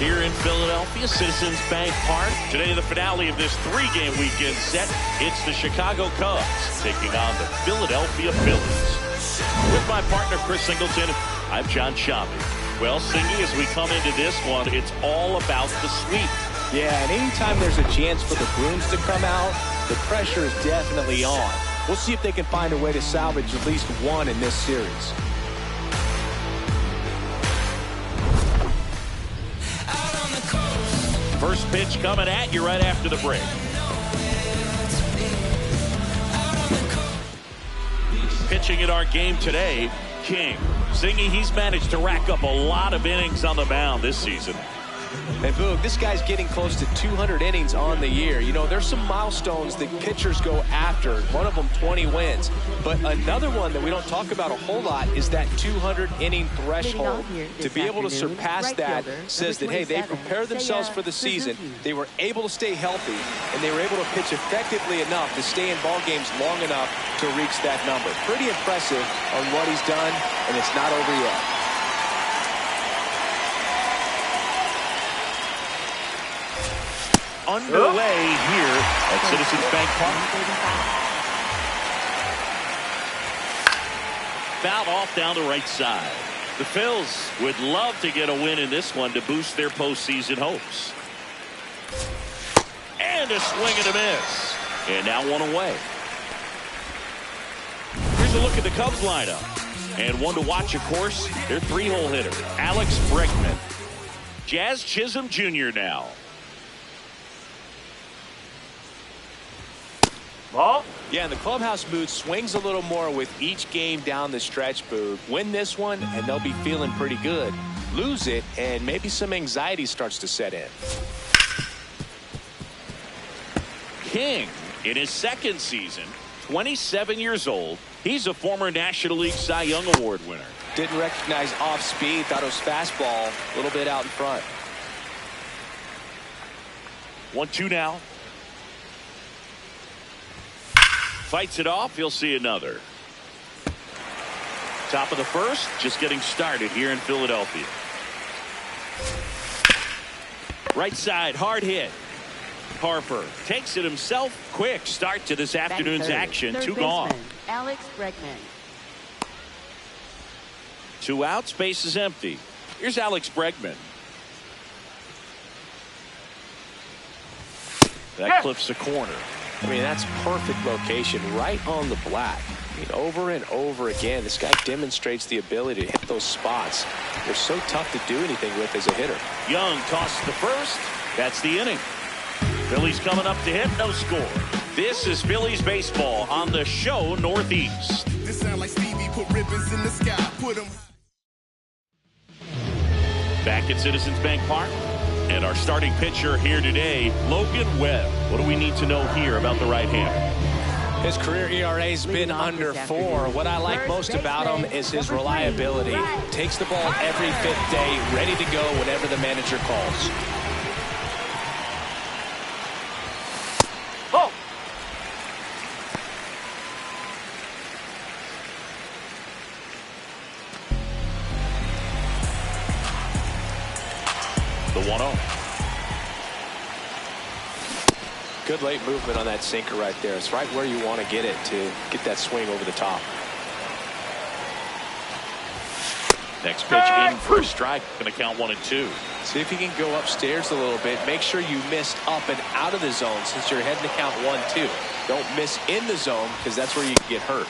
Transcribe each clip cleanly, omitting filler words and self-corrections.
here in Philadelphia, Citizens Bank Park. Today, the finale of this three-game weekend set. It's the Chicago Cubs taking on the Philadelphia Phillies. With my partner, Chris Singleton, I'm John Shambi. Well, Singy, as we come into this one, it's all about the sweep. Yeah, and anytime there's a chance for the Bruins to come out, the pressure is definitely on. We'll see if they can find a way to salvage at least one in this series. First pitch coming at you right after the break. Pitching in our game today, King. Singy, he's managed to rack up a lot of innings on the mound this season. And Boog, this guy's getting close to 200 innings on the year. You know, there's some milestones that pitchers go after. One of them, 20 wins. But another one that we don't talk about a whole lot is that 200-inning threshold. To be able to surpass that says that, hey, they prepared themselves for the season. They were able to stay healthy, and they were able to pitch effectively enough to stay in ball games long enough to reach that number. Pretty impressive on what he's done, and it's not over yet. Underway here at Citizens Bank Park. Fouled off down the right side. The Phils would love to get a win in this one to boost their postseason hopes. And a swing and a miss. And now one away. Here's a look at the Cubs lineup. And one to watch, of course, their three-hole hitter, Alex Bregman. Jazz Chisholm Jr. now. Ball? Yeah, and the clubhouse mood swings a little more with each game down the stretch, Boog. Win this one, and they'll be feeling pretty good. Lose it, and maybe some anxiety starts to set in. King, in his second season, 27 years old. He's a former National League Cy Young Award winner. Didn't recognize off speed, thought it was fastball, a little bit out in front. 1-2 now. Fights it off. He'll see another. Top of the first, just getting started here in Philadelphia. Right side, hard hit. Harper takes it himself. Quick start to this afternoon's action. Two gone. Alex Bregman. Two outs, base is empty. Here's Alex Bregman. That clips the corner. I mean, that's perfect location, right on the black. I mean, over and over again, this guy demonstrates the ability to hit those spots. They're so tough to do anything with as a hitter. Young tosses the first. That's the inning. Phillies coming up to hit, no score. This is Phillies baseball on the show Northeast. This sound like Stevie put ribbons in the sky. Put them. Back at Citizens Bank Park. And our starting pitcher here today, Logan Webb. What do we need to know here about the right-hander? His career ERA's been under 4. What I like most about him is his reliability. Takes the ball every fifth day, ready to go whenever the manager calls. Oh! The 1-0. Good late movement on that sinker right there. It's right where you want to get it to get that swing over the top. Next pitch in for a strike. Going to count 1-2. See if you can go upstairs a little bit. Make sure you missed up and out of the zone since you're heading to count 1-2. Don't miss in the zone because that's where you can get hurt.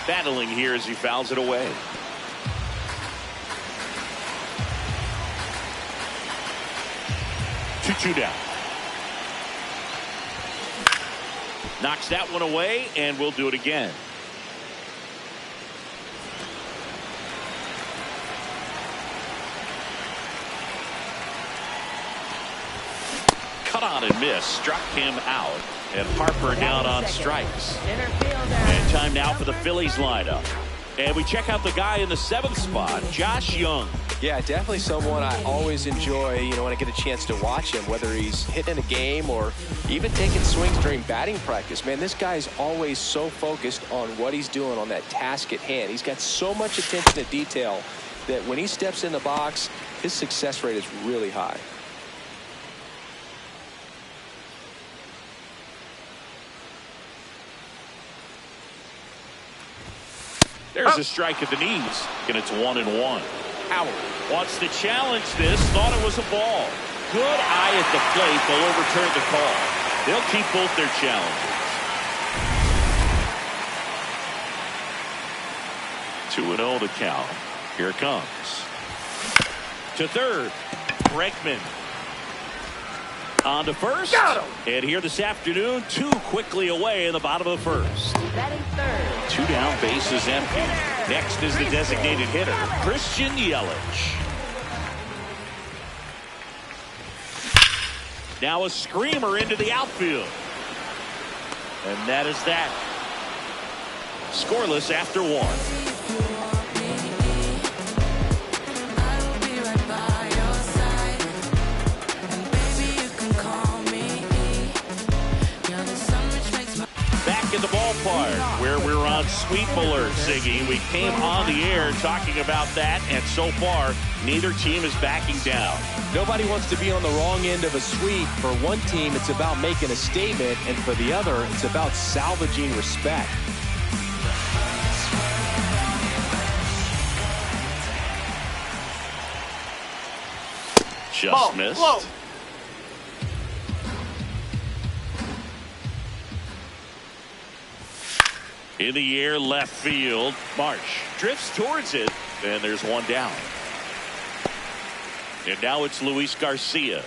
Battling here as he fouls it away. Two down. Knocks that one away, and we'll do it again. Cut on and miss. Struck him out. And Harper down on strikes. And time now for the Phillies lineup. And we check out the guy in the 7th spot, Josh Young. Yeah, definitely someone I always enjoy, when I get a chance to watch him, whether he's hitting a game or even taking swings during batting practice. Man, this guy is always so focused on what he's doing on that task at hand. He's got so much attention to detail that when he steps in the box, his success rate is really high. There's a strike at the knees, and it's 1-1. Howard wants to challenge this, thought it was a ball. Good eye at the plate. They'll overturn the call. They'll keep both their challenges. 2-0 the count. Here it comes. To third, Bregman. On to first. And here this afternoon, 2 quickly away in the bottom of the first. Batting third. 2 down, bases empty. Next is the designated hitter, Christian Yelich. Now a screamer into the outfield. And that is that. Scoreless after 1. In the ballpark where we're on sweep alert, Siggy. We came on the air talking about that, and so far neither team is backing down. Nobody wants to be on the wrong end of a sweep. For one team, it's about making a statement, and for the other, it's about salvaging respect. Just missed. Whoa. In the air, left field. Marsh drifts towards it, and there's 1 down. And now it's Luis Garcia.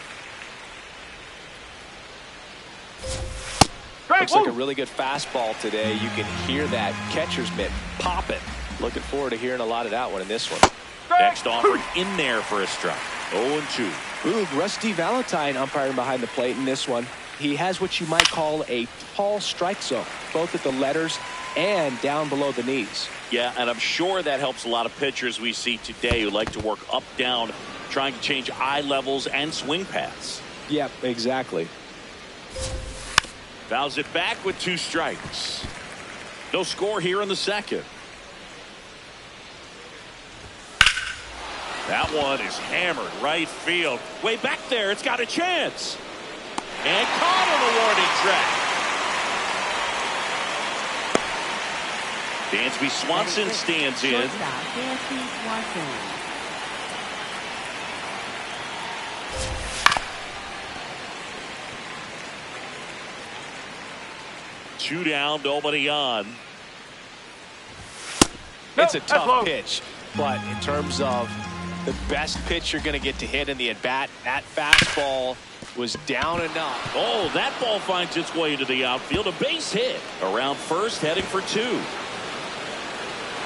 Looks like a really good fastball today. You can hear that catcher's mitt popping. Looking forward to hearing a lot of that one in this one. Next offering in there for a strike. 0-2. Ooh, Rusty Valentine umpiring behind the plate in this one. He has what you might call a tall strike zone, both at the letters and down below the knees. Yeah, and I'm sure that helps a lot of pitchers we see today who like to work up, down, trying to change eye levels and swing paths. Yep, exactly. Fouls it back with 2 strikes. No score here in the second. That one is hammered right field. Way back there, it's got a chance. And caught on the warning track. Dansby Swanson stands in. Two down, nobody on. It's a tough pitch, but in terms of the best pitch you're going to get to hit in the at-bat, that fastball was down enough. Oh, that ball finds its way into the outfield. A base hit around first, heading for 2.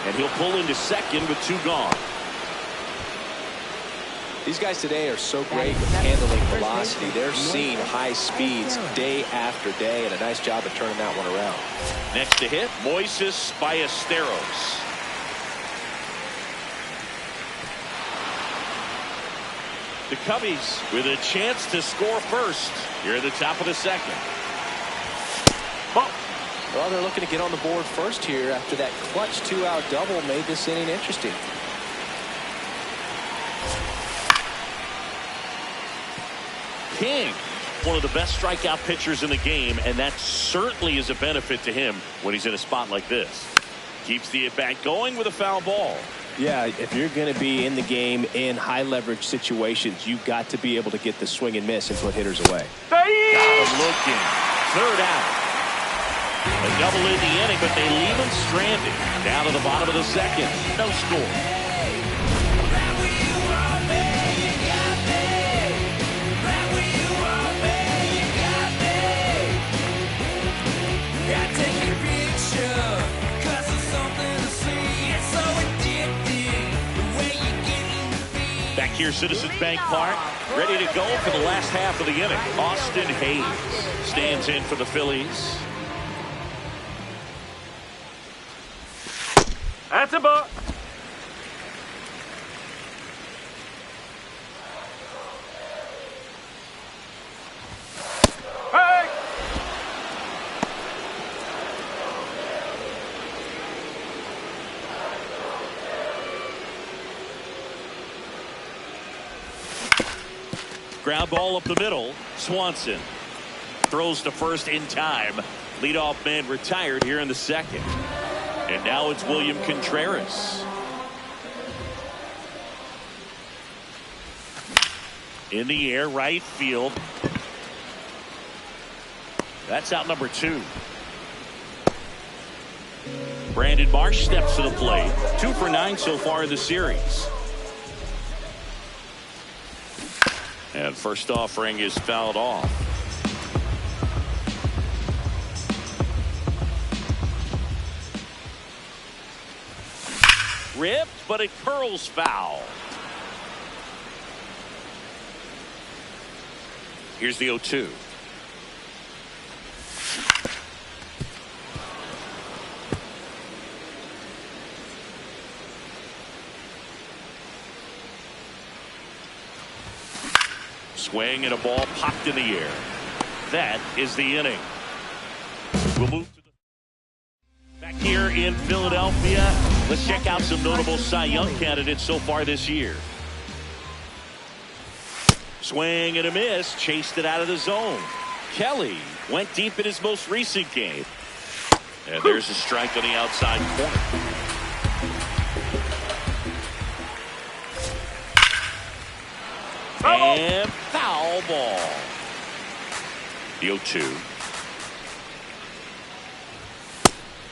And he'll pull into second with 2 gone. These guys today are so great with handling velocity. They're seeing high speeds day after day, and a nice job of turning that one around. Next to hit, Moises Ballesteros. The Cubbies with a chance to score first here at the top of the second. Well, they're looking to get on the board first here after that clutch 2-out double made this inning interesting. King, one of the best strikeout pitchers in the game, and that certainly is a benefit to him when he's in a spot like this. Keeps the at-bat going with a foul ball. Yeah, if you're going to be in the game in high leverage situations, you've got to be able to get the swing and miss and put hitters away. Got him looking. 3rd out. A double in the inning, but they leave him stranded. Down to the bottom of the second. No score. Back here, Citizens Bank Park, ready to go for the last half of the inning. Austin Hayes stands in for the Phillies. That's a ball. Hey! Ground ball up the middle. Swanson throws to first in time. Leadoff man retired here in the second. And now it's William Contreras. In the air, right field. That's out number 2. Brandon Marsh steps to the plate. 2 for 9 so far in the series. And first offering is fouled off. Ripped, but it curls foul. Here's the 0-2. Swing and a ball popped in the air. That is the inning. We'll move to the back here in Philadelphia. Let's check out some notable Cy Young candidates so far this year. Swing and a miss, chased it out of the zone. Kelly went deep in his most recent game. And there's a strike on the outside corner. And foul ball. The 0-2.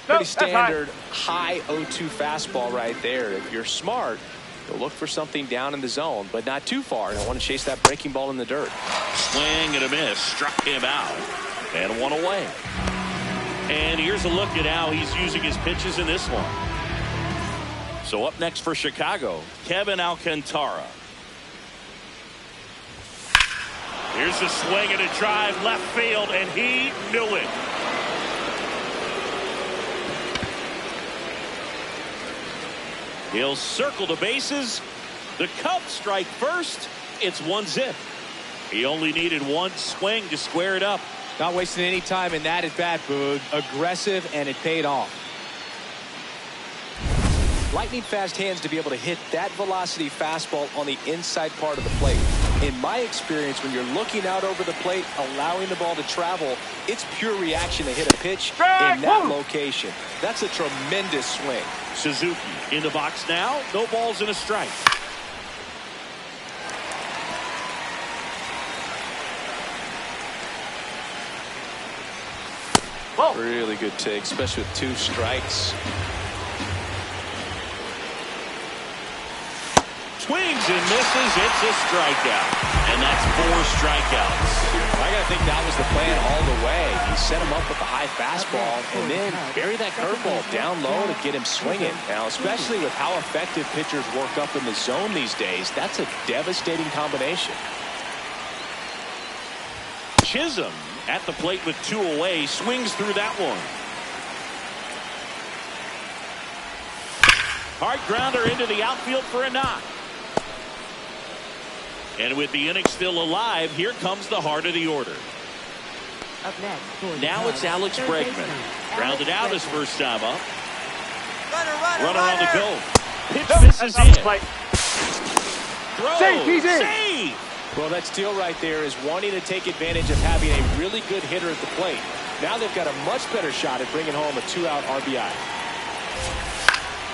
Pretty standard high 0-2 fastball right there. If you're smart, you'll look for something down in the zone, but not too far. You don't want to chase that breaking ball in the dirt. Swing and a miss, struck him out, and one away. And here's a look at how he's using his pitches in this one. So up next for Chicago, Kevin Alcantara. Here's a swing and a drive left field, and he knew it. He'll circle the bases. The Cubs strike first. It's 1-0. He only needed one swing to square it up. Not wasting any time in that at bat, Boog. Aggressive, and it paid off. Lightning fast hands to be able to hit that velocity fastball on the inside part of the plate. In my experience, when you're looking out over the plate, allowing the ball to travel, it's pure reaction to hit a pitch in that location. That's a tremendous swing. Suzuki in the box now. No balls and a strike. Really good take, especially with 2 strikes. Swings and misses. It's a strikeout. And that's 4 strikeouts. I got to think that was the plan all the way. He set him up with a high fastball and then bury that curveball down low to get him swinging. Now, especially with how effective pitchers work up in the zone these days, that's a devastating combination. Chisholm at the plate with 2 away. Swings through that one. Hard grounder into the outfield for a knock. And with the inning still alive, here comes the heart of the order. Up next, now it's Alex Bregman. Grounded out his first time up. Runner on the go. Pitch misses in. Throw. Save. Well, that steal right there is wanting to take advantage of having a really good hitter at the plate. Now they've got a much better shot at bringing home a 2-out RBI.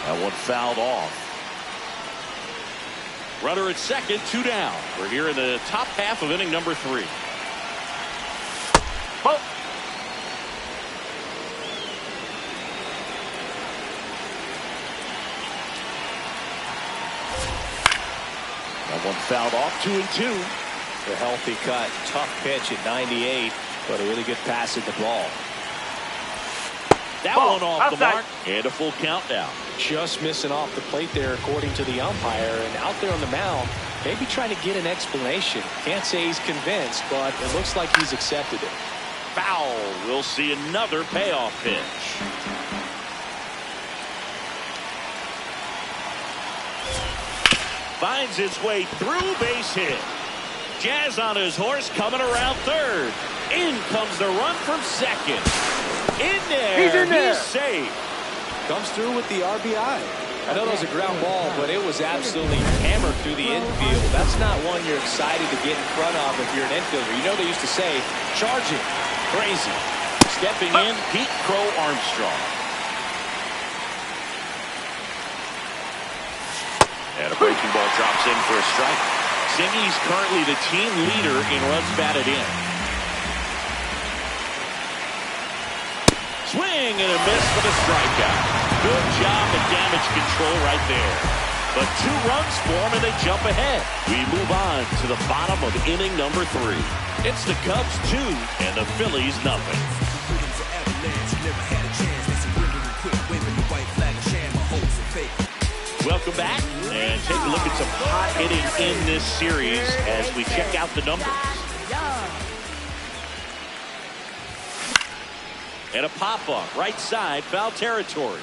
That one fouled off. Runner at second, 2 down. We're here in the top half of inning number 3. That one fouled off, 2-2. A healthy cut, tough pitch at 98, but a really good pass at the ball. That one off the mark, and a full count now. Just missing off the plate there, according to the umpire, and out there on the mound, maybe trying to get an explanation. Can't say he's convinced, but it looks like he's accepted it. Foul. We'll see another payoff pitch. finds his way through, base hit. Jazz on his horse, coming around third. In comes the run from second. In there. He's in there. He's safe. Comes through with the RBI. I know that was a ground ball, but it was absolutely hammered through the infield. That's not one you're excited to get in front of if you're an infielder. You know they used to say, charge it. Crazy. Stepping in, Pete Crow Armstrong. And a breaking ball drops in for a strike. Singy's currently the team leader in runs batted in. Swing and a miss for the strikeout. Good job of damage control right there. But 2 runs for him and they jump ahead. We move on to the bottom of inning number 3. It's the Cubs 2 and the Phillies nothing. Welcome back and take a look at some hot hitting in this series as we check out the numbers. And a pop-up, right side, foul territory.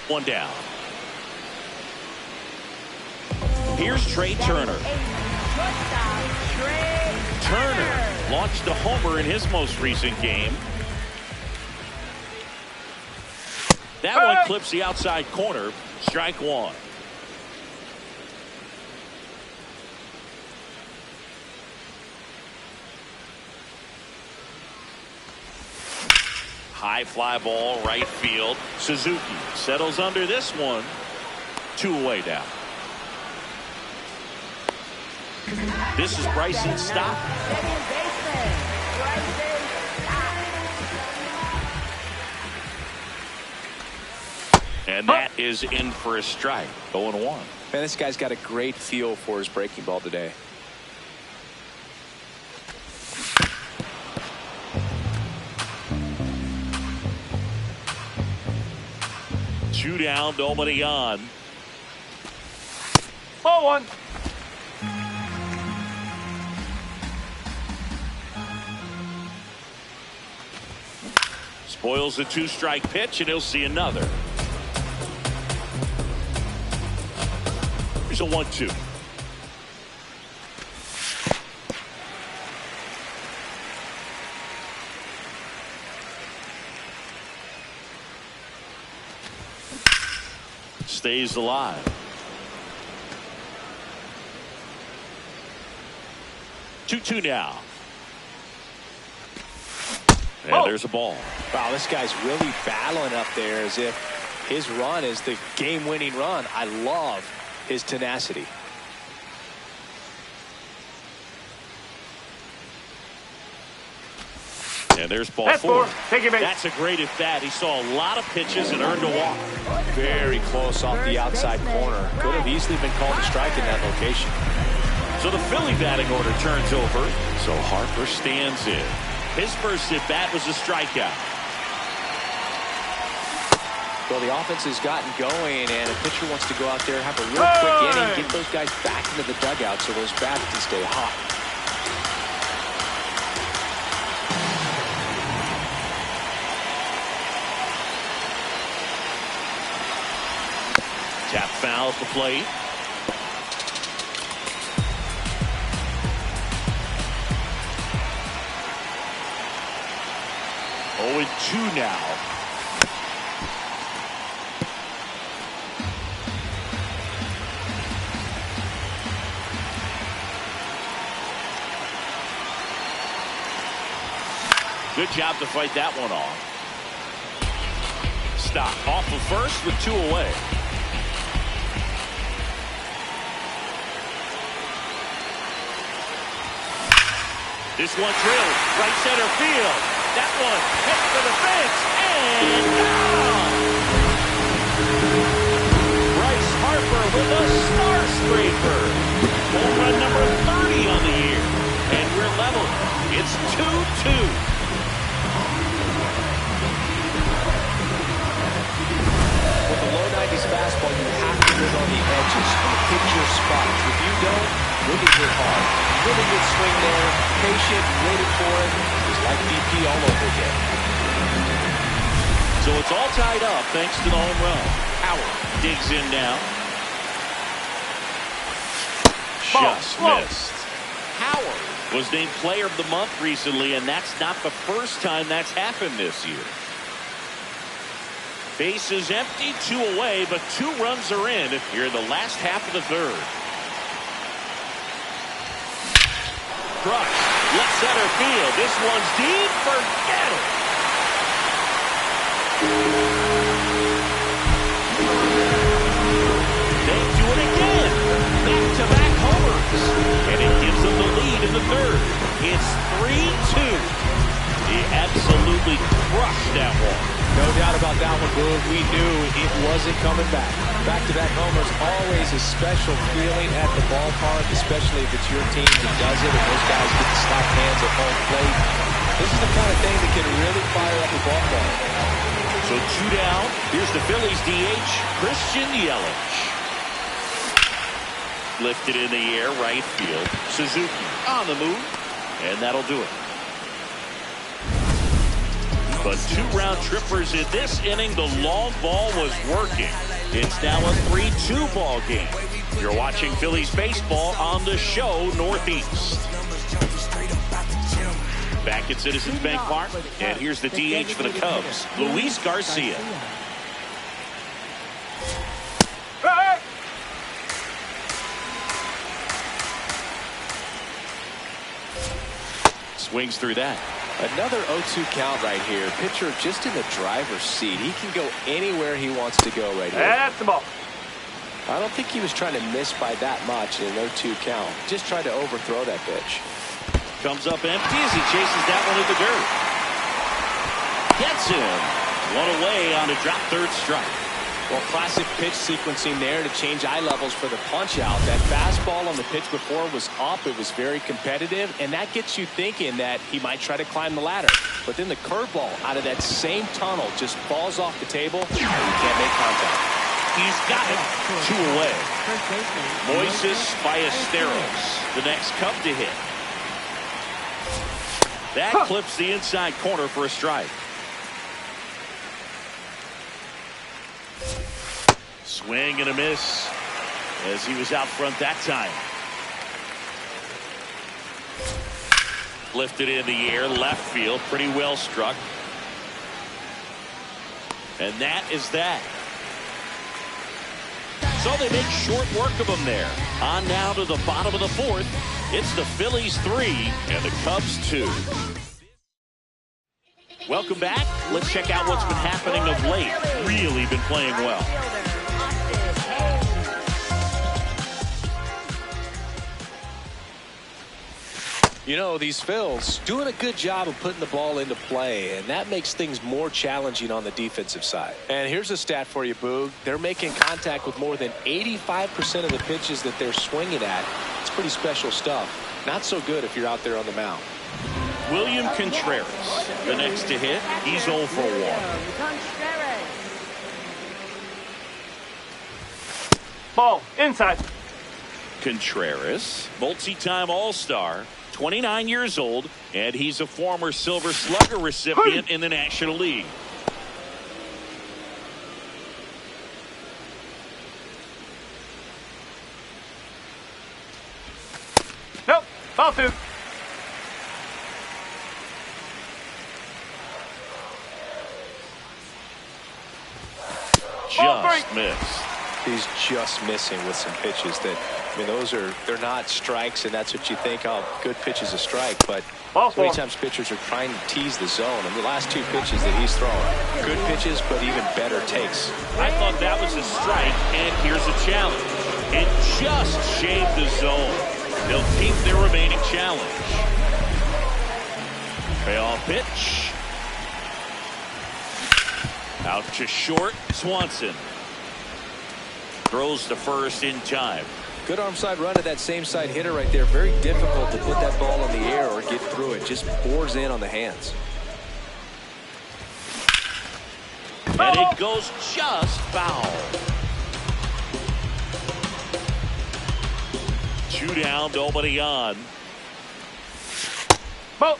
1 down. Here's Trey Turner. Turner launched a homer in his most recent game. That one clips the outside corner. Strike 1. High fly ball, right field. Suzuki settles under this one. 2 away now. This is Bryson Stott. And that is in for a strike. 0-1. Man, this guy's got a great feel for his breaking ball today. Two down, nobody on. Ball 1. Spoils the 2-strike pitch, and he'll see another. Here's a 1-2. Stays alive. 2-2 now. And there's a ball. Wow, this guy's really battling up there as if his run is the game-winning run. I love his tenacity. And there's ball 4. That's a great at bat. He saw a lot of pitches and earned a walk. Very close off the outside corner. Could have easily been called a strike in that location. So the Philly batting order turns over. So Harper stands in. His first at bat was a strikeout. Well, the offense has gotten going, and a pitcher wants to go out there, have a real quick inning, get those guys back into the dugout so those bats can stay hot. Tap foul at the plate. Oh, and 2 now. Good job to fight that one off. Stop off of first with 2 away. This one drilled right center field. That one hit for the fence and down. Bryce Harper with a star scraper. Home run number 30 on the year. And we're level. It's 2-2. With a low 90s fastball, you have to live on the edges and pick your spots. If you don't, really hit hard. Really good swing there. Patient, waited for it. It was like BP all over again. So it's all tied up thanks to the home run. Howard digs in now. Just missed. Howard was named Player of the Month recently, and that's not the first time that's happened this year. Base is empty, 2 away, but 2 runs are in here in the last half of the third. Crush, left center field. This one's deep. Forget it. They do it again. Back-to-back homers. And it gives them the lead in the third. It's 3-2. He absolutely crushed that one. No doubt about that one, Boog. We knew it wasn't coming back. Back-to-back homers, always a special feeling at the ballpark, especially if it's your team that does it and those guys get to slap hands at home plate. This is the kind of thing that can really fire up a ballpark. So 2 down. Here's the Phillies DH, Christian Yelich. Lifted in the air, right field. Suzuki on the move, and that'll do it. But 2 round trippers in this inning. The long ball was working. It's now a 3-2 ball game. You're watching Phillies baseball on the show Northeast. Back at Citizens Bank Park, and here's the DH for the Cubs, Luis Garcia. Swings through that. Another 0-2 count right here. Pitcher just in the driver's seat. He can go anywhere he wants to go right here. That's the ball. I don't think he was trying to miss by that much in an 0-2 count. Just tried to overthrow that pitch. Comes up empty as he chases that one in the dirt. Gets him. 1 away on a drop third strike. Well, classic pitch sequencing there to change eye levels for the punch out. That fastball on the pitch before was up. It was very competitive, and that gets you thinking that he might try to climb the ladder. But then the curveball out of that same tunnel just falls off the table, and you can't make contact. He's got it. 2 away. Moises Ballesteros, the next Cub to hit. That clips the inside corner for a strike. Swing and a miss as he was out front that time. Lifted in the air, left field, pretty well struck. And that is that. So they make short work of him there. On now to the bottom of the 4th. It's the Phillies 3 and the Cubs 2. Welcome back. Let's check out what's been happening of late. Really been playing well. You know, these Phils doing a good job of putting the ball into play, and that makes things more challenging on the defensive side. And here's a stat for you, Boog. They're making contact with more than 85% of the pitches that they're swinging at. It's pretty special stuff. Not so good if you're out there on the mound. William Contreras, the next to hit. He's 0 for 1. Ball inside. Contreras, multi-time All-Star, 29 years old, and he's a former Silver Slugger recipient in the National League. Nope. Ball 2. Just missed. He's just missing with some pitches that, I mean, they're not strikes, and that's what you think, oh, good pitch is a strike, but so many times pitchers are trying to tease the zone, and the last 2 pitches that he's throwing, good pitches, but even better takes. I thought that was a strike, and here's a challenge. It just shaved the zone. They'll keep their remaining challenge. Payoff pitch. Out to short, Swanson. Throws to first in time. Good arm side run to that same side hitter right there. Very difficult to put that ball in the air or get through it. Just bores in on the hands. And it goes just foul. 2 down, nobody on. Ball.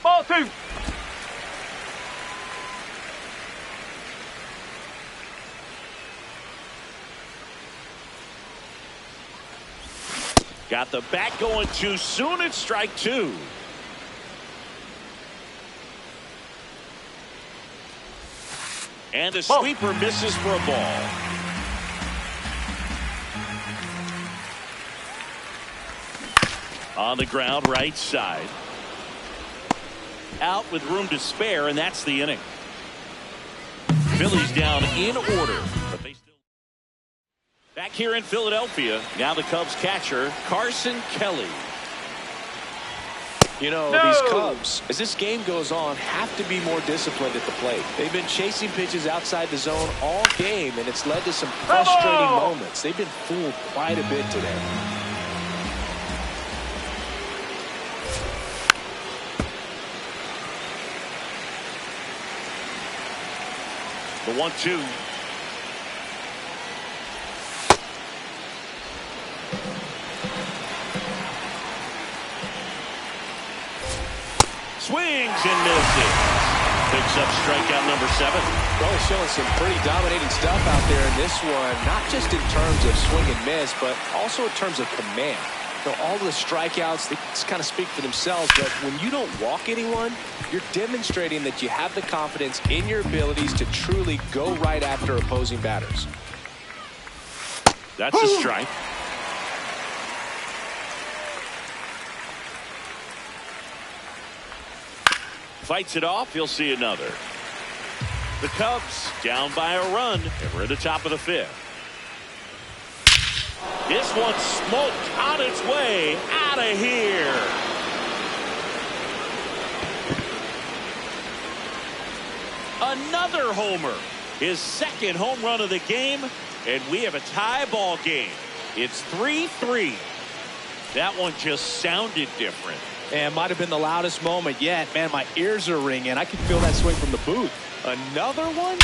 Ball 2. Got the bat going too soon. It's strike two. And the sweeper misses for a ball. On the ground, right side. Out with room to spare, and that's the inning. Phillies down in order, but they still. Back here in Philadelphia, now the Cubs catcher, Carson Kelly. You know, these Cubs, as this game goes on, have to be more disciplined at the plate. They've been chasing pitches outside the zone all game, and it's led to some frustrating moments. They've been fooled quite a bit today. The 1-2. Swings and misses. Picks up strikeout number 7. Well, showing some pretty dominating stuff out there in this one, not just in terms of swing and miss, but also in terms of command. You know, all the strikeouts, they just kind of speak for themselves, but when you don't walk anyone, you're demonstrating that you have the confidence in your abilities to truly go right after opposing batters. That's a strike. Fights it off. He'll see another. The Cubs down by a run, and we're at the top of the 5th. This one smoked on its way out of here. Another homer. His second home run of the game, and we have a tie ball game. It's 3-3. That one just sounded different. And might have been the loudest moment yet. Man, my ears are ringing. I can feel that swing from the booth. Another one?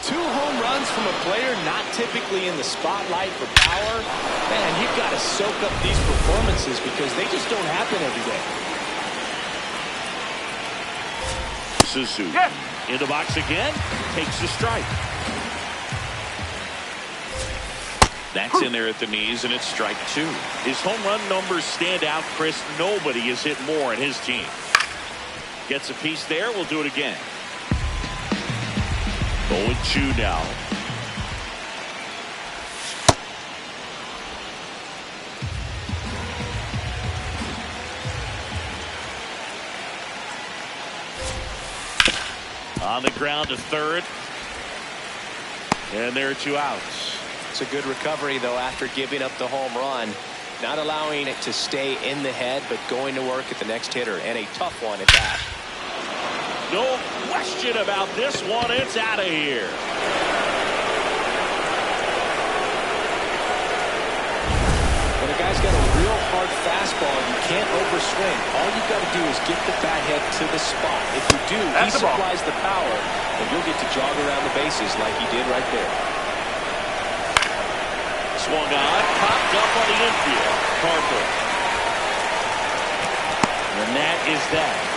2 home runs from a player not typically in the spotlight for power. Man, you've got to soak up these performances because they just don't happen every day. Suzu in the box again. Takes the strike. That's in there at the knees, and it's strike 2. His home run numbers stand out, Chris. Nobody has hit more in his team. Gets a piece there. We'll do it again. 0-2 now. On the ground to third. And there are 2 outs. It's a good recovery, though, after giving up the home run. Not allowing it to stay in the head, but going to work at the next hitter, and a tough one at that. No question about this one. It's out of here. When a guy's got a real hard fastball, you can't overswing. All you've got to do is get the bat head to the spot. If you do, he supplies the power, and you'll get to jog around the bases like he did right there. Swung on, popped up on the infield. Harper. And that is that.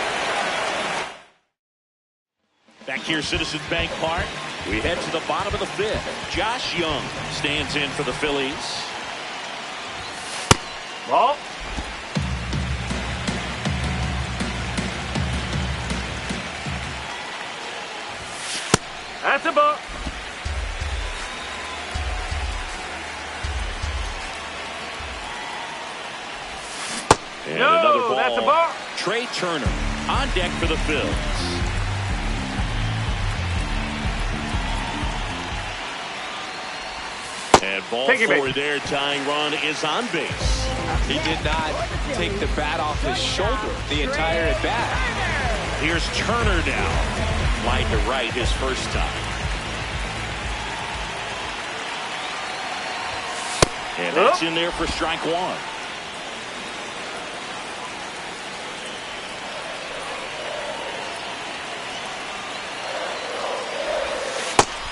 Back here, Citizens Bank Park. We head to the bottom of the 5th. Josh Young stands in for the Phillies. Ball. That's a ball. And another ball. That's a ball. Trey Turner on deck for the Phils. And ball 4 there. Tying run is on base. He did not take the bat off his shoulder the entire at bat. Here's Turner now. Line to right his first time. And that's in there for strike 1.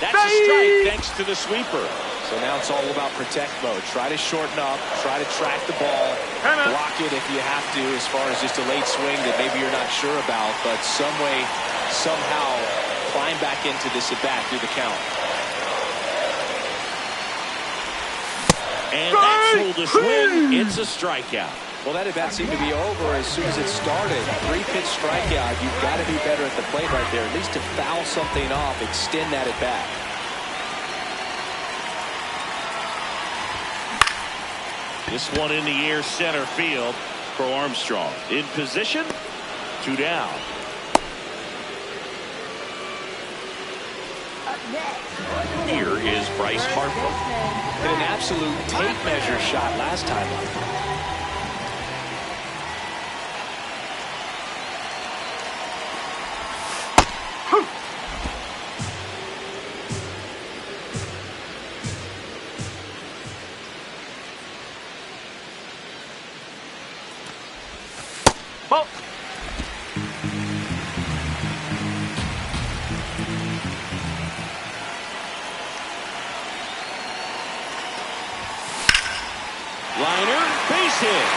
That's a strike thanks to the sweeper. So now it's all about protect mode. Try to shorten up, try to track the ball, block it if you have to as far as just a late swing that maybe you're not sure about, but some way, somehow climb back into this at bat through the count. And that's ruled a swing. It's a strikeout. Well, that at bat seemed to be over as soon as it started. 3-pitch strikeout. You've got to be better at the plate right there, at least to foul something off, extend that at bat. This one in the air, center field for Armstrong. In position, 2 down. Here is Bryce Harper. Hit an absolute tape measure shot last time up. Ball. Liner, base hit.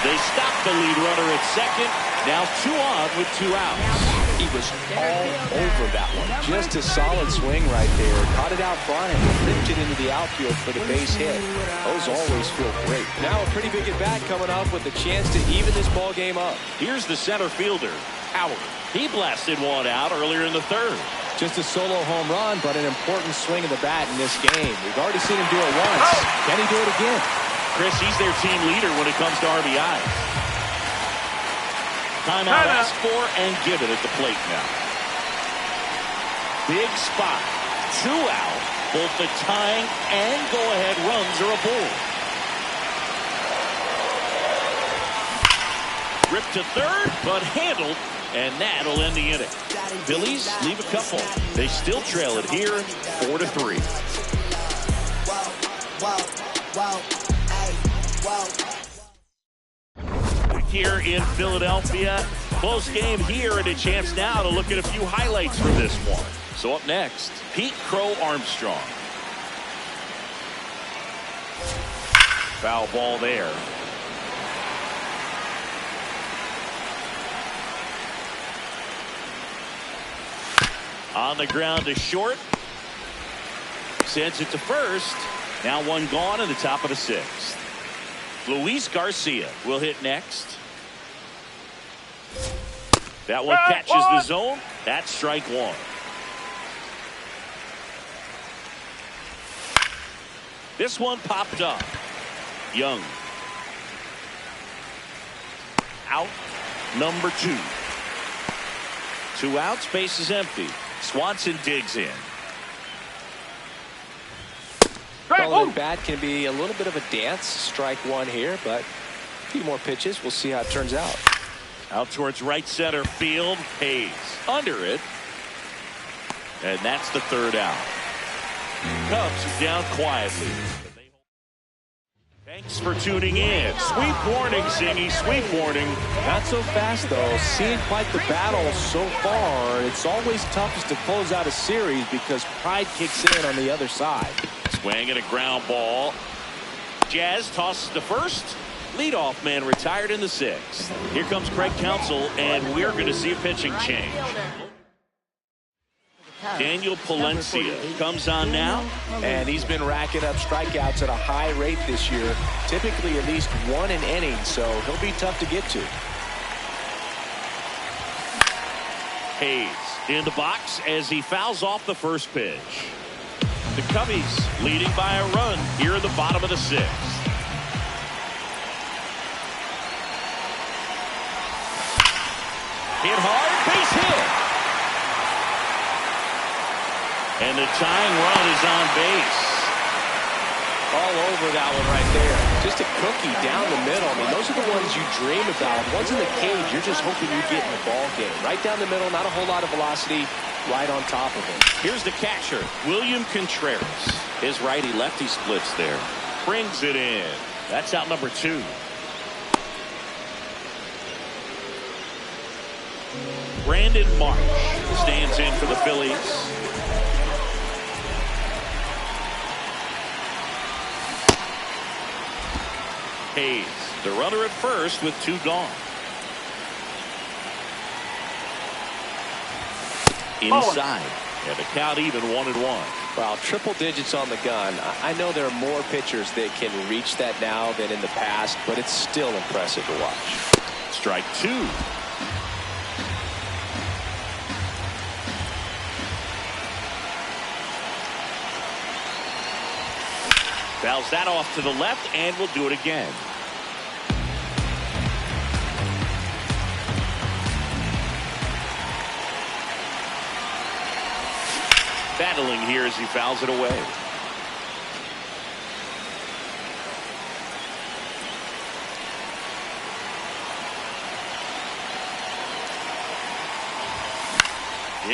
They stop the lead runner at second. Now 2 on with 2 outs. He was all over that one. Just a solid swing right there. Caught it out front and ripped it into the outfield for the base hit. Those always feel great. Now a pretty big at bat coming up with a chance to even this ball game up. Here's the center fielder, Howard. He blasted one out earlier in the 3rd. Just a solo home run, but an important swing of the bat in this game. We've already seen him do it once. Can he do it again? Chris, he's their team leader when it comes to RBIs. Timeout asked for and given at the plate now. Big spot. 2 out. Both the tying and go-ahead runs are aboard. Ripped to 3rd, but handled, and that'll end the inning. Phillies leave a couple. They still trail it here, 4-3. Here in Philadelphia, close game here, and a chance now to look at a few highlights from this one. So up next, Pete Crow Armstrong. Foul ball there. On the ground to short. Sends it to first. Now 1 gone in the top of the 6th. Luis Garcia will hit next. That one catches the zone. That's strike 1. This one popped up. Young. Out number 2. 2 outs, base is empty. Swanson digs in. Well, the bat can be a little bit of a dance. Strike 1 here, but a few more pitches. We'll see how it turns out. Out towards right center field. Hayes under it. And that's the 3rd out. Cubs are down quietly. Thanks for tuning in. Sweep warning, Zingy. Sweep warning. Not so fast, though. Seeing quite the battle so far. It's always toughest to close out a series because pride kicks in on the other side. Swing and a ground ball. Jazz tosses to first. Leadoff man retired in the 6th. Here comes Craig Counsell, and we're going to see a pitching change. Daniel Palencia comes on now. And he's been racking up strikeouts at a high rate this year. Typically at least 1 an inning, so he'll be tough to get to. Hayes in the box as he fouls off the first pitch. The Cubbies leading by a run here in the bottom of the 6th. Hit hard, base hit. And the tying run is on base. All over that one right there. Just a cookie down the middle. I mean, those are the ones you dream about. Once in the cage, you're just hoping you get in the ball game. Right down the middle, not a whole lot of velocity, right on top of it. Here's the catcher, William Contreras. His righty-lefty splits there. Brings it in. That's out number 2. Brandon Marsh stands in for the Phillies. Hayes, the runner at first with 2 gone. Inside. And the count even 1-1. Wow, triple digits on the gun. I know there are more pitchers that can reach that now than in the past, but it's still impressive to watch. Strike 2. Fouls that off to the left, and we'll do it again. Battling here as he fouls it away.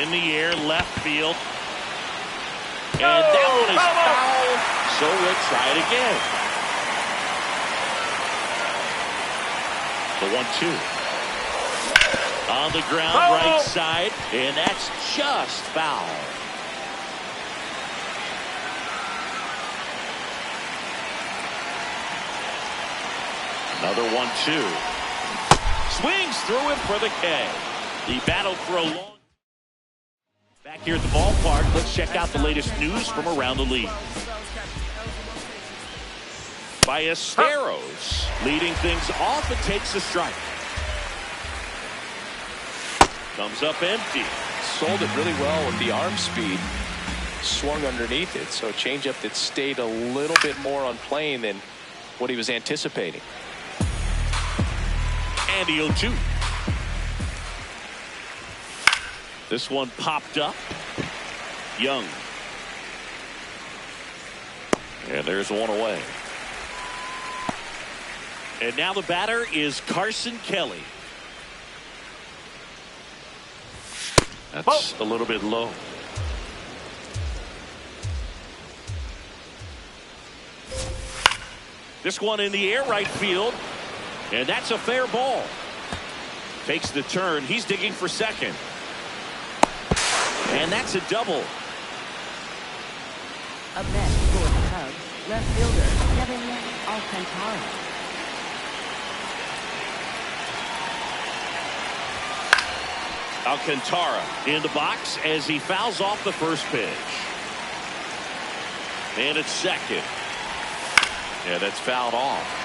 In the air, left field. And that one is foul, so we'll try it again. The 1-2. On the ground, right side, and that's just foul. Another 1-2. Swings through him for the K. He battled for a long. Back here at the ballpark, let's check out the latest news from around the league. Ballesteros leading things off and takes a strike. Comes up empty. Sold it really well with the arm speed. Swung underneath it, so a changeup that stayed a little bit more on plane than what he was anticipating. And the 0-2. This one popped up. Young. And there's one away. And now the batter is Carson Kelly. That's a little bit low. This one in the air, right field. And that's a fair ball. Takes the turn. He's digging for second. And that's a double. Up next for the Cubs, left fielder Kevin Alcantara. Alcantara in the box as he fouls off the first pitch. And it's second. Yeah, that's fouled off.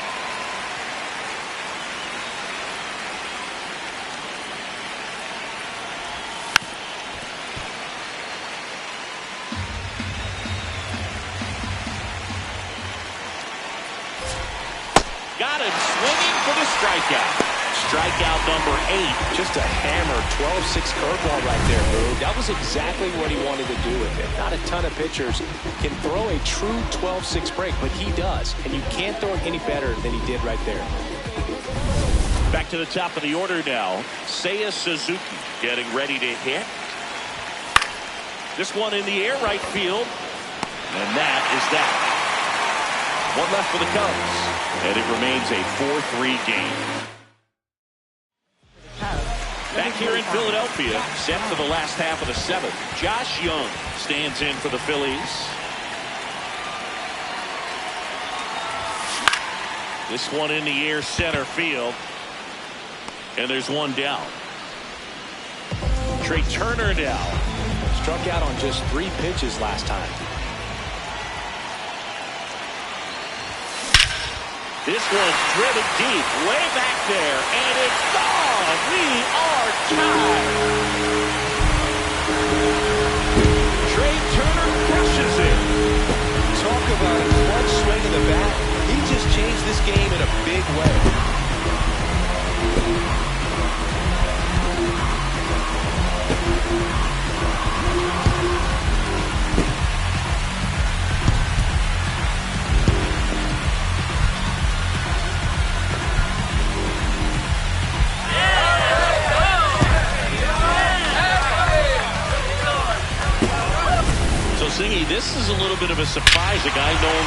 Got him swinging for the strikeout. Strikeout number 8. Just a hammer 12-6 curveball right there, Boog. That was exactly what he wanted to do with it. Not a ton of pitchers can throw a true 12-6 break, but he does. And you can't throw it any better than he did right there. Back to the top of the order now. Seiya Suzuki getting ready to hit. This one in the air, right field. And that is that. One left for the Cubs. And it remains a 4-3 game. Back here in Philadelphia, set for the last half of the 7th. Josh Young stands in for the Phillies. This one in the air, center field. And there's one down. Trey Turner now. Struck out on just 3 pitches last time. This one's driven deep, way back there, and it's gone. We are tied. Trey Turner crushes it. Talk about a clutch swing of the bat. He just changed this game in a big way. Singy, this is a little bit of a surprise. A guy known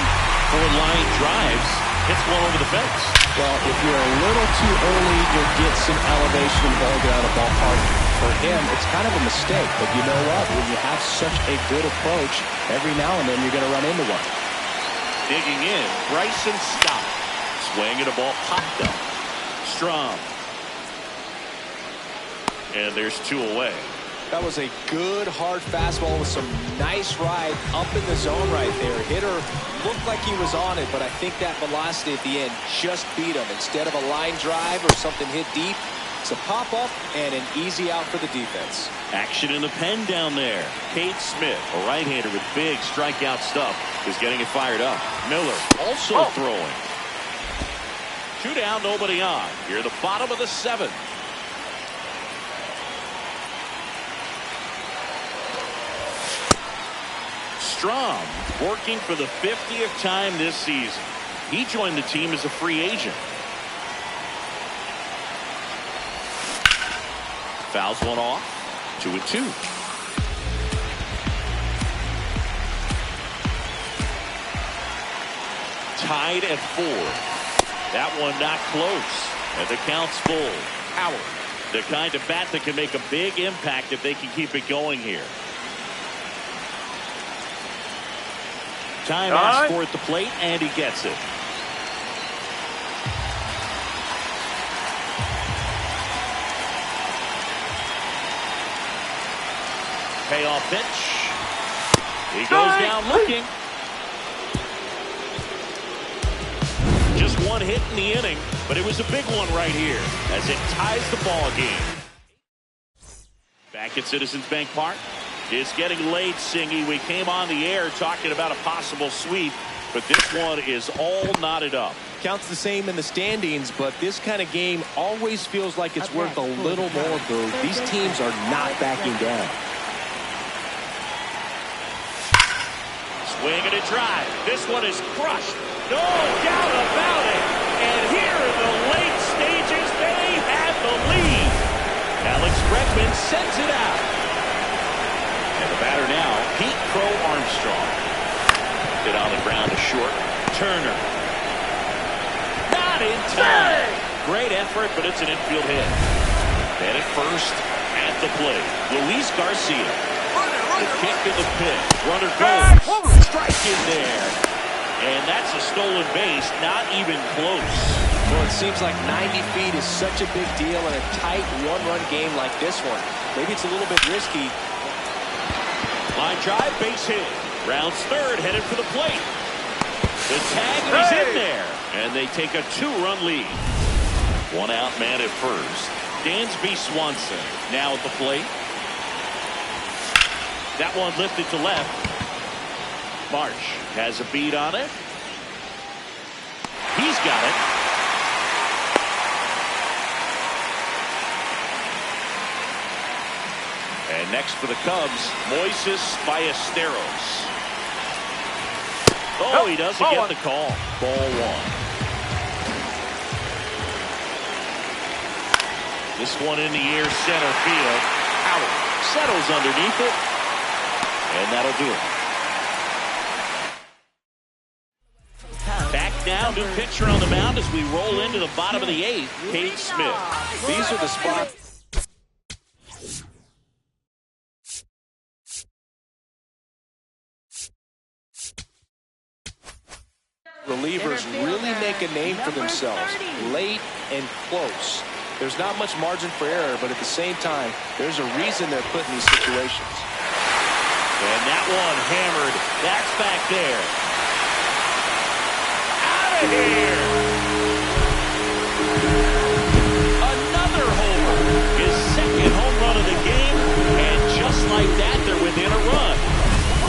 for line drives hits one over the fence. Well, if you're a little too early, you'll get some elevation and ball get out of ballpark. For him, it's kind of a mistake. But you know what? When you have such a good approach, every now and then you're going to run into one. Digging in, Bryson Stott. Swing and a ball popped up. Strong. And there's 2 away. That was a good, hard fastball with some nice ride up in the zone right there. Hitter looked like he was on it, but I think that velocity at the end just beat him. Instead of a line drive or something hit deep, it's a pop-up and an easy out for the defense. Action in the pen down there. Cade Smith, a right-hander with big strikeout stuff, is getting it fired up. Miller also throwing. 2 down, nobody on. Here the bottom of the 7th. Strom working for the 50th time this season. He joined the team as a free agent. Fouls one off. 2-2. Tied at 4. That one not close. And the count's full. Howard, the kind of bat that can make a big impact if they can keep it going here. Time asked for at the plate, and he gets it. Payoff pitch. He goes down looking. Just one hit in the inning, but it was a big one right here as it ties the ball game. Back at Citizens Bank Park. It's getting late, Singy. We came on the air talking about a possible sweep, but this one is all knotted up. Counts the same in the standings, but this kind of game always feels like it's worth a little more, Boog. These teams are not backing down. Swing and a drive. This one is crushed. No doubt about it. And here in the late stages, they have the lead. Alex Bregman sends it out. And the batter now, Pete Crow Armstrong. Hit on the ground to short. Turner. Not in time. Great effort, but it's an infield hit. And at first, at the plate, Luis Garcia. The kick in the pitch. Runner goes. Strike in there. And that's a stolen base. Not even close. Well, it seems like 90 feet is such a big deal in a tight one-run game like this one. Maybe it's a little bit risky. Line drive, base hit. Rounds third, headed for the plate. The tag, and he's in there. And they take a 2-run lead. 1 out, man at first. Dansby Swanson now at the plate. That one lifted to left. March has a beat on it. He's got it. And next for the Cubs, Moises Ballesteros. Oh, he doesn't get the call. Ball 1. This one in the air, center field. Howard settles underneath it. And that'll do it. Back now, new pitcher on the mound as we roll into the bottom of the 8th, Cade Smith. These are the spots. Relievers really make a name for themselves, late and close. There's not much margin for error, but at the same time, there's a reason they're put in these situations. And that one hammered. That's back there. Out of here. Another homer. His second home run of the game. And just like that, they're within a run.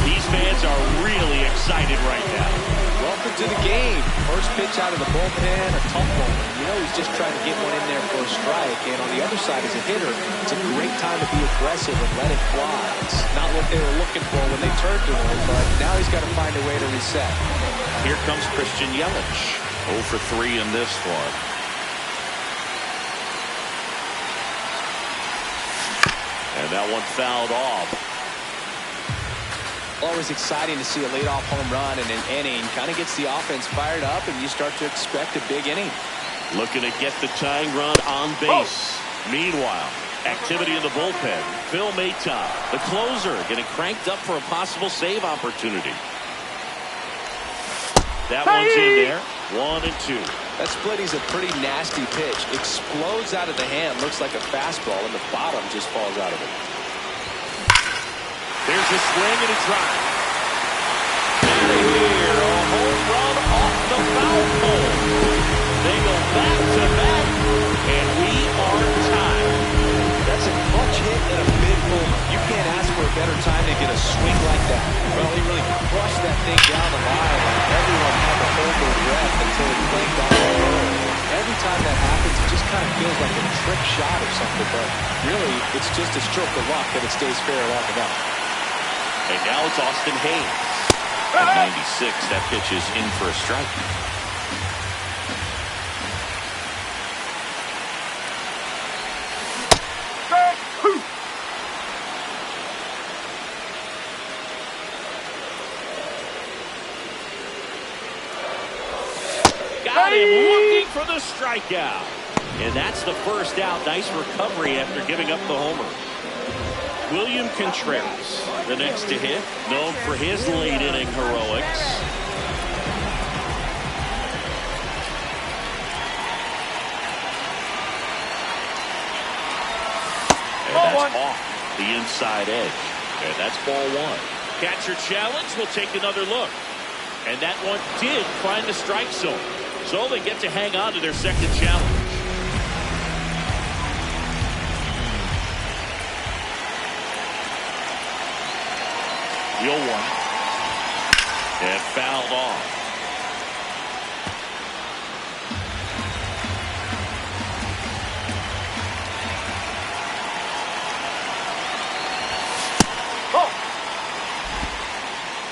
These fans are really excited right now. Welcome to the game. First pitch out of the bullpen, a tough one. You know he's just trying to get one in there for a strike. And on the other side, as a hitter, it's a great time to be aggressive and let it fly. It's not what they were looking for when they turned to him, but now he's got to find a way to reset. Here comes Christian Yelich. 0 for 3 in this one. And that one fouled off. Always exciting to see a leadoff home run in an inning. Kind of gets the offense fired up, and you start to expect a big inning. Looking to get the tying run on base. Meanwhile, activity in the bullpen. Phil Maton, the closer, getting cranked up for a possible save opportunity. That one's in there. 1 and 2. That splitty's a pretty nasty pitch. Explodes out of the hand. Looks like a fastball, and the bottom just falls out of it. There's a swing and a drive. Out of here, a home run off the foul pole. They go back to back, and we are tied. That's a clutch hit and a big moment. You can't ask for a better time to get a swing like that. Well, he really crushed that thing down the line, and everyone had to hold their breath until he clanked on the road. Every time that happens, it just kind of feels like a trick shot or something, but really, it's just a stroke of luck that it stays fair long enough. And now it's Austin Hayes. At 96, that pitch is in for a strike. Got him looking for the strikeout. And that's the first out. Nice recovery after giving up the homer. William Contreras, the next to hit, known for his late-inning heroics. And that's off the inside edge. And that's ball one. Catcher challenge will take another look. And that one did find the strike zone. So they get to hang on to their second challenge. The 0-1. And fouled off.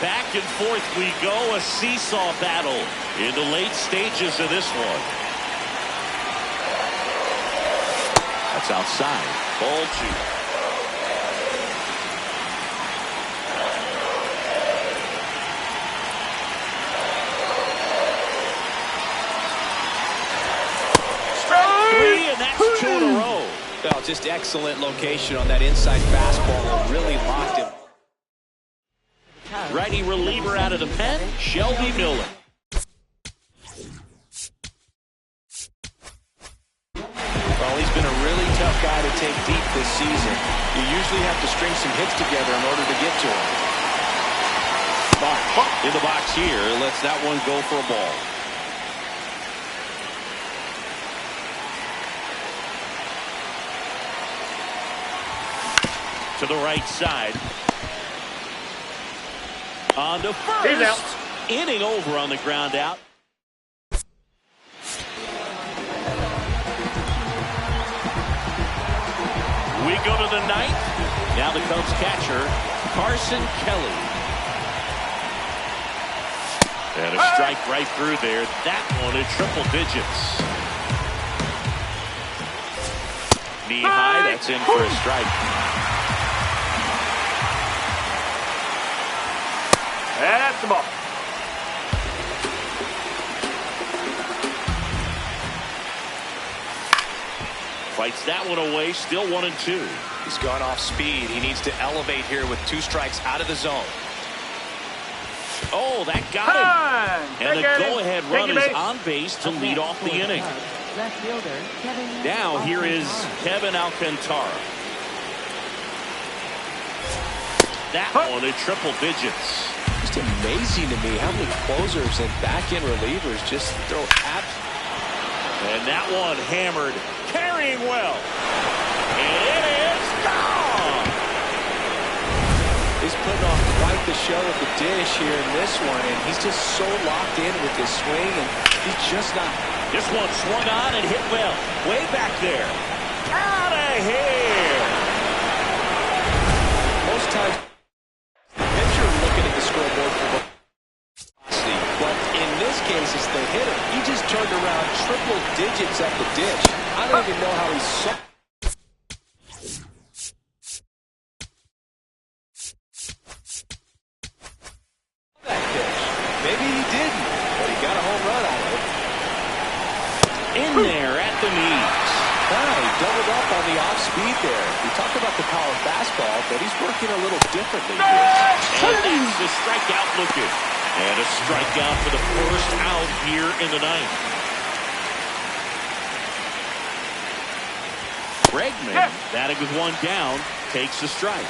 Back and forth we go, a seesaw battle in the late stages of this one. That's outside. Ball two. Strike three, and that's two in a row. Well, just excellent location on that inside fastball that really locked him. Righty reliever out of the pen, Shelby Miller. Well, he's been a really tough guy to take deep this season. You usually have to string some hits together in order to get to him. Box. In the box here, lets that one go for a ball. To the right side. On to first. Inning over on the ground out. We go to the ninth. Now the Cubs catcher, Carson Kelly. And a strike right through there. That one in triple digits. Knee high, that's in for a strike. That's the ball. Fights that one away, still 1-2. He's gone off speed. He needs to elevate here with two strikes out of the zone. Oh, that got him. And the go-ahead run is on base to lead off the inning. Left fielder, Kevin Now here is Kevin Alcantara. That one in triple digits. Just amazing to me how many closers and back-end relievers just throw abs. And that one hammered, carrying well. And it is gone. He's putting on quite the show at the dish here in this one, and he's just so locked in with his swing, and he's just not. This one swung on and hit well. Way back there. Out of here. Most times, the pitcher looking at the scoreboard for what. But in this case, it's the hitter. He just turned around triple digits at the dish. I don't even know how he saw that pitch. Maybe he didn't, but he got a home run out of it. In there at the knees. He doubled up on the off speed there. We talked about the power fastball, but he's working a little differently here. And that's the strikeout looking. And a strikeout for the first out here in the ninth. Bregman, batting with one down, takes the strike.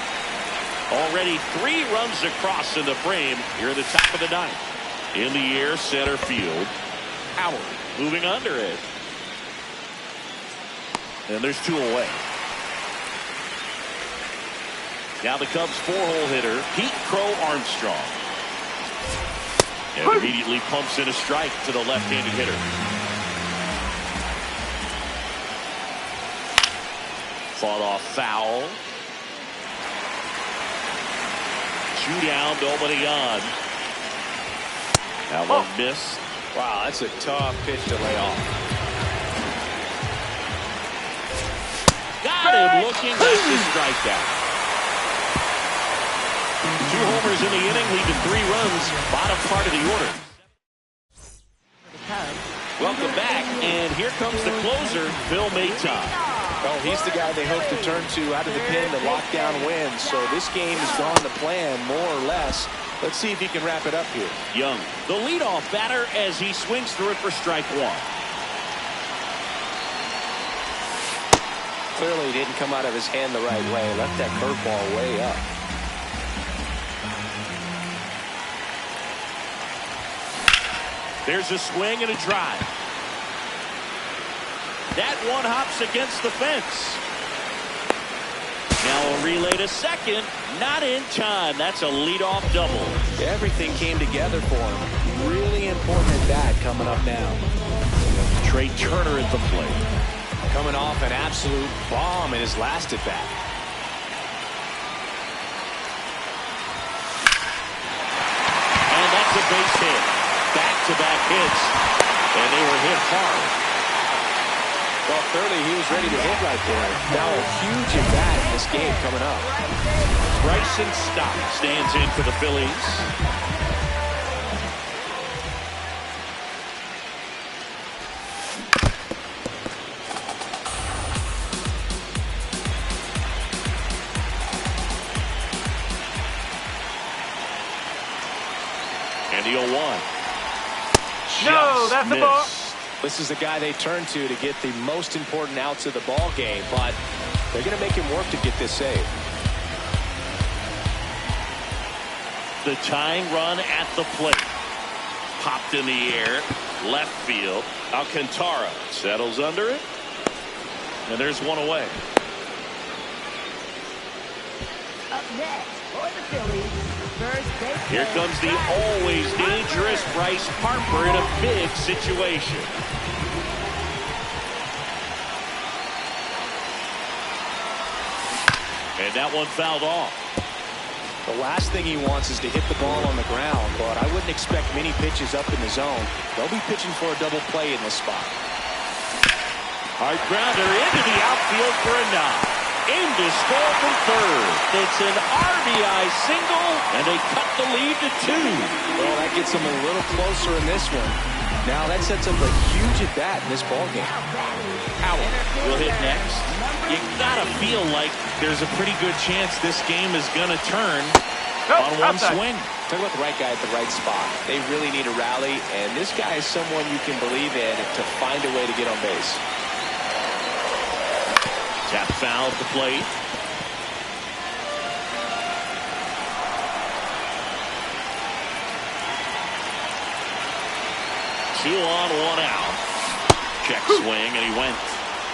Already 3 runs across in the frame here in the top of the 9th. In the air, center field. Howard moving under it. And there's 2 away. Now the Cubs 4-hole hitter, Pete Crow Armstrong. And immediately pumps in a strike to the left-handed hitter. Fought off foul. 2 down, nobody on. That one missed. Wow, that's a tough pitch to lay off. Got him looking at the strikeout. 2 homers in the inning, leaving 3 runs, bottom part of the order. Welcome back, and here comes the closer, Phil Maton. Oh, he's the guy they hope to turn to out of the pen to lock down wins. So this game has gone to plan, more or less. Let's see if he can wrap it up here. Young, the leadoff batter, as he swings through it for strike 1. Clearly he didn't come out of his hand the right way. Left that curveball way up. There's a swing and a drive. That one hops against the fence. Now a relay to second. Not in time. That's a leadoff double. Everything came together for him. Really important at bat coming up now. Trey Turner at the plate. Coming off an absolute bomb in his last at bat. And that's a base hit. Back-to-back hits. And they were hit hard. Well, clearly he was ready to hit right there. Now a huge at bat in this game coming up. Bryson Stott stands in for the Phillies. And the 0-1. No, that's the ball. This is the guy they turn to get the most important outs of the ball game, but they're going to make him work to get this save. The tying run at the plate. Popped in the air. Left field. Alcantara settles under it. And there's 1 away. Up next for the Phillies, first base. Here comes the always dangerous Bryce Harper in a big situation. And that one fouled off. The last thing he wants is to hit the ball on the ground, but I wouldn't expect many pitches up in the zone. They'll be pitching for a double play in this spot. Hard grounder into the outfield for a knock. In to score from third. It's an RBI single, and they cut the lead to 2. Well, that gets them a little closer in this one. Now that sets up a huge at bat in this ballgame. Howard will hit next. You gotta feel like there's a pretty good chance this game is gonna turn on one swing. Talk about the right guy at the right spot. They really need a rally, and this guy is someone you can believe in to find a way to get on base. Tap foul at the plate. Two on, 1 out. Check swing, and he went.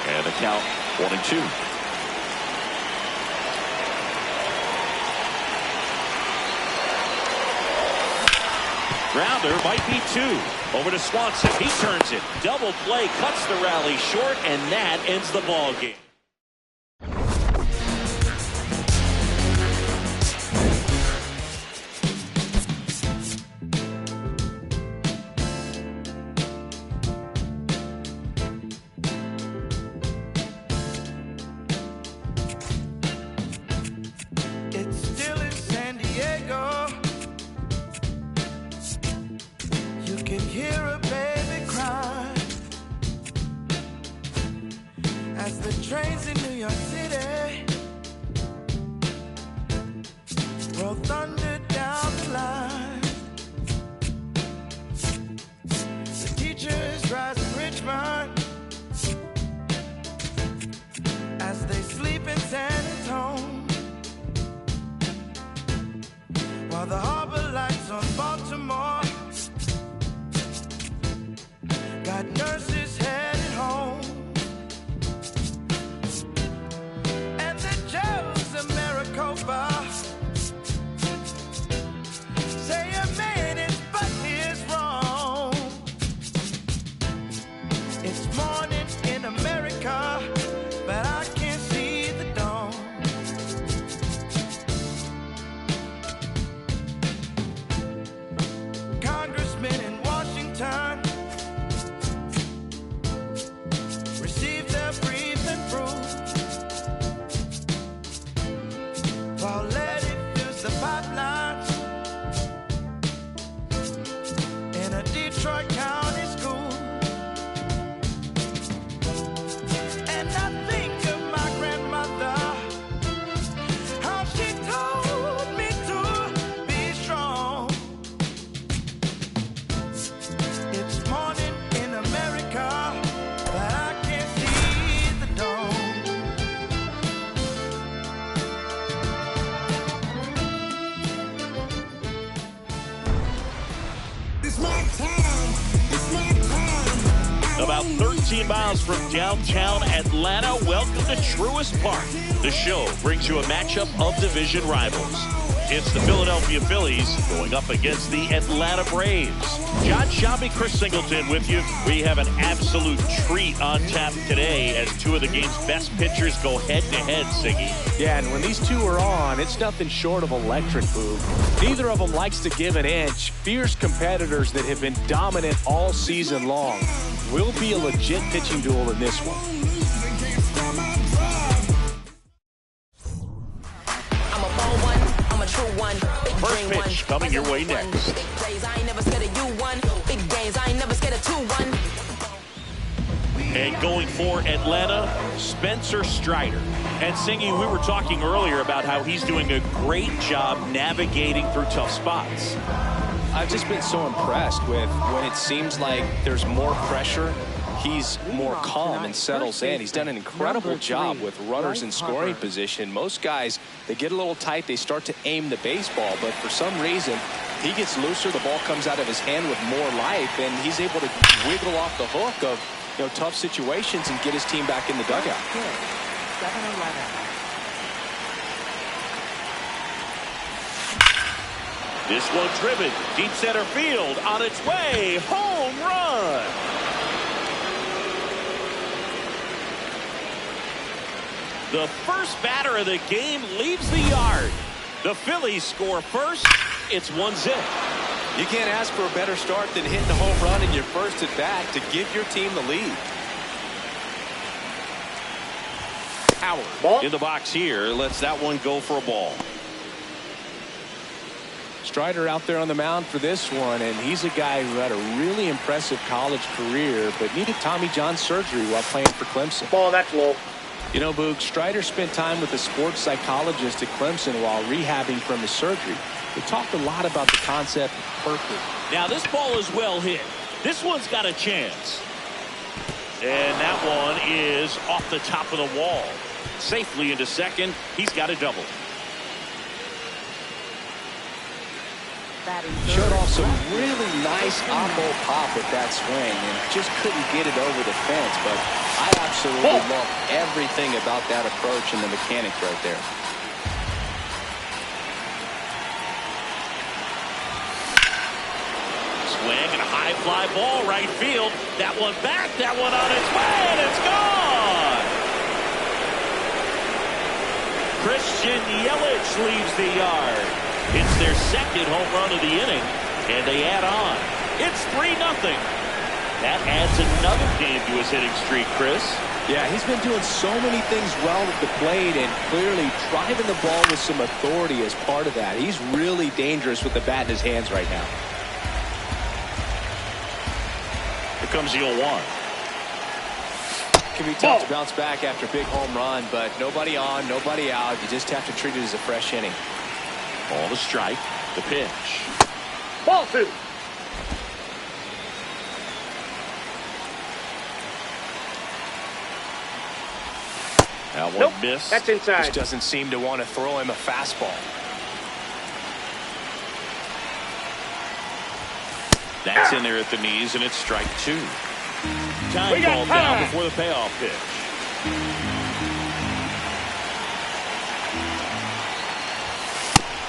And the count 1-2. Grounder might be 2. Over to Swanson. He turns it. Double play, cuts the rally short, and that ends the ball game. Trains in New York City roll thunder down the line. The teachers rise in Richmond as they sleep in San Antonio. got nurses headed home, and the Joes of Maricopa say a man is but his wrong. It's morning in America, but I can't see the dawn. Congressmen in Washington receive their briefing proof, while Letty fills the pipelines in a Detroit County school. And I think of my grandmother, how she told me to be strong. It's morning in America, but I can't see the dawn. It's my time. It's my time. About 13 miles from downtown Atlanta, welcome to Truist Park. The show brings you a matchup of division rivals. It's the Philadelphia Phillies going up against the Atlanta Braves. John Shabby, Chris Singleton with you. We have an absolute treat on tap today as two of the game's best pitchers go head-to-head, Siggy. Yeah, and when these two are on, it's nothing short of electric, Boog. Neither of them likes to give an inch. Fierce competitors that have been dominant all season long. Will be a legit pitching duel in this one. I'm a bold one, I'm a true one. Big First dream pitch one. coming your way next. Big plays, I ain't never scared of you one. Big games, I ain't never scared of 2-1. And going for Atlanta, Spencer Strider. And Singy, we were talking earlier about how he's doing a great job navigating through tough spots. I've just been so impressed with when it seems like there's more pressure, he's more calm and settles in. He's done an incredible job with runners in scoring position. Most guys, they get a little tight, they start to aim the baseball, but for some reason, he gets looser, the ball comes out of his hand with more life, and he's able to wiggle off the hook of tough situations and get his team back in the dugout. 7-11. This one driven deep center field, on its way, home run. The first batter of the game leaves the yard. The Phillies score first. It's 1-0. You can't ask for a better start than hitting a home run in your first at bat to give your team the lead. Howard in the box here lets that one go for a ball. Strider out there on the mound for this one, and he's a guy who had a really impressive college career but needed Tommy John surgery while playing for Clemson. Ball, that's low. You know, Boog, Strider spent time with a sports psychologist at Clemson while rehabbing from his surgery. They talked a lot about the concept of purpose. Now this ball is well hit. This one's got a chance. And that one is off the top of the wall. Safely into second. He's got a double. Showed off some really nice oppo pop with that swing and just couldn't get it over the fence, but I absolutely love everything about that approach and the mechanics right there. Swing and a high fly ball right field. That one back, that one on its way, and it's gone. Christian Yelich leaves the yard. It's their second home run of the inning, and they add on. It's 3-0. That adds another game to his hitting streak, Chris. Yeah, he's been doing so many things well at the plate and clearly driving the ball with some authority as part of that. He's really dangerous with the bat in his hands right now. Here comes the 0-1. Can be tough to bounce back after a big home run, but nobody on, nobody out. You just have to treat it as a fresh inning. Ball to strike. The pitch. Ball 2. That one missed. That's inside. Just doesn't seem to want to throw him a fastball. That's in there at the knees, and it's strike 2. Time called down before the payoff pitch.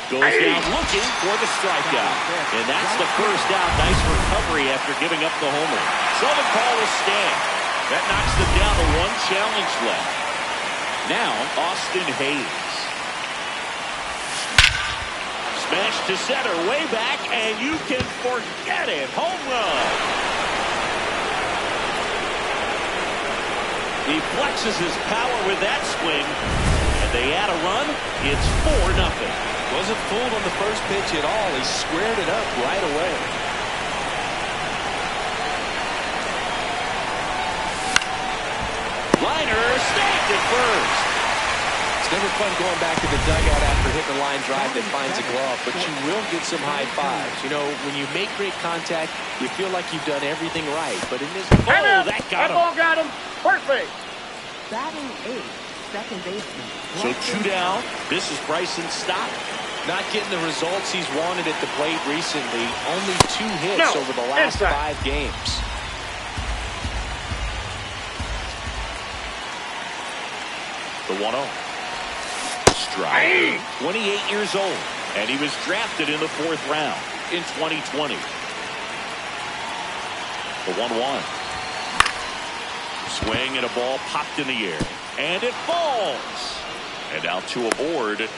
Goes down looking for the strikeout. And that's the first out. Nice recovery after giving up the homer. So the call will stand. That knocks them down to one challenge left. Now, Austin Hayes. Smash to center, way back, and you can forget it. Home run. He flexes his power with that swing, and they add a run. It's 4-0. Wasn't fooled on the first pitch at all. He squared it up right away. Liner snagged at first. It's never fun going back to the dugout after hitting a line drive that finds a glove, but you will get some high fives. You know, when you make great contact, you feel like you've done everything right. But in this, that got him. That ball got him. First base. Batting eighth, second baseman. So 2 down. This is Bryson's stop. not getting the results he's wanted at the plate recently. Only 2 hits over the last 5 games. The 1-0. Strike. 28 years old. And he was drafted in the 4th round in 2020. The 1-1. Swing and a ball popped in the air. And it falls. And now 2 aboard.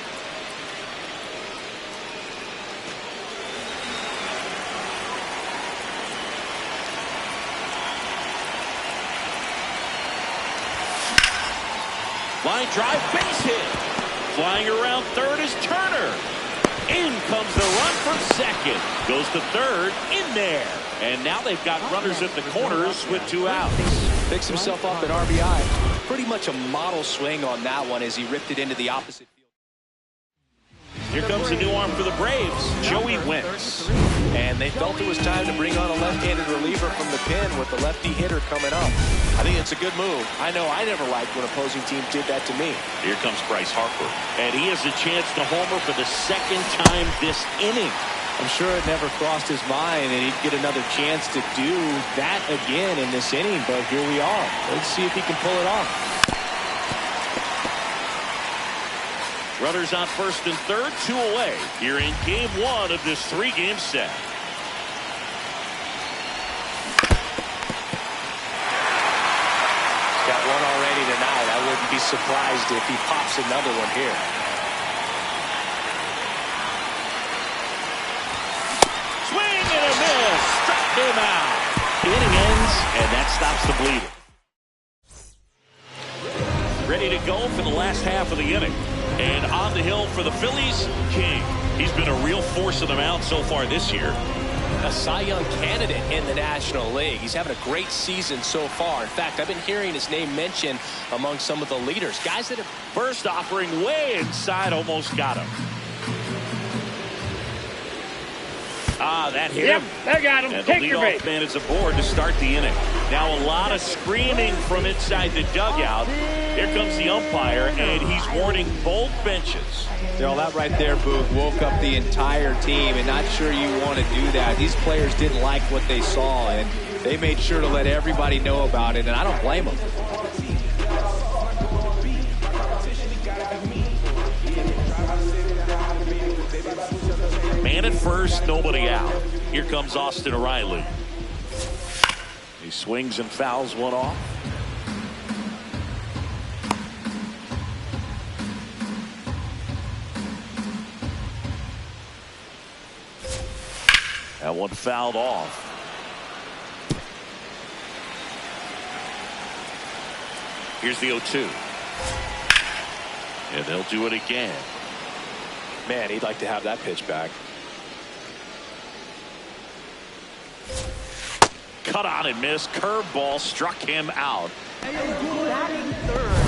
Line drive, base hit. Flying around third is Turner. In comes the run from second. Goes to third, in there. And now they've got runners at the corners with 2 outs. Picks himself up at RBI. Pretty much a model swing on that one as he ripped it into the opposite field. Here comes a new arm for the Braves, Joey Wentz. And they felt it was time to bring on a left-handed reliever from the pen with the lefty hitter coming up. I think it's a good move. I know I never liked when opposing teams did that to me. Here comes Bryce Harper. And he has a chance to homer for the 2nd time this inning. I'm sure it never crossed his mind that he'd get another chance to do that again in this inning, but here we are. Let's see if he can pull it off. Runners on first and third, 2 away here in game 1 of this 3-game set. Got one already tonight. I wouldn't be surprised if he pops another one here. Swing and a miss. Struck him out. Inning ends, and that stops the bleeding. Ready to go for the last half of the inning. And on the hill for the Phillies, King. He's been a real force of the mound so far this year. A Cy Young candidate in the National League. He's having a great season so far. In fact, I've been hearing his name mentioned among some of the leaders. Guys that have first offering way inside, almost got him. That hit him. They got him. And the leadoff man is aboard to start the inning. Now a lot of screaming from inside the dugout. Here comes the umpire, and he's warning both benches. You know, that right there, Boog, woke up the entire team, and not sure you want to do that. These players didn't like what they saw, and they made sure to let everybody know about it, and I don't blame them. Man at first, nobody out. Here comes Austin Riley. He swings and fouls one off. That one fouled off. Here's the 0-2. And they'll do it again. Man, he'd like to have that pitch back. Cut on and missed. Curveball struck him out.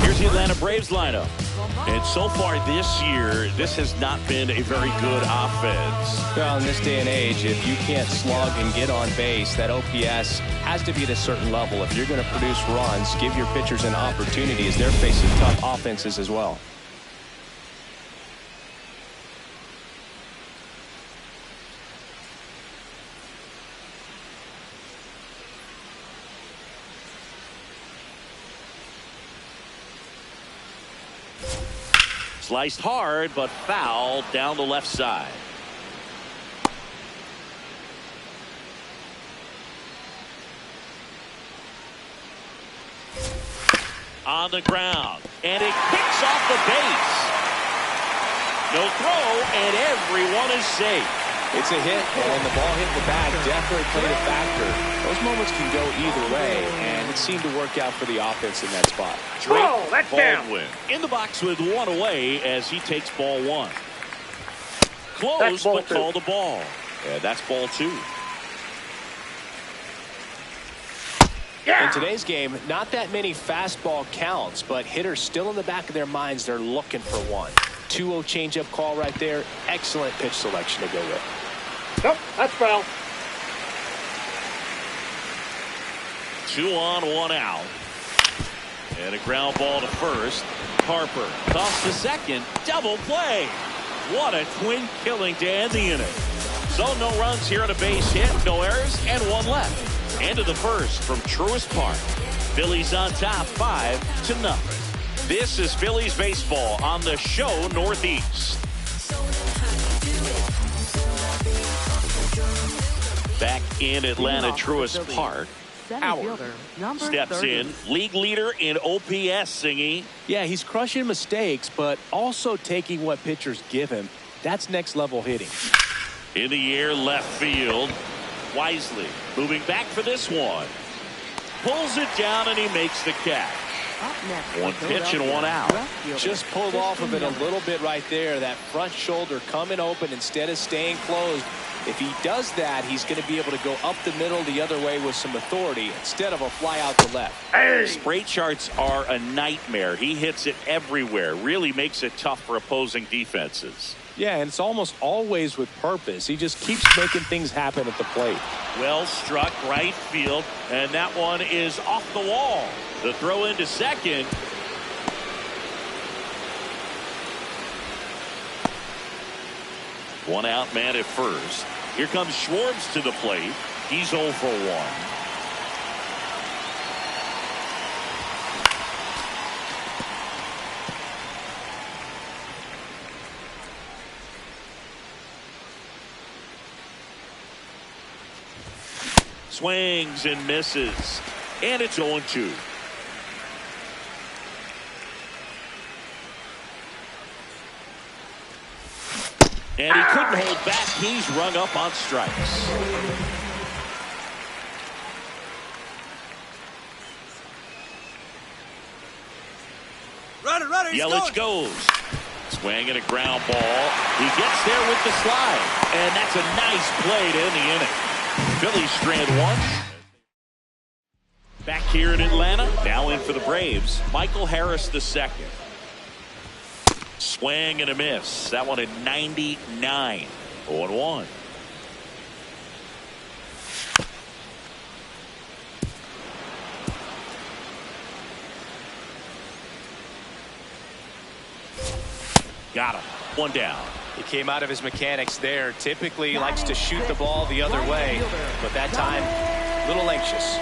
Here's the Atlanta Braves lineup. And so far this year, this has not been a very good offense. Well, in this day and age, if you can't slug and get on base, that OPS has to be at a certain level. If you're going to produce runs, give your pitchers an opportunity as they're facing tough offenses as well. Sliced hard, but fouled down the left side. On the ground, and it kicks off the base. No throw, and everyone is safe. It's a hit, and the ball hitting the bat definitely played a factor. Those moments can go either way, and it seemed to work out for the offense in that spot. Whoa, that's down. Baldwin in the box with one away as he takes ball one. Close, That's ball but two. call the ball. And that's ball two. In today's game, not that many fastball counts, but hitters still in the back of their minds, they're looking for one. 2-0 changeup call right there. Excellent pitch selection to go with. Nope, that's foul. 2 on, 1 out. And a ground ball to first. Harper tossed to second. Double play. What a twin killing to end the inning. So no runs here on a base hit, no errors, and one left. End of the first from Truist Park. Phillies on top 5-0. This is Phillies baseball on the show Northeast. Back in Atlanta, Truist Park. Howard steps in, league leader in OPS, Singy. Yeah, he's crushing mistakes, but also taking what pitchers give him. That's next level hitting. In the air, left field. Wisely moving back for this one. Pulls it down and he makes the catch. One pitch and one out. Just pulled off of it a little bit right there. That front shoulder coming open instead of staying closed. If he does that, he's going to be able to go up the middle the other way with some authority instead of a fly out to left. Spray charts are a nightmare. He hits it everywhere. Really makes it tough for opposing defenses. Yeah, and it's almost always with purpose. He just keeps making things happen at the plate. Well struck right field, and that one is off the wall. The throw into second. One out man at first. Here comes Schwartz to the plate. He's 0 for 1. Swings and misses, and it's 0-2. And he couldn't hold back. He's rung up on strikes. Runner, Yelich goes. Swing and a ground ball. He gets there with the slide. And that's a nice play to end the inning. Phillies strand one. Back here in Atlanta. Now in for the Braves. Michael Harris II. Swing and a miss. That one at 99. 0-1. Got him. One down. He came out of his mechanics there. Typically likes to shoot the ball the other way, but that time a little anxious.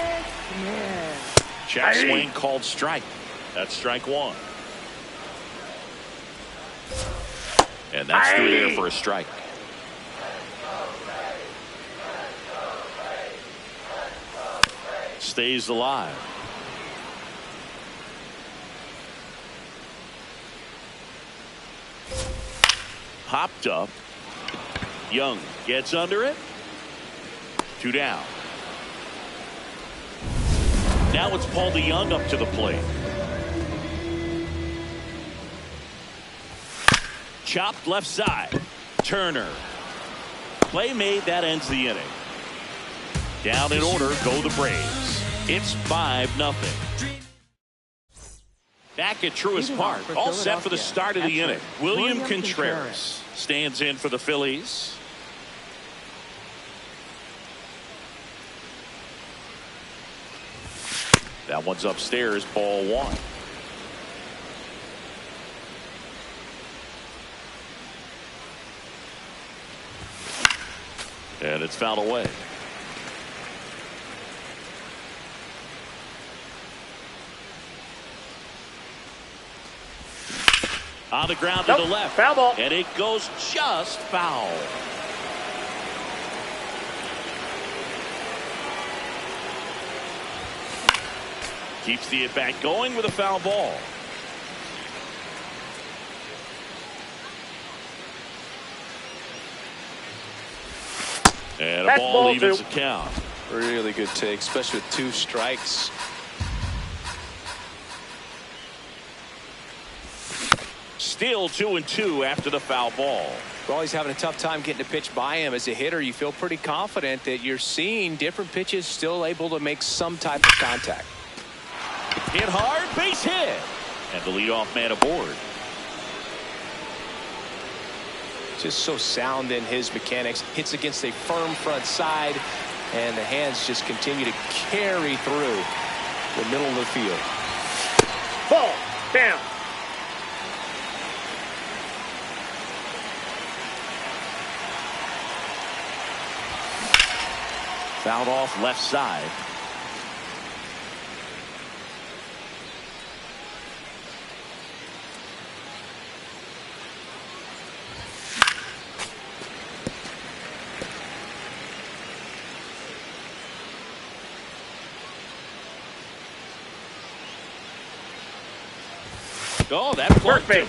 Check swing called strike. That's strike one. And that's through there for a strike. Stays alive. Popped up. Young gets under it. 2 down. Now it's Paul DeYoung up to the plate. Chopped left side. Turner. Play made. That ends the inning. Down in order go the Braves. It's 5-0. Back at Truist Park. All set for the start of the inning. William Contreras stands in for the Phillies. That one's upstairs. Ball one. And it's fouled away. On the ground to the left. Foul ball. And it goes just foul. Keeps the at-bat going with a foul ball. And a That's ball ball evens two. the count. Really good take, especially with 2 strikes. Still 2-2 after the foul ball. Well, he's having a tough time getting a pitch by him. As a hitter, you feel pretty confident that you're seeing different pitches still able to make some type of contact. Hit hard, base hit. And the leadoff man aboard. Just so sound in his mechanics. Hits against a firm front side, and the hands just continue to carry through the middle of the field. Ball. Down. Fouled off left side. Oh, that plunked him.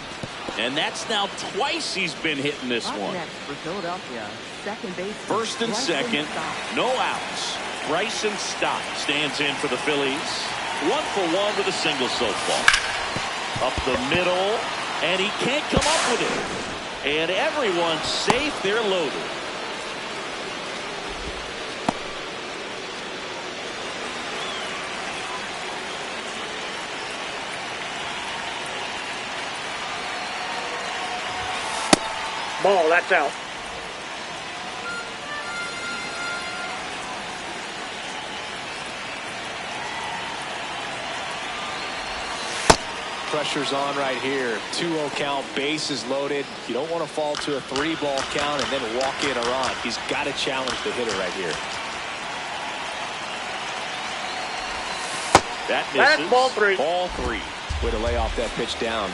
And that's now twice he's been hitting this Up one. next for Philadelphia, second base. First and second, no outs. Bryson Stott stands in for the Phillies. 1 for 1 with a single so far. Up the middle, and he can't come up with it. And everyone's safe. They're loaded. Ball. That's out. Pressure's on right here. 2-0 count, bases loaded. You don't want to fall to a 3-ball count and then walk in a run. He's got to challenge the hitter right here. That misses. That's ball 3. Ball 3. Way to lay off that pitch down.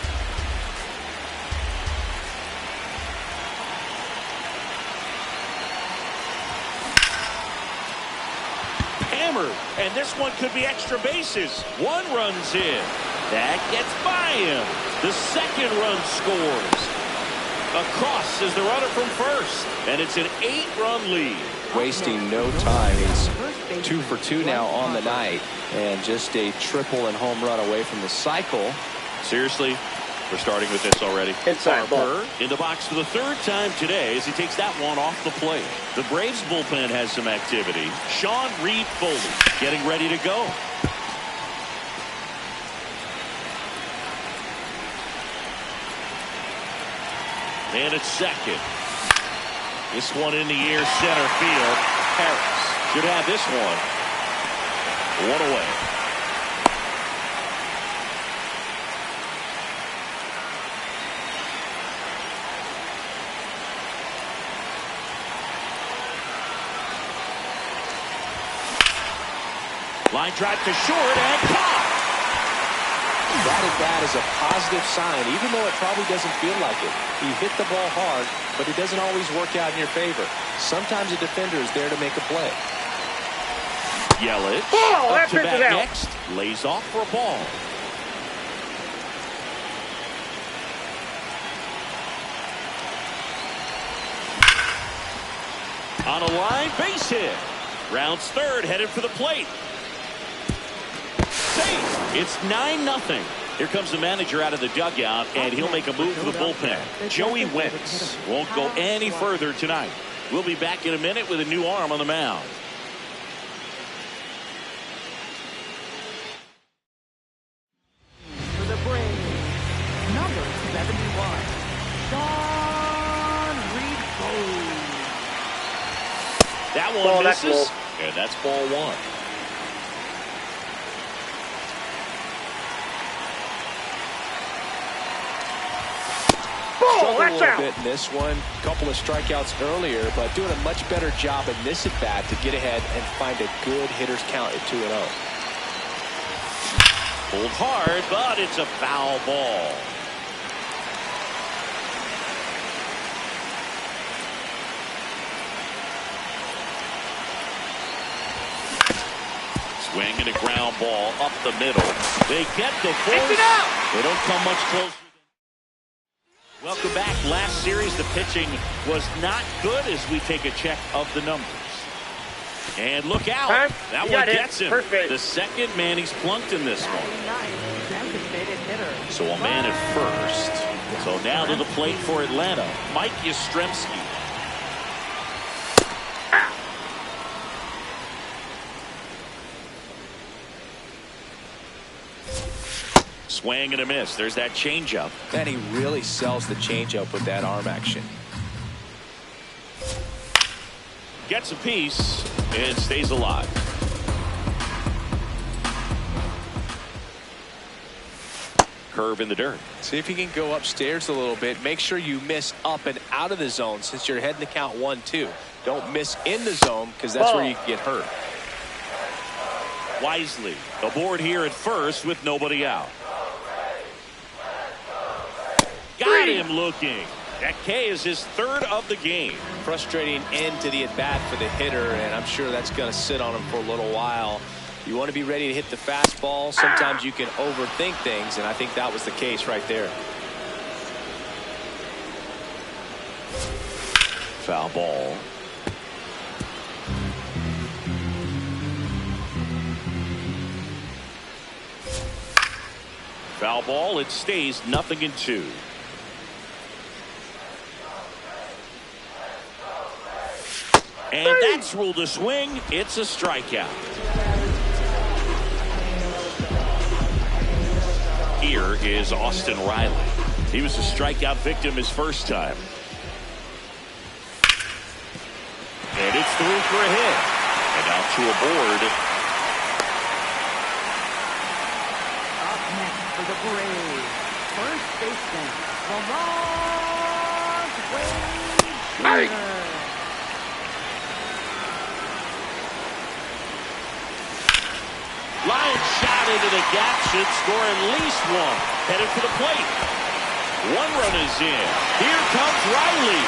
Hammered, and this one could be extra bases. 1 run's in. That gets by him. The second run scores. Across is the runner from first, and it's an 8-run lead. Wasting no time. He's 2 for 2 now on the night, and just a triple and home run away from the cycle. Seriously, we're starting with this already. Inside ball. Harper in the box for the 3rd time today as he takes that one off the plate. The Braves bullpen has some activity. Sean Reed Foley getting ready to go. And it's second. This one in the air, center field. Harris should have this one. 1 away. Line drive to short and caught. That at bat is a positive sign, even though it probably doesn't feel like it. He hit the ball hard, but it doesn't always work out in your favor. Sometimes a defender is there to make a play. Yelich Ball, up that to pitch bat is out. next. Lays off for a ball. On a line, base hit. Rounds 3rd, headed for the plate. Safe. It's 9-0. Here comes the manager out of the dugout, and he'll make a move for the bullpen. Joey Wentz won't go any further tonight. We'll be back in a minute with a new arm on the mound. For the Braves, number 71, Sean Reed Foley. That one Ball, that's misses, low. and that's ball 1. Ball. Struggled a That's little out. bit in this one. Couple of strikeouts earlier, but doing a much better job in this at bat to get ahead and find a good hitter's count at 2-0. Pulled hard, but it's a foul ball. Swing and a ground ball up the middle. They get the force. They don't come much closer. Welcome back. Last series, the pitching was not good as we take a check of the numbers. And look out. That one gets him. Perfect. The second man he's plunked in this one. Designated hitter. So a man at first. So now to the plate for Atlanta, Mike Yastrzemski. Swing and a miss. There's that changeup. And he really sells the changeup with that arm action. Gets a piece and stays alive. Curve in the dirt. See if you can go upstairs a little bit. Make sure you miss up and out of the zone since you're heading to count 1-2. Don't miss in the zone because that's where you can get hurt. Wisely aboard here at first with nobody out. Got him looking. That K is his third of the game. Frustrating end to the at-bat for the hitter, and I'm sure that's going to sit on him for a little while. You want to be ready to hit the fastball. Sometimes you can overthink things, and I think that was the case right there. Foul ball. Foul ball. It stays 0-2. And that's ruled a swing. It's a strikeout. Here is Austin Riley. He was a strikeout victim his first time. And it's through for a hit. And out to a board. Up next for the Braves, first baseman, Wade Jr. Line shot into the gap, should score at least one. Headed for the plate. One run is in. Here comes Riley.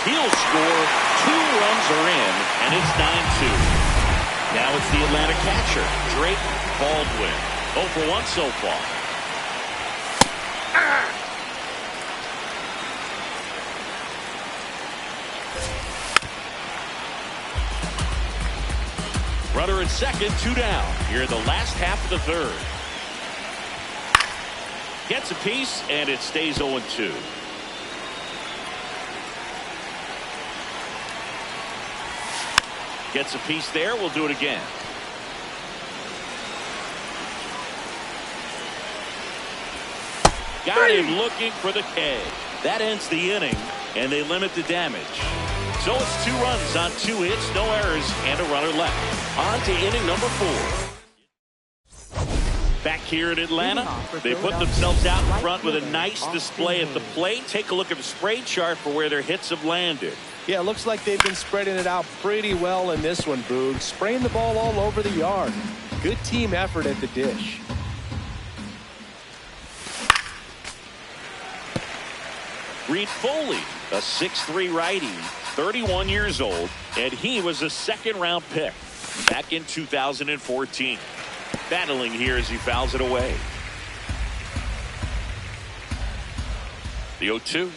He'll score. 2 runs are in, and it's 9-2. Now it's the Atlanta catcher, Drake Baldwin. 0 for 1 so far. Runner at second, 2 down. Here in the last half of the third. Gets a piece, and it stays 0-2. Gets a piece there. We'll do it again. Got him looking for the K. That ends the inning, and they limit the damage. So it's 2 runs on 2 hits, no errors, and a runner left. On to inning number 4. Back here in Atlanta, they put themselves out in front with a nice display at the plate. Take a look at the spray chart for where their hits have landed. Yeah, it looks like they've been spreading it out pretty well in this one, Boog. Spraying the ball all over the yard. Good team effort at the dish. Reed Foley, a 6'3" righty, 31 years old, and he was a 2nd-round pick back in 2014. Battling here as he fouls it away. The 0-2.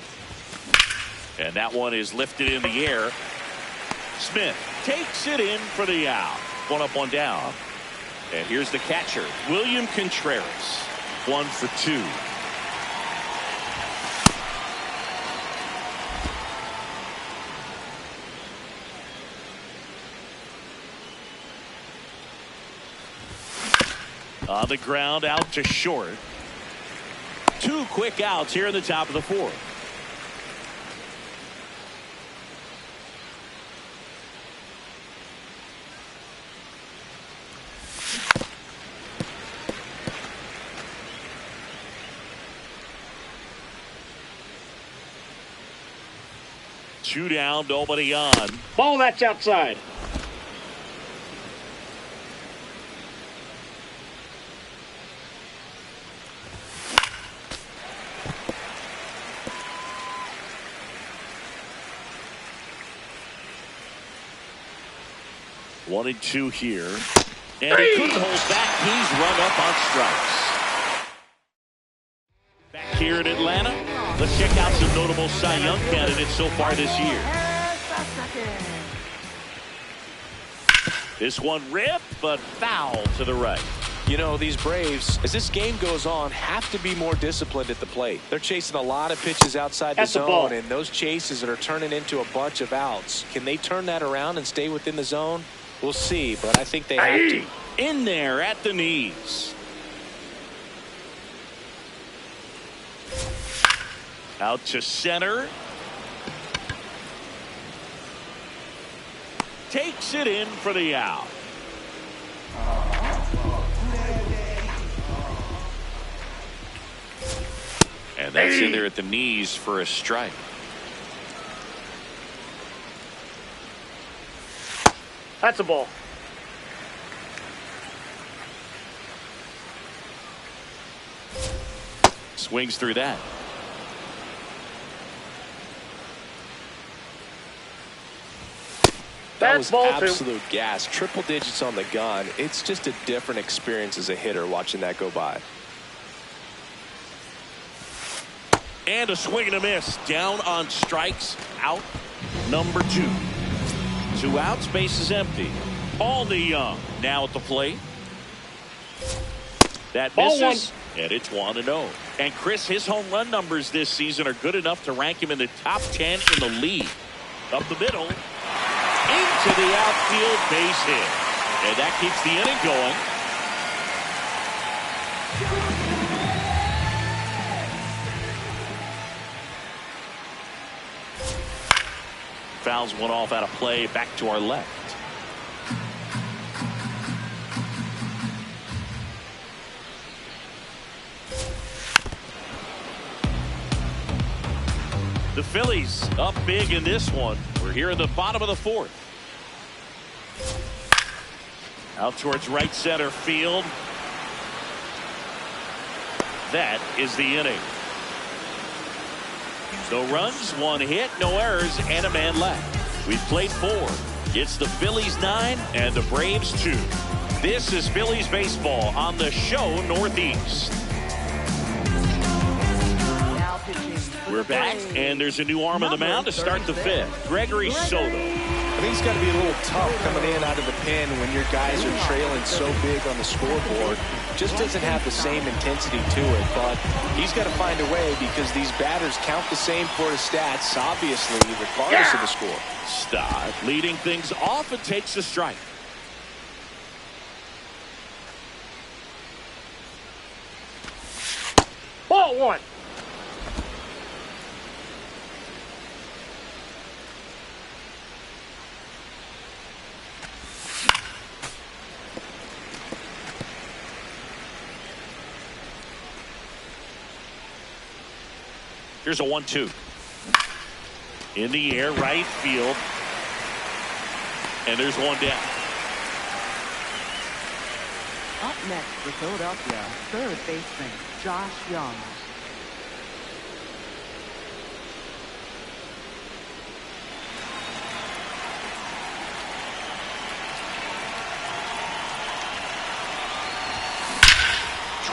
And that one is lifted in the air. Smith takes it in for the out. 1 up, 1 down. And here's the catcher, William Contreras. 1 for 2. On the ground, out to short. 2 quick outs here in the top of the 4th. Two down, nobody on. Ball, that's outside. 1-2 here. And he couldn't hold back. He's run up on strikes. Back here in Atlanta, let's check out some notable Cy Young candidates so far this year. This one ripped, but foul to the right. You know, these Braves, as this game goes on, have to be more disciplined at the plate. They're chasing a lot of pitches outside the zone, and those chases that are turning into a bunch of outs. Can they turn that around and stay within the zone? We'll see, but I think they have to. In there at the knees. Out to center. Takes it in for the out. And that's in there at the knees for a strike. That's a ball. Swings through that. That was absolute gas. Triple digits on the gun. It's just a different experience as a hitter watching that go by. And a swing and a miss. Down on strikes. Out number 2. 2 outs. Base is empty. Paul DeYoung now at the plate. That misses. And it's 1-0. And Chris, his home run numbers this season are good enough to rank him in the top 10 in the league. Up the middle. Into the outfield, base hit. And that keeps the inning going. Fouls one off out of play, back to our left. The Phillies up big in this one. We're here in the bottom of the 4th. Out towards right center field. That is the inning. No runs, 1 hit, no errors, and a man left. We've played 4. It's the Phillies 9 and the Braves 2. This is Phillies baseball on the show Northeast. We're back, and there's a new arm on the mound to start the 5th. Gregory Soto. I think it's got to be a little tough coming in out of the pen when your guys are trailing so big on the scoreboard. Just doesn't have the same intensity to it, but he's got to find a way because these batters count the same for his stats, obviously, regardless of the score. Stott leading things off and takes a strike. Ball 1. Here's a 1-2. In the air, right field. And there's one down. Up next for Philadelphia, 3rd baseman Josh Young.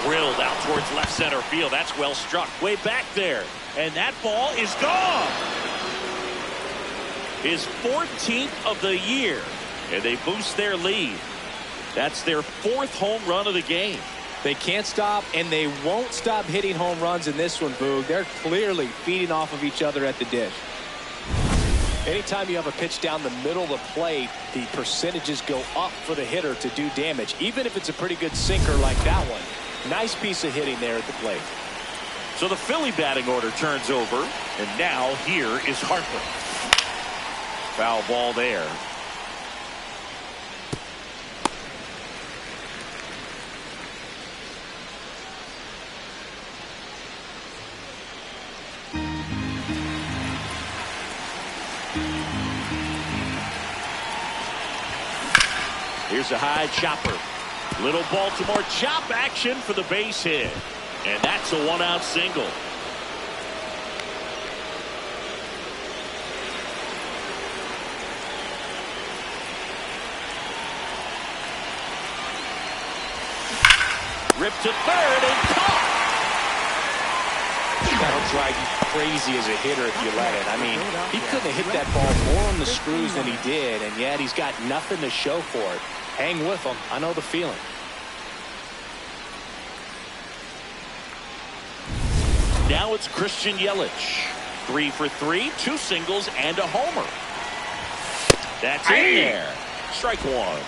Drilled out towards left center field. That's well struck. Way back there. And that ball is gone. His 14th of the year. And they boost their lead. That's their 4th home run of the game. They can't stop, and they won't stop hitting home runs in this one, Boog. They're clearly feeding off of each other at the dish. Anytime you have a pitch down the middle of the plate, the percentages go up for the hitter to do damage, even if it's a pretty good sinker like that one. Nice piece of hitting there at the plate. So the Philly batting order turns over, and now here is Harper. Foul ball there. Here's a high chopper. Little Baltimore chop action for the base hit. And that's a 1-out single. Ripped to third and caught. That'll drive you crazy as a hitter if you let it. I mean, he couldn't have hit that ball more on the screws than he did, and yet he's got nothing to show for it. Hang with him. I know the feeling. Now it's Christian Yelich. 3 for 3, 2 singles and a homer. That's in there. Strike one.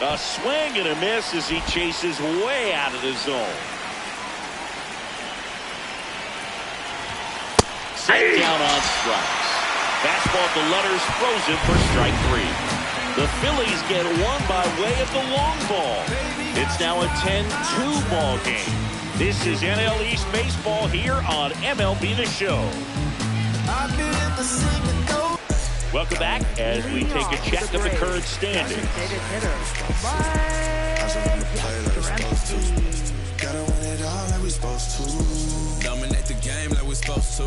A swing and a miss as he chases way out of the zone. Set down on strikes. Fastball to letters frozen for strike 3. The Phillies get one by way of the long ball. It's now a 10-2 ball game. This is NL East Baseball here on MLB The Show. Welcome back as we take a check of the current standings. Gotta win it all like we supposed to. Dominate the game like we supposed to.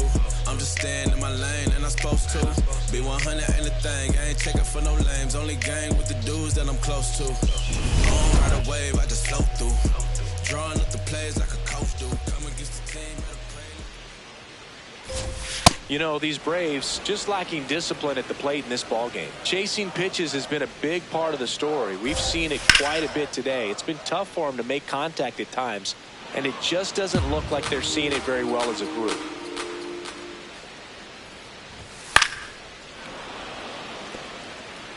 I'm just staying in my lane and I'm supposed to. Be 100 ain't a thing. I ain't checking for no lames. Only gang with the dudes that I'm close to. I don't ride a wave, I just float through. Drawing up the plays like a coach do. Come against the team. You know, these Braves just lacking discipline at the plate in this ballgame. Chasing pitches has been a big part of the story. We've seen it quite a bit today. It's been tough for them to make contact at times, and it just doesn't look like they're seeing it very well as a group.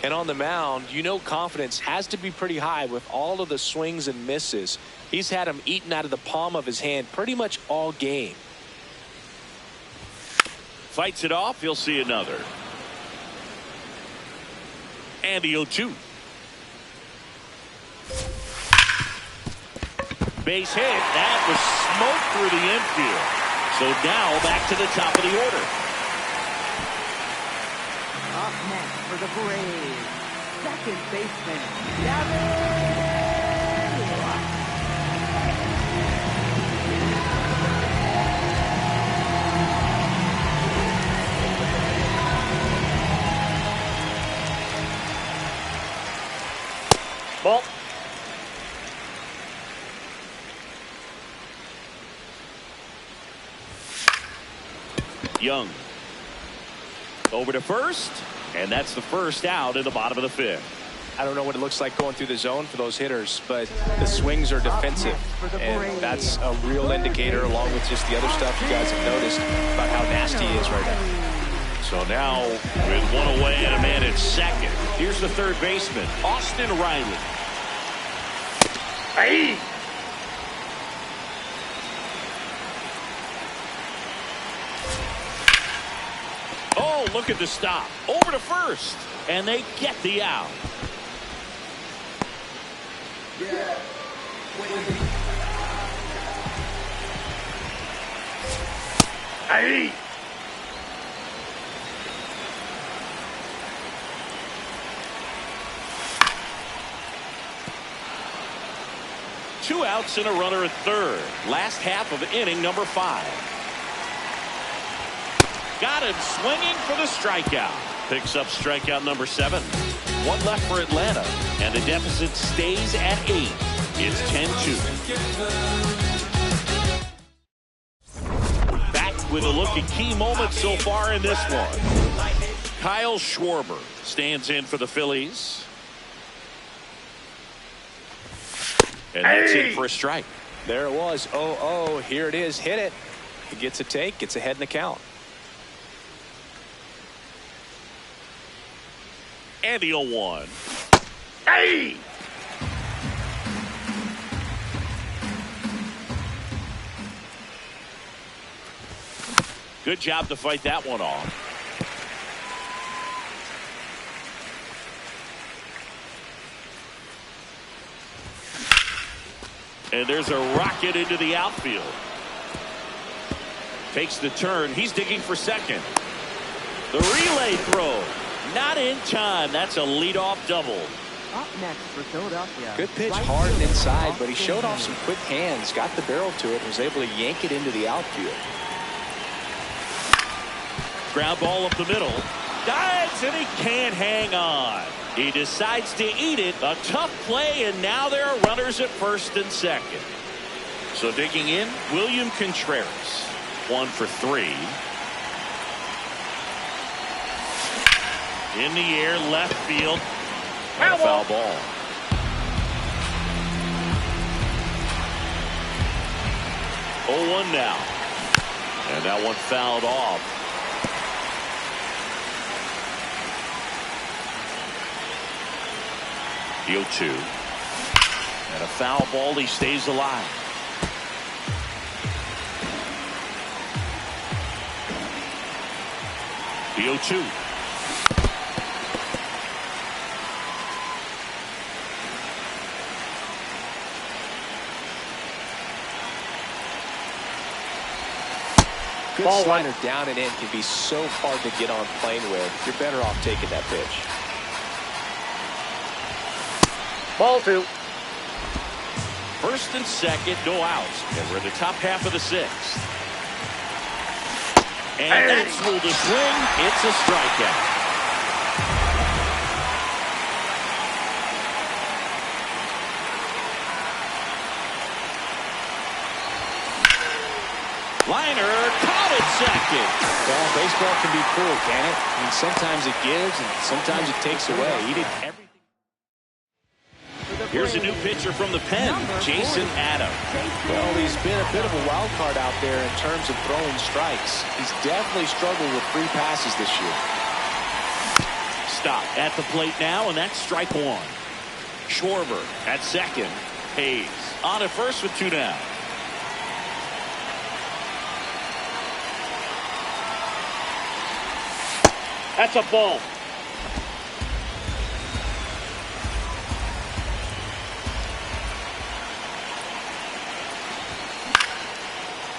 And on the mound, you know confidence has to be pretty high with all of the swings and misses. He's had them eaten out of the palm of his hand pretty much all game. Fights it off. He'll see another. And the 0-2. Base hit. That was smoke through the infield. So now back to the top of the order. Up next for the Braves, second baseman, Gavin. Ball. Young. Over to first. And that's the first out in the bottom of the 5th. I don't know what it looks like going through the zone for those hitters, but the swings are defensive. And that's a real indicator, along with just the other stuff you guys have noticed about how nasty he is right now. So now, with one away and a man at second, here's the third baseman, Austin Riley. Hey! Oh, look at the stop. Over to first. And they get the out. Hey! Two outs and a runner at third. Last half of inning number 5. Got him swinging for the strikeout. Picks up strikeout number 7. One left for Atlanta, and the deficit stays at 8. It's 10-2. Back with a look at key moments so far in this one. Kyle Schwarber stands in for the Phillies. And that's in for a strike. There it was. 0-0. Here it is. Hit it. He gets a take. Gets ahead in the count. And the 0-1. Hey! Good job to fight that one off. And there's a rocket into the outfield. Takes the turn. He's digging for second. The relay throw. Not in time. That's a leadoff double. Up next for Philadelphia. Good pitch, hard and inside, but he showed off some quick hands, got the barrel to it, and was able to yank it into the outfield. Ground ball up the middle. Dives, and he can't hang on. He decides to eat it. A tough play, and now there are runners at first and second. So digging in, William Contreras. 1 for 3. In the air, left field. And a foul ball. Oh, 1 now. And that one fouled off. The 0-2. And a foul ball. He stays alive. The 0-2. Good slider down and in can be so hard to get on plane with. You're better off taking that pitch. Ball 2. First and second, no outs. And we're in the top half of the 6th. And that's ruled a swing. It's a strikeout. Liner caught at second. Well, baseball can be cruel, can it? I mean, sometimes it gives and sometimes it takes away. He did everything. Here's a new pitcher from the pen, Jason Adams. Well, he's been a bit of a wild card out there in terms of throwing strikes. He's definitely struggled with 3 passes this year. Stop at the plate now, and that's strike 1. Schwarber at second. Hayes on at first with 2 down. That's a ball.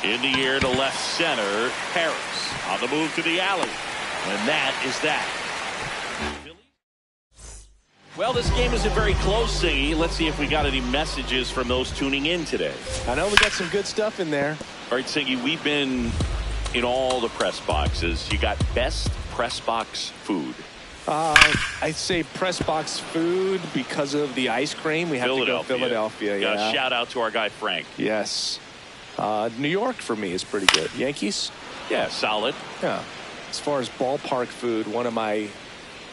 In the air to left center, Harris on the move to the alley. And that is that. Well, this game isn't very close, Singy. Let's see if we got any messages from those tuning in today. I know we got some good stuff in there. All right, Singy, we've been in all the press boxes. You got best press box food. I'd say press box food because of the ice cream. We have to go Philadelphia. Yeah. Shout out to our guy Frank. Yes. New York for me is pretty good. Yankees? Yeah, solid. Yeah. As far as ballpark food, one of my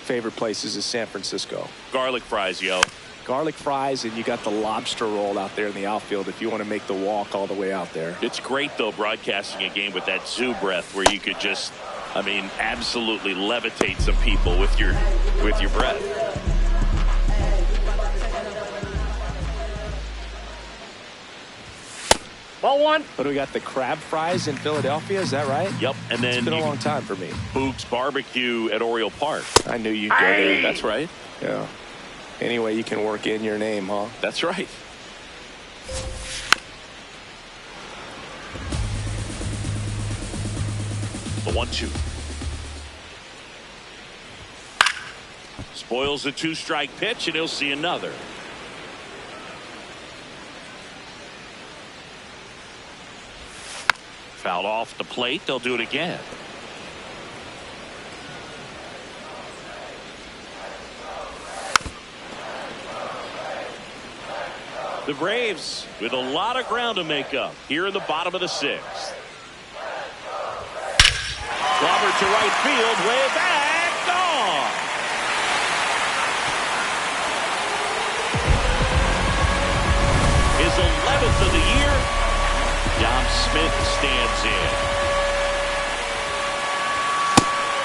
favorite places is San Francisco. Garlic fries, yo. Garlic fries, and you got the lobster roll out there in the outfield if you want to make the walk all the way out there. It's great, though, broadcasting a game with that zoo breath where you could just, I mean, absolutely levitate some people with your breath. Ball 1. What do we got? The crab fries in Philadelphia, is that right? Yep, and then it's been a long time for me. Boog's Barbecue at Oriole Park. I knew you'd go there. That's right. Yeah. Anyway, you can work in your name, huh? That's right. The 1-2. Spoils a 2-strike pitch, and he'll see another. Fouled off the plate. They'll do it again. The Braves with a lot of ground to make up here in the bottom of the 6th. Clobber to right field, way back, gone. His 11th of the year. Dom Smith stands in.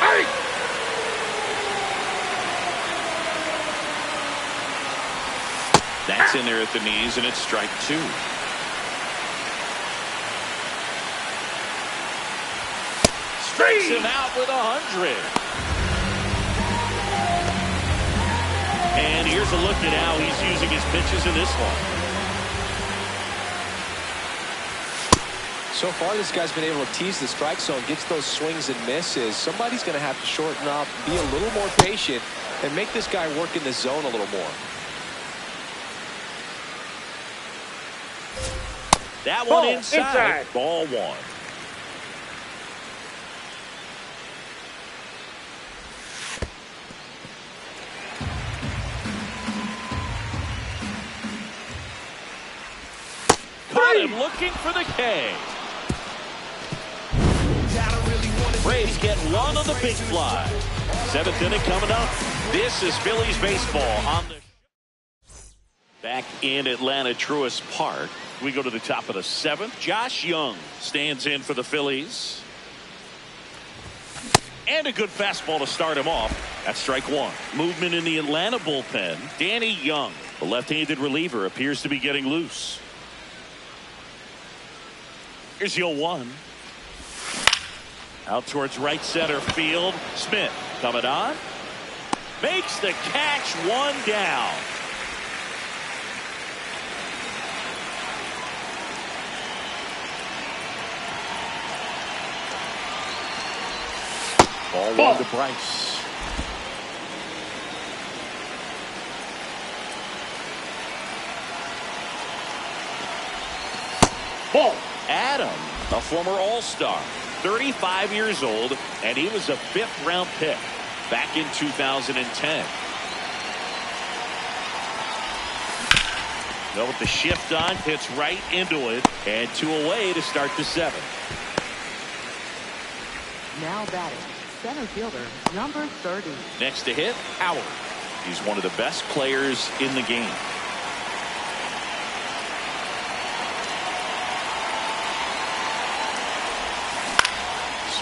Hey! That's in there at the knees, and it's strike 2. Strikes him out with 100. And here's a look at how he's using his pitches in this one. So far, this guy's been able to tease the strike zone, gets those swings and misses. Somebody's going to have to shorten up, be a little more patient, and make this guy work in the zone a little more. That one inside. Ball 1. looking for the K. Braves get one on the big fly. 7th inning coming up. This is Phillies baseball on the back in Atlanta Truist Park. We go to the top of the 7th. Josh Young stands in for the Phillies. And a good fastball to start him off. That's strike one. Movement in the Atlanta bullpen. Danny Young, the left-handed reliever, appears to be getting loose. Here's 0-1. Out towards right center field. Smith coming on. Makes the catch, one down. Ball one to Bryce. Ball. Adam, a former All-Star, 35 years old, and he was a 5th-round pick back in 2010. Well, with the shift on, hits right into it, and 2 away to start the 7th. Now batting, center fielder, number 30. Next to hit, Howard. He's one of the best players in the game.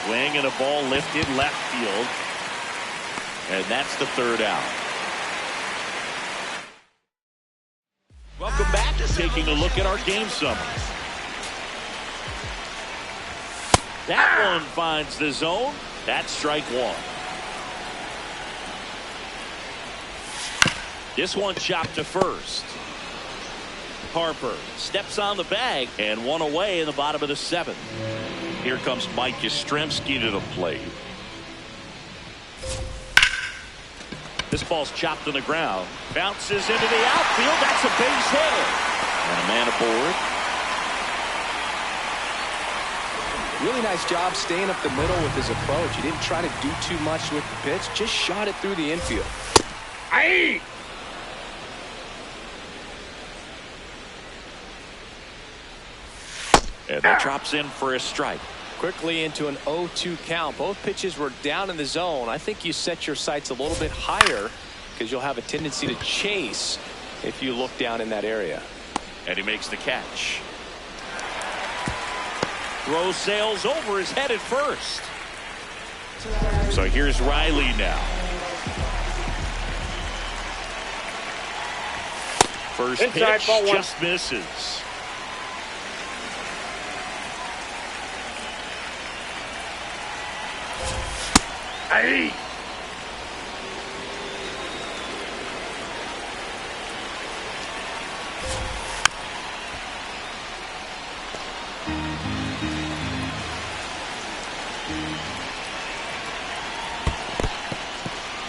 Swing and a ball lifted left field. And that's the 3rd out. Welcome back to taking a look at our game summary. That one finds the zone. That's strike one. This one chopped to first. Harper steps on the bag and 1 away in the bottom of the 7th. Here comes Mike Yastrzemski to the plate. This ball's chopped on the ground. Bounces into the outfield. That's a base hit. And a man aboard. Really nice job staying up the middle with his approach. He didn't try to do too much with the pitch. Just shot it through the infield. Aye. And that drops in for a strike. Quickly into an 0-2 count. Both pitches were down in the zone. I think you set your sights a little bit higher because you'll have a tendency to chase if you look down in that area. And he makes the catch. Throw sails over his head at first. So here's Riley now. First Inside, pitch ball one. just misses. Aye.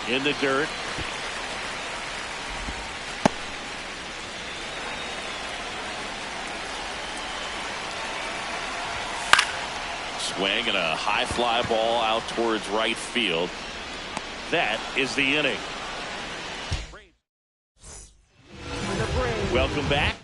In the dirt. Swing and a high fly ball out towards right field. That is the inning. Welcome back.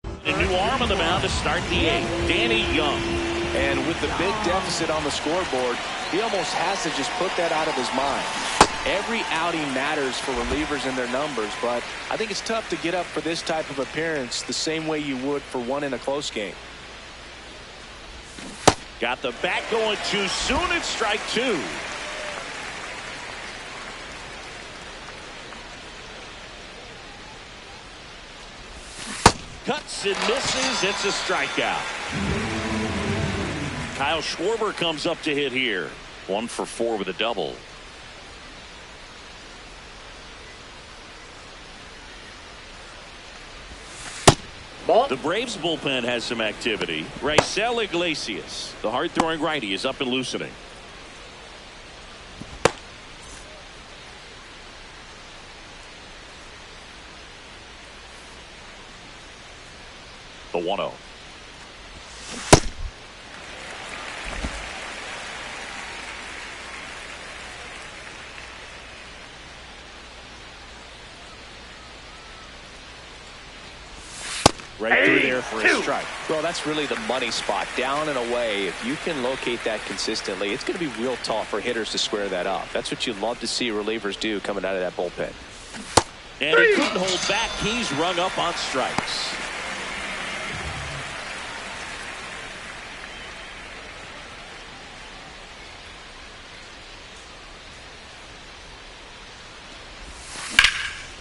A new arm on the mound to start the 8th. Danny Young. And with the big deficit on the scoreboard, he almost has to just put that out of his mind. Every outing matters for relievers and their numbers, but I think it's tough to get up for this type of appearance the same way you would for one in a close game. Got the bat going too soon. It's strike 2. Cuts and misses. It's a strikeout. Kyle Schwarber comes up to hit here. 1 for 4 with a double. Ball. The Braves bullpen has some activity. Raisel Iglesias, the hard-throwing righty, is up and loosening. The 1-0. Right through there for a strike. Well, that's really the money spot. Down and away. If you can locate that consistently, it's going to be real tough for hitters to square that up. That's what you love to see relievers do coming out of that bullpen. And he couldn't hold back. He's rung up on strikes.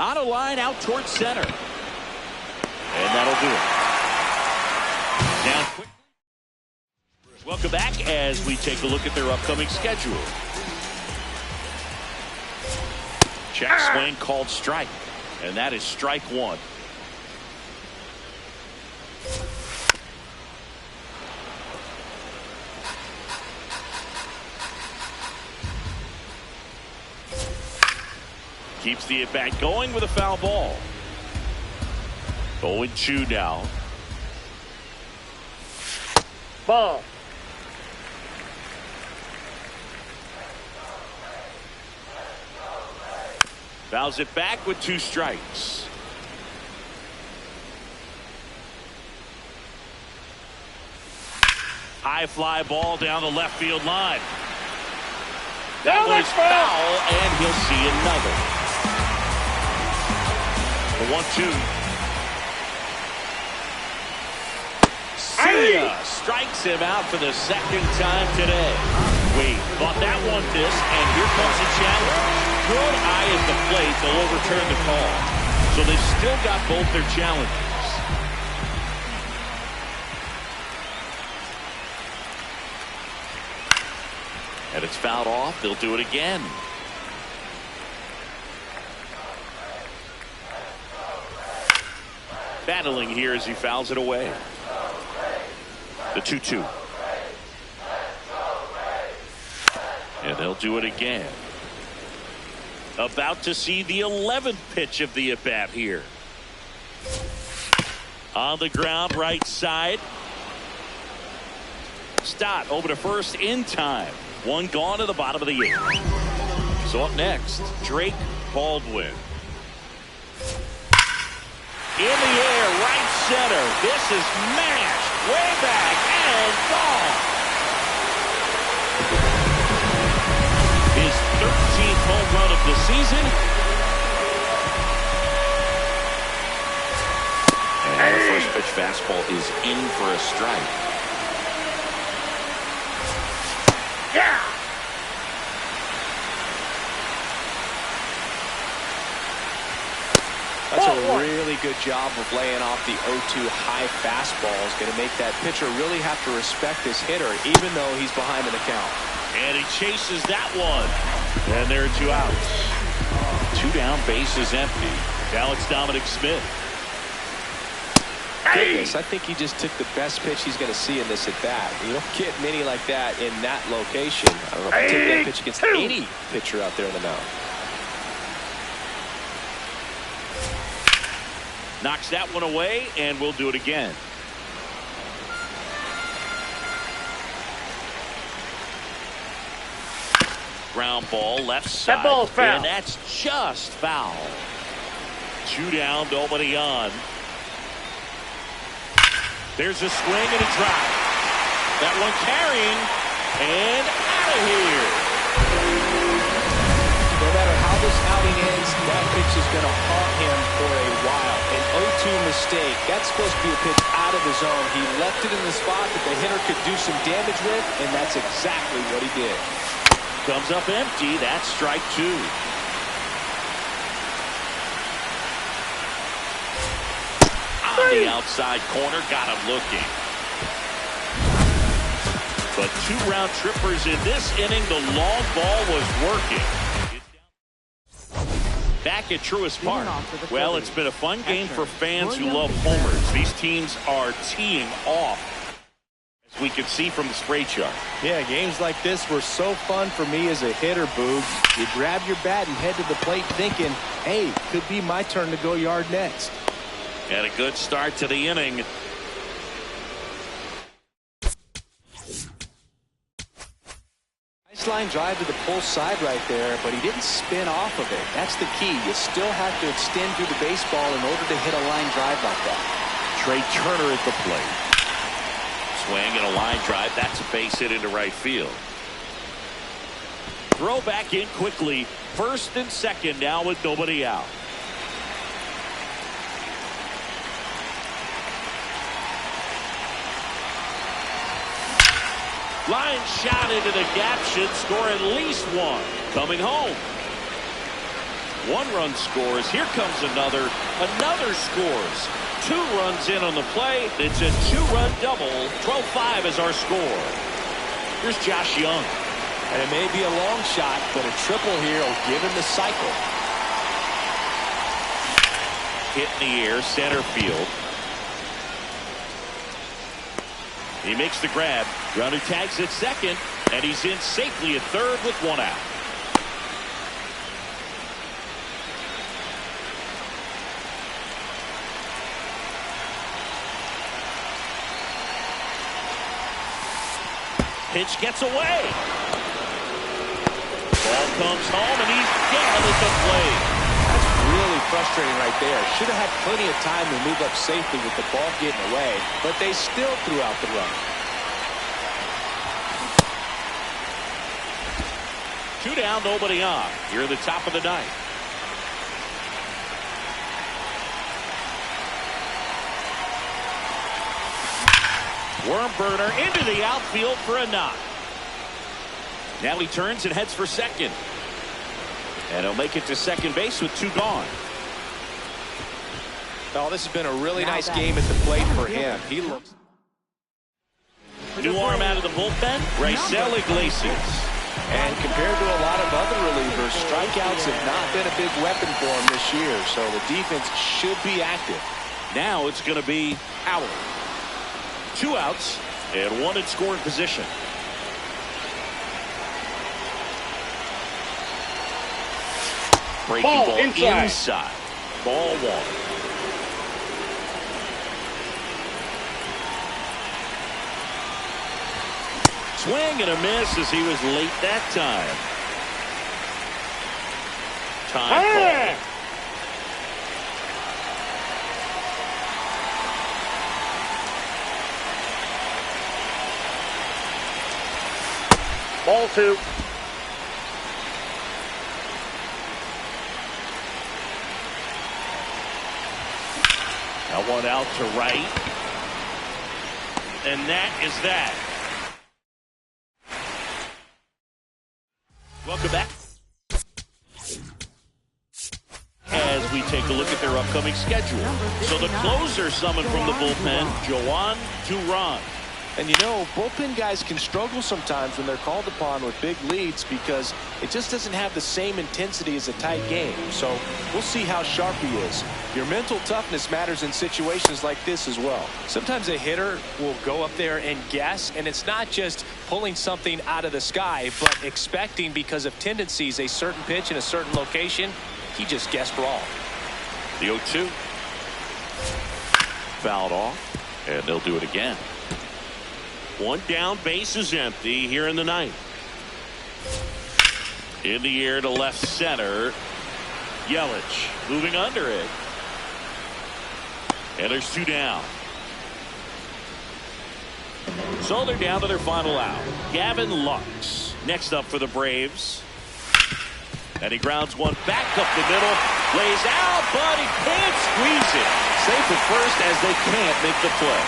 On a line out towards center. And that'll do it. Down quickly. Welcome back as we take a look at their upcoming schedule. Check swing called strike. And that is strike one. Keeps the at-bat going with a foul ball. 0-2 now. Ball. Fouls it back with 2 strikes. High fly ball down the left field line. That was foul, and he'll see another. The 1-2. Strikes him out for the second time today. Wait, thought that one missed, and here comes the challenge. Good eye at the plate. They'll overturn the call. So they've still got both their challenges. And it's fouled off. They'll do it again. Battling here as he fouls it away. The 2-2. And they'll do it again. About to see the 11th pitch of the at-bat here. On the ground, right side. Stott over to first in time. One gone to the bottom of the 8th. So up next, Drake Baldwin. In the air, right center. This is mashed way back and gone. His 13th home run of the season. And the first pitch fastball is in for a strike. Yeah. That's a really good job of laying off the 0-2 high fastball. Is going to make that pitcher really have to respect this hitter, even though he's behind in the count. And he chases that one. And there are 2 outs. 2 down, bases empty. Now it's Dominic Smith. Goodness, I think he just took the best pitch he's going to see in this at bat. You don't get many like that in that location. I don't know if you take that pitch against any pitcher out there in the mound. Knocks that one away, and we'll do it again. Ground ball, left side. That ball's foul. And that's just foul. 2 down, nobody on. There's a swing and a drive. That one carrying, and out of here. No matter how this outing ends, that pitch is going to haunt him for a while. An 0-2 mistake. That's supposed to be a pitch out of the zone. He left it in the spot that the hitter could do some damage with, and that's exactly what he did. Comes up empty. That's strike 2. On the outside corner, got him looking. But 2 round trippers in this inning. The long ball was working. Back at Truist Park. Well, it's been a fun game for fans who love homers. These teams are teeing off, as we can see from the spray chart. Yeah, games like this were so fun for me as a hitter, Boog. You grab your bat and head to the plate thinking, hey, could be my turn to go yard next. And a good start to the inning. Nice line drive to the pull side right there, but he didn't spin off of it. That's the key. You still have to extend through the baseball in order to hit a line drive like that. Trey Turner at the plate. Swing and a line drive. That's a base hit into right field. Throw back in quickly. First and second now with nobody out. Line shot into the gap should score at least one. Coming home. One run scores. Here comes another. Another scores. 2 runs in on the play. It's a 2-run double. 12-5 is our score. Here's Josh Young. And it may be a long shot, but a triple here will give him the cycle. Hit in the air, center field. He makes the grab. Runner tags at second, and he's in safely at third with 1 out. Pitch gets away. Ball comes home, and he's down at the plate. That's really frustrating right there. Should have had plenty of time to move up safely with the ball getting away, but they still threw out the run. 2 down, nobody on. Here at the top of the ninth. Worm burner into the outfield for a knock. Now he turns and heads for second. And he'll make it to second base with 2 gone. Oh, this has been a really nice game at the plate for him. He looks. New arm out of the bullpen, Raisel Iglesias. And compared to a lot of other relievers, strikeouts have not been a big weapon for him this year. So the defense should be active. Now it's going to be Howard. 2 outs and 1 in scoring position. Breaking ball inside. Ball 1. Swing and a miss as he was late that time. Time call. Ball 2. That one out to right. And that is that. Welcome back. As we take a look at their upcoming schedule. So the closer summoned from the bullpen, Joan Duran. And you know, bullpen guys can struggle sometimes when they're called upon with big leads because it just doesn't have the same intensity as a tight game. So we'll see how sharp he is. Your mental toughness matters in situations like this as well. Sometimes a hitter will go up there and guess, and it's not just pulling something out of the sky, but expecting because of tendencies a certain pitch in a certain location. He just guessed wrong. The 0-2. Fouled off, and they'll do it again. 1 down, base is empty here in the ninth. In the air to left center. Yelich moving under it. And there's 2 down. So they're down to their final out. Gavin Lux next up for the Braves. And he grounds one back up the middle. Lays out, but he can't squeeze it. Safe at first as they can't make the play.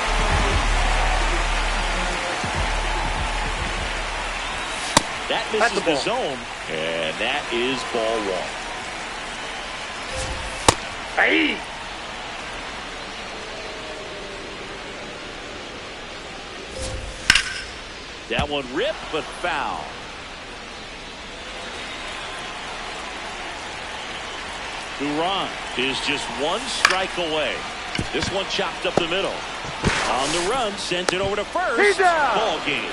That misses the zone, and that is ball 1. Hey! That one ripped, but foul. Duran is just 1 strike away. This one chopped up the middle. On the run, sends it over to first. Ball game.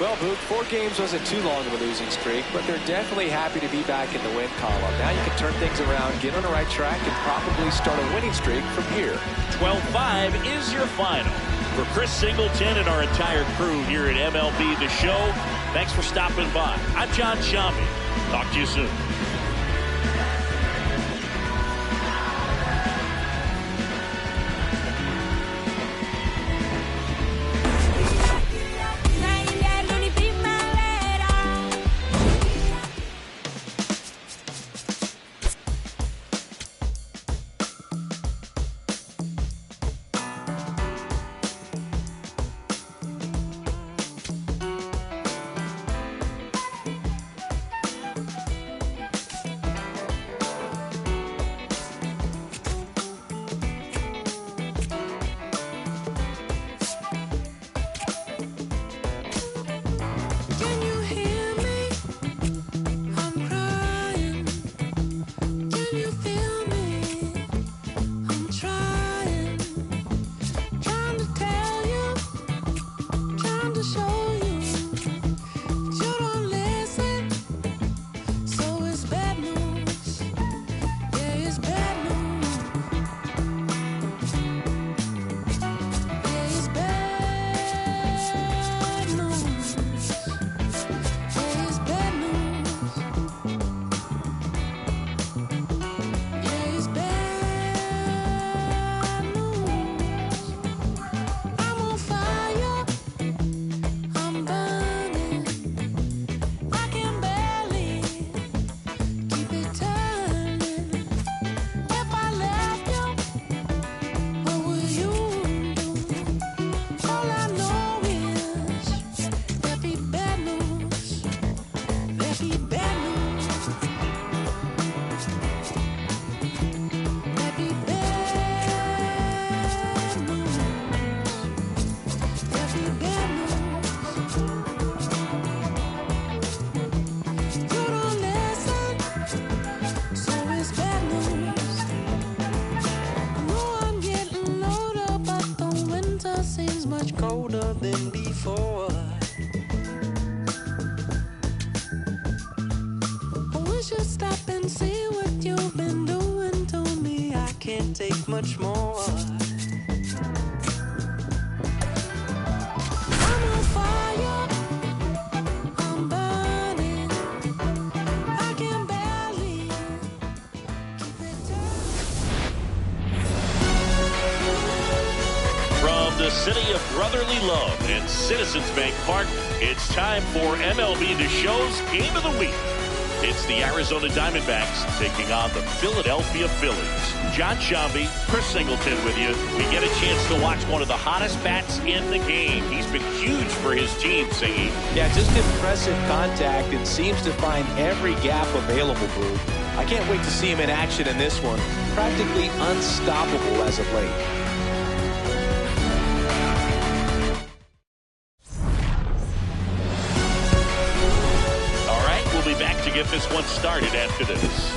Well, Boog, 4 games wasn't too long of a losing streak, but they're definitely happy to be back in the win column. Now you can turn things around, get on the right track, and probably start a winning streak from here. 12-5 is your final. For Chris Singleton and our entire crew here at MLB The Show, thanks for stopping by. I'm John Shambi. Talk to you soon. can't take much more. I'm on fire, I'm burning, I can barely keep it down. From the city of brotherly love and Citizens Bank Park, it's time for MLB The Show's Game of the Week. It's the Arizona Diamondbacks taking on the Philadelphia Phillies. John Shambi, Chris Singleton with you. We get a chance to watch one of the hottest bats in the game. He's been huge for his team, Singy. Yeah, just impressive contact and seems to find every gap available, Boog. I can't wait to see him in action in this one. Practically unstoppable as of late. We'll be back to get this one started after this.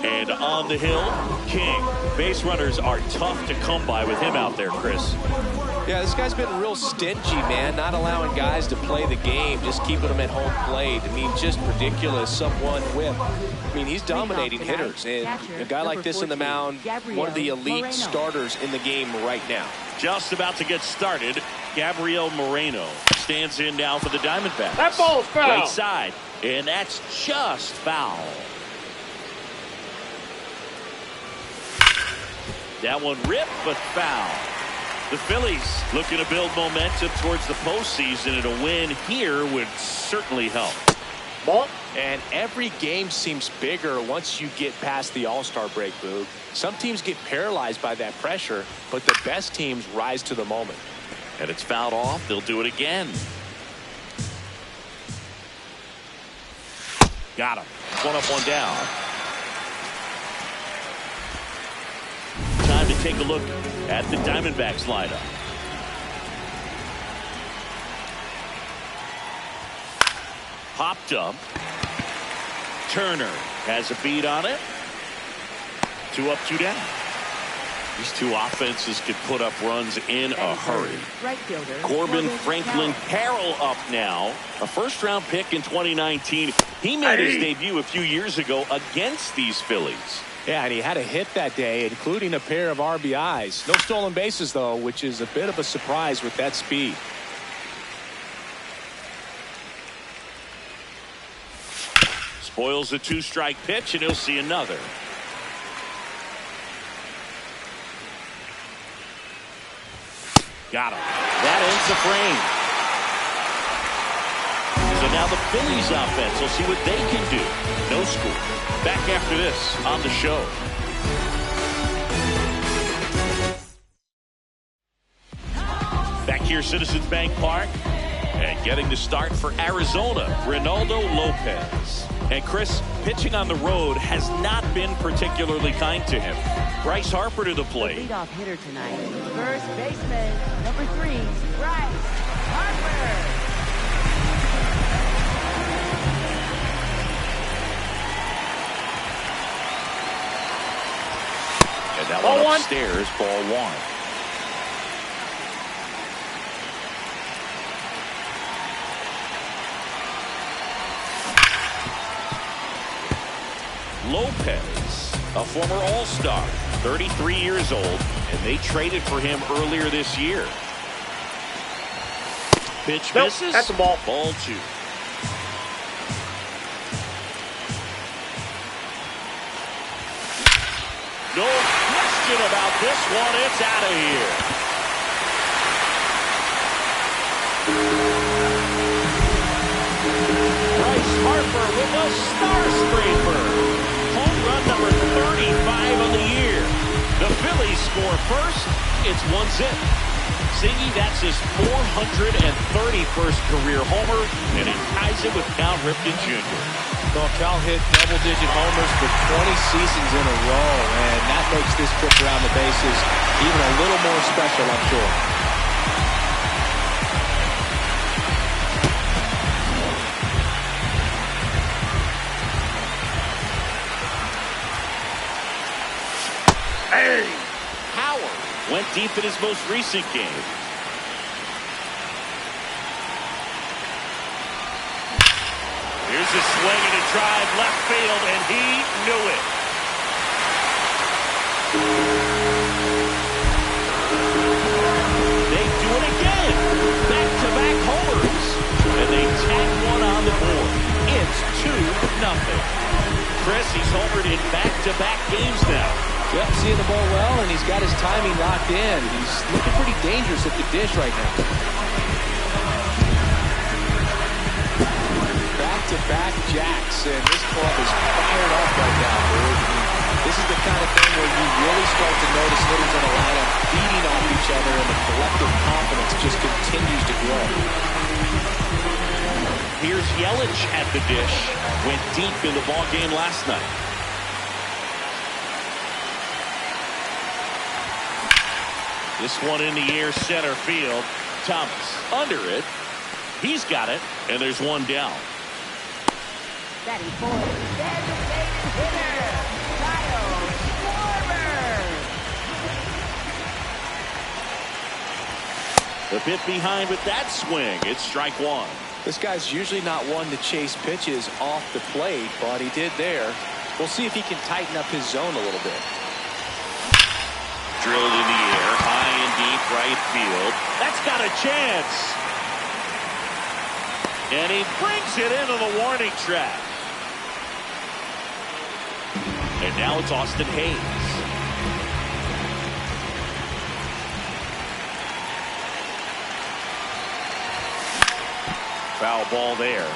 And on the hill, King. Base runners are tough to come by with him out there, Chris. Yeah, this guy's been real stingy, man, not allowing guys to play the game, just keeping them at home plate. I mean, just ridiculous, sub-1 whip. I mean, he's dominating hitters, and a guy like this in the mound, one of the elite starters in the game right now. Just about to get started, Gabriel Moreno stands in now for the Diamondbacks. That ball's foul. Right side, and that's just foul. That one ripped, but foul. The Phillies looking to build momentum towards the postseason, and a win here would certainly help. Ball. And every game seems bigger once you get past the All-Star break, Boog. Some teams get paralyzed by that pressure, but the best teams rise to the moment. And it's fouled off. They'll do it again. Got him. One up, one down. Time to take a look at the Diamondbacks lineup. Popped up. Turner has a beat on it. 2 up, 2 down. These two offenses could put up runs in a hurry. Right fielder Corbin Franklin Carroll up now. A first-round pick in 2019. He made his debut a few years ago against these Phillies. Yeah, and he had a hit that day, including a pair of RBIs. No stolen bases, though, which is a bit of a surprise with that speed. Spoils a 2-strike pitch, and he'll see another. Got him. That ends the frame. So now the Phillies offense will see what they can do. No score. Back after this on the show. Back here, Citizens Bank Park. And getting the start for Arizona, Ronaldo Lopez. And Chris, pitching on the road has not been particularly kind to him. Bryce Harper to the plate. leadoff hitter tonight, first baseman, number 3, Bryce Harper. And that one upstairs, ball 1. Lopez, a former All-Star, 33 years old, and they traded for him earlier this year. Pitch misses. That's a ball. Ball 2. No question about this one. It's out of here. Bryce Harper with a star scraper. Home run number 35 on the year. The Phillies score first. It's 1-zip. Singy, that's his 431st career homer, and he ties it with Cal Ripken Jr. Well, Cal hit double-digit homers for 20 seasons in a row, and that makes this trip around the bases even a little more special, I'm sure. Howard went deep in his most recent game. Here's a swing and a drive left field, and he knew it. Chris, he's homered in back-to-back games now. Yep, seeing the ball well, and he's got his timing locked in. He's looking pretty dangerous at the dish right now. Back-to-back jacks, and this club is fired up right now, dude. This is the kind of thing where you really start to notice hitters in a lineup feeding off each other, and the collective confidence just continues to grow. Here's Yelich at the dish. Went deep in the ball game last night. This one in the air, center field. Thomas under it. He's got it, and there's one down. Batting for designated hitter, Kyle Schwarber. The bit behind with that swing. It's strike one. This guy's usually not one to chase pitches off the plate, but he did there. We'll see if he can tighten up his zone a little bit. Drilled in the air, high and deep right field. That's got a chance. And he brings it into the warning track. And now it's Austin Hayes. Foul ball there.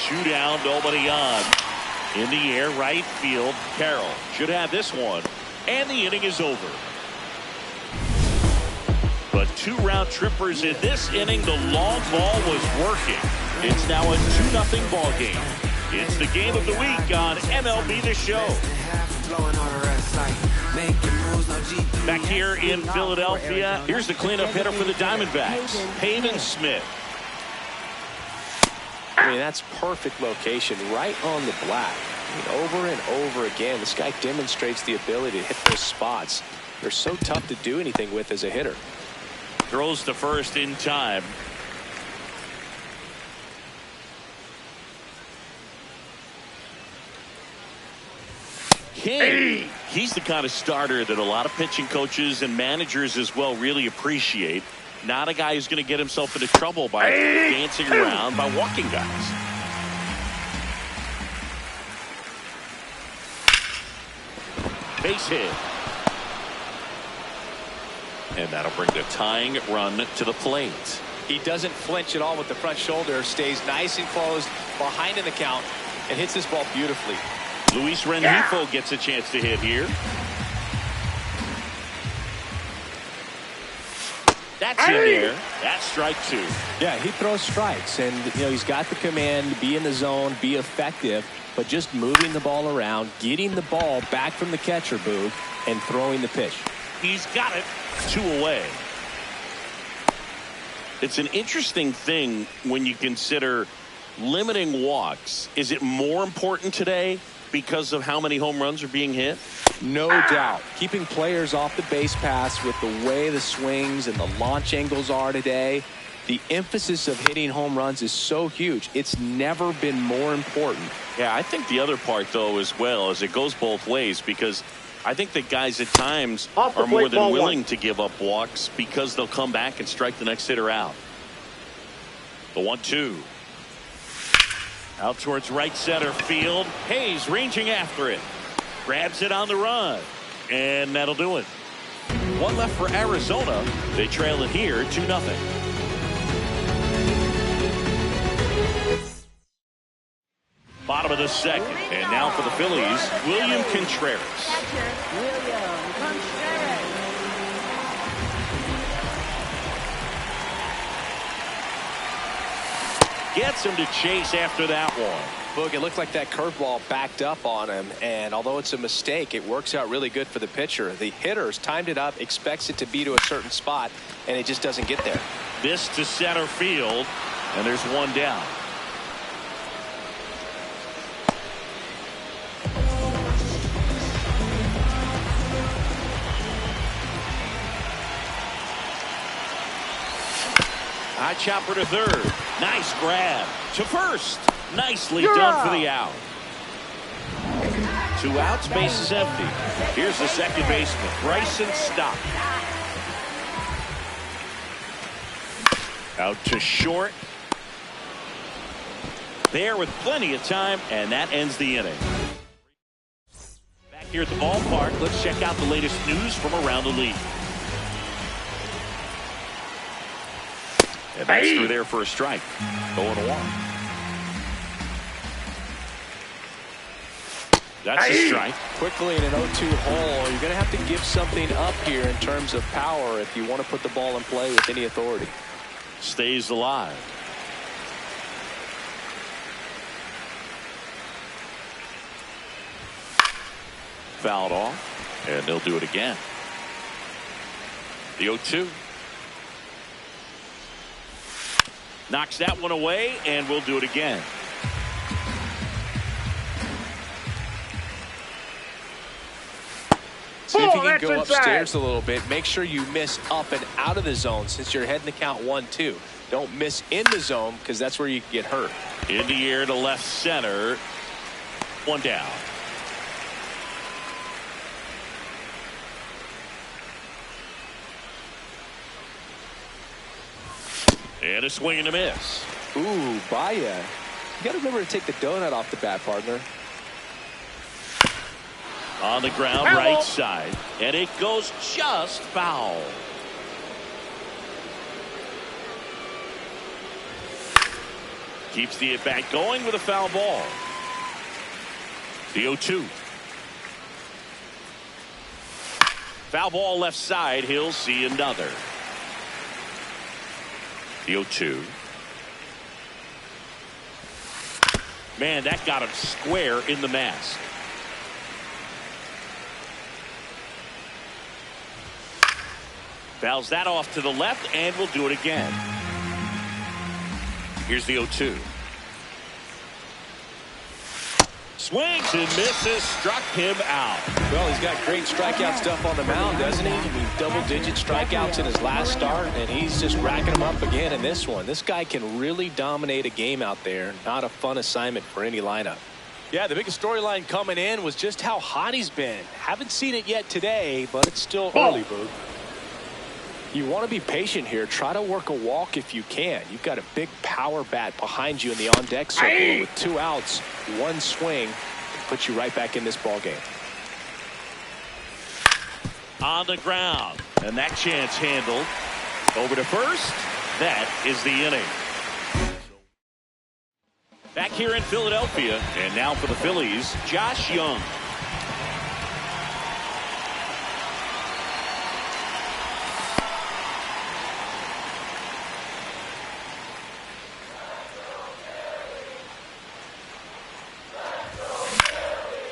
Two down, nobody on. In the air, right field. Carroll should have this one. And the inning is over. But two round trippers in this inning. The long ball was working. It's now a 2-0 ball game. It's the game of the week on MLB The Show. Back here in Philadelphia, here's the cleanup hitter for the Diamondbacks, Pavin Smith. I mean, that's perfect location, right on the black. I mean, over and over again, this guy demonstrates the ability to hit those spots. They're so tough to do anything with as a hitter. Throws to first in time. King, he's the kind of starter that a lot of pitching coaches and managers as well really appreciate. Not a guy who's going to get himself into trouble by dancing around, by walking guys. Base hit. And that'll bring the tying run to the plate. He doesn't flinch at all with the front shoulder, stays nice and close behind in the count, and hits this ball beautifully. Luis Rengifo gets a chance to hit here. That's in there. That's strike two. Yeah, he throws strikes, and he's got the command to be in the zone, be effective, but just moving the ball around, getting the ball back from the catcher, Boog, and throwing the pitch. He's got it. 2 away. It's an interesting thing when you consider limiting walks. Is it more important today because of how many home runs are being hit? No doubt. Keeping players off the base paths with the way the swings and the launch angles are today, the emphasis of hitting home runs is so huge. It's never been more important. Yeah, I think the other part, though, as well, is it goes both ways, because I think that guys at times are more than willing to give up walks because they'll come back and strike the next hitter out. The 1-2. Out towards right center field. Hayes ranging after it. Grabs it on the run. And that'll do it. One left for Arizona. They trail it here 2-0. Bottom of the second. And now for the Phillies, William Contreras. Catcher, William Contreras. Gets him to chase after that one. Boog, it looked like that curveball backed up on him, and although it's a mistake, it works out really good for the pitcher. The hitter's timed it up, expects it to be to a certain spot, and it just doesn't get there. This to center field, and there's one down. High chopper to third. Nice grab. To first. Nicely done for the out. 2 outs, bases empty. Here's the second baseman, Bryson Stott. Out to short. There with plenty of time, and that ends the inning. Back here at the ballpark, let's check out the latest news from around the league. And that's through there for a strike. 0-1. That's a strike. Quickly in an 0-2 hole, you're going to have to give something up here in terms of power if you want to put the ball in play with any authority. Stays alive. Fouled off, and they'll do it again. The 0-2. Knocks that one away, and we'll do it again. See if you can go upstairs a little bit. Make sure you miss up and out of the zone since you're heading to count 1-2. Don't miss in the zone because that's where you can get hurt. In the air to left center. One down. And a swing and a miss. Ooh, Baya. You got to remember to take the donut off the bat, partner. On the ground, right side. And it goes just foul. Keeps the at-bat going with a foul ball. The 0-2. Foul ball left side. He'll see another. The 0-2. Man, that got him square in the mask. Fouls that off to the left, and we'll do it again. Here's the 0-2. Swings and misses, struck him out. Well, he's got great strikeout stuff on the mound, doesn't he? I mean, double-digit strikeouts in his last start, and he's just racking them up again in this one. This guy can really dominate a game out there. Not a fun assignment for any lineup. Yeah, the biggest storyline coming in was just how hot he's been. Haven't seen it yet today, but it's still early, Boog. You want to be patient here. Try to work a walk if you can. You've got a big power bat behind you in the on-deck circle. With 2 outs, 1 swing, puts you right back in this ball game. On the ground, and that chance handled. Over to first. That is the inning. Back here in Philadelphia, and now for the Phillies, Josh Young.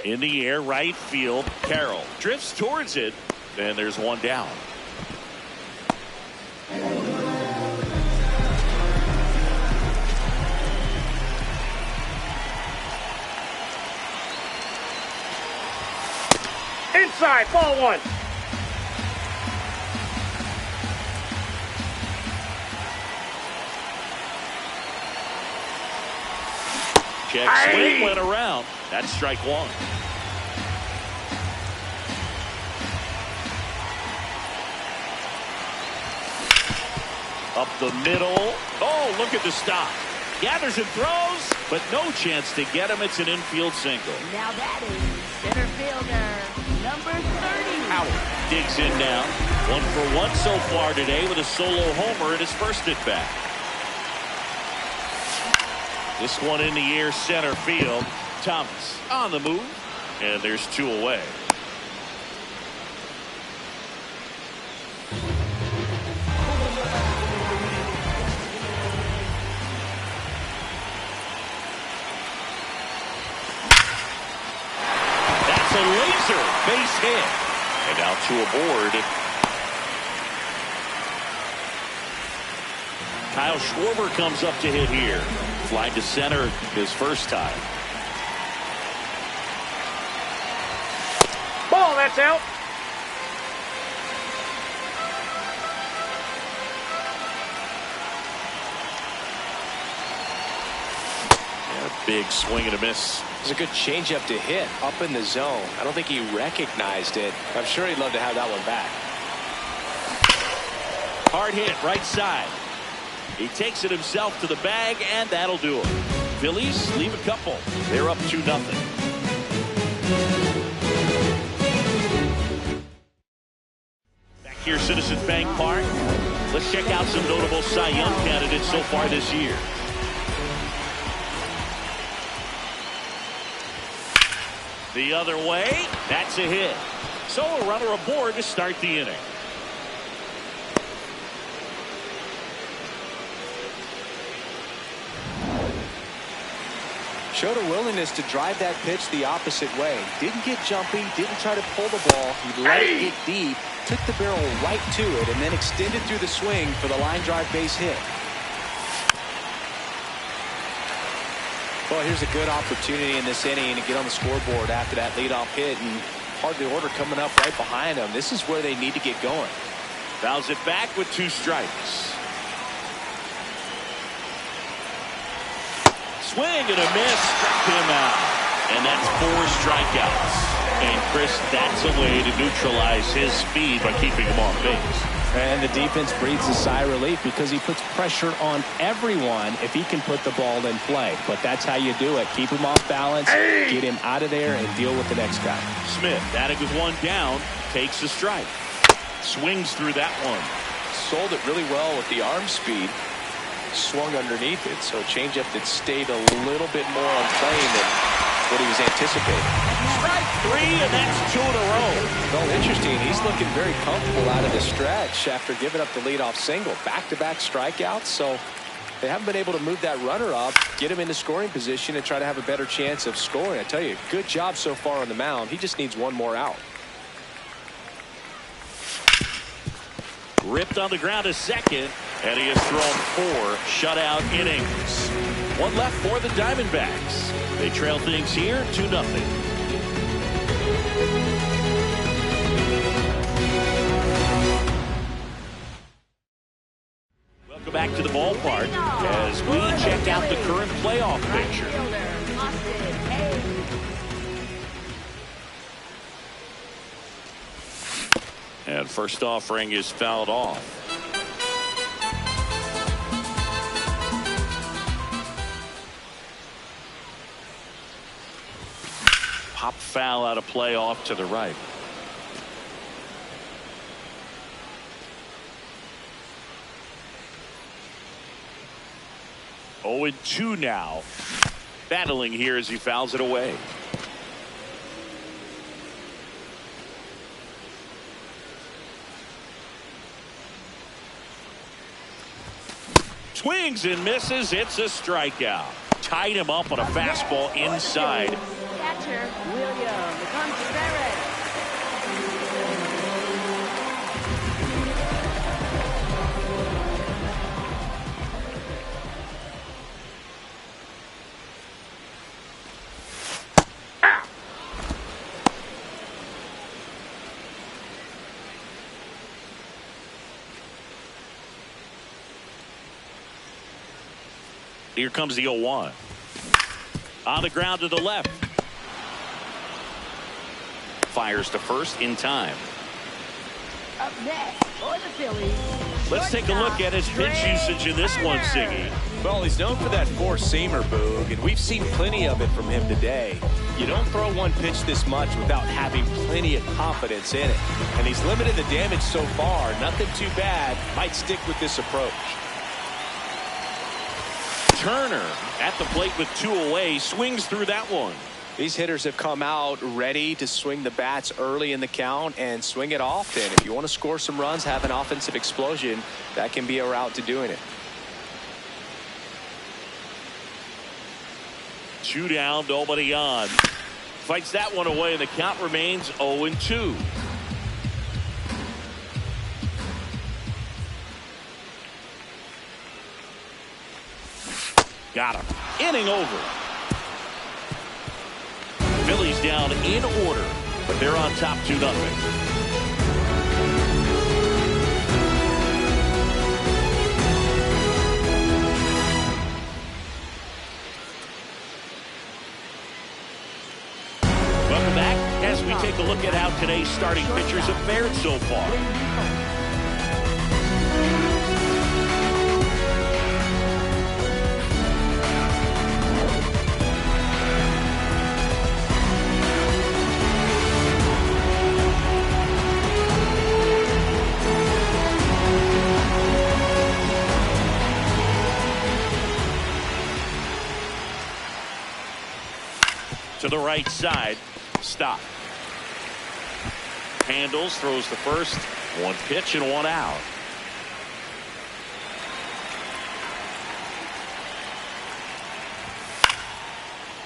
In the air, right field. Carroll drifts towards it, and there's one down. Inside, ball 1. Check swing went around. That's strike 1. Up the middle. Oh, look at the stop. Gathers and throws, but no chance to get him. It's an infield single. Now that is center fielder, number 30. Howard digs in now. 1 for 1 so far today with a solo homer in his first at bat. This one in the air, center field. Thomas on the move, and there's 2 away. That's a laser base hit, and now 2 aboard. Kyle Schwarber comes up to hit here. Fly to center his first time. Ball, that's out. And a big swing and a miss. It's a good changeup to hit up in the zone. I don't think he recognized it. I'm sure he'd love to have that one back. Hard hit, right side. He takes it himself to the bag, and that'll do it. Phillies leave a couple. They're up 2-0. Back here, Citizens Bank Park. Let's check out some notable Cy Young candidates so far this year. The other way, that's a hit. So a runner aboard to start the inning. Showed a willingness to drive that pitch the opposite way. Didn't get jumpy, didn't try to pull the ball. He let it get deep, took the barrel right to it, and then extended through the swing for the line drive base hit. Well, here's a good opportunity in this inning to get on the scoreboard after that leadoff hit, and part of the order coming up right behind them. This is where they need to get going. Fouls it back with 2 strikes. Swing and a miss, struck him out. And that's 4 strikeouts. And Chris, that's a way to neutralize his speed by keeping him off base. And the defense breathes a sigh of relief because he puts pressure on everyone if he can put the ball in play. But that's how you do it. Keep him off balance, get him out of there, and deal with the next guy. Smith, batting with 1 down, takes a strike. Swings through that one. Sold it really well with the arm speed. Swung underneath it, so a changeup that stayed a little bit more on plane than what he was anticipating. Strike 3, and that's 2 in a row. Well, interesting. He's looking very comfortable out of the stretch after giving up the leadoff single. Back-to-back strikeouts, so they haven't been able to move that runner up, get him into scoring position, and try to have a better chance of scoring. I tell you, good job so far on the mound. He just needs 1 more out. Ripped on the ground to second, and he has thrown 4 shutout innings. 1 left for the Diamondbacks. They trail things here 2-0. Welcome back to the ballpark as we check out the current playoff picture. And first offering is fouled off. Pop foul out of play off to the right. Oh, and 2 now. Battling here as he fouls it away. Swings and misses. It's a strikeout. Tied him up on a fastball inside. Catcher, William Contreras. Here comes the 0-1. On the ground to the left. Fires to first in time. Up next for the Phillies. Let's take a look at his pitch usage in this one, Siggy. Well, he's known for that 4-seamer, Boog, and we've seen plenty of it from him today. You don't throw one pitch this much without having plenty of confidence in it. And he's limited the damage so far. Nothing too bad. Might stick with this approach. Turner at the plate with 2 away, swings through that one. These hitters have come out ready to swing the bats early in the count and swing it often. If you want to score some runs, have an offensive explosion, that can be a route to doing it. 2 down, nobody on. Fights that one away, and the count remains 0-2. Got him. Inning over. Phillies down in order, but they're on top 2-0. Welcome back as we take a look at how today's starting pitchers have fared so far. To the right side. Stop. Handles, throws the first. One pitch and one out.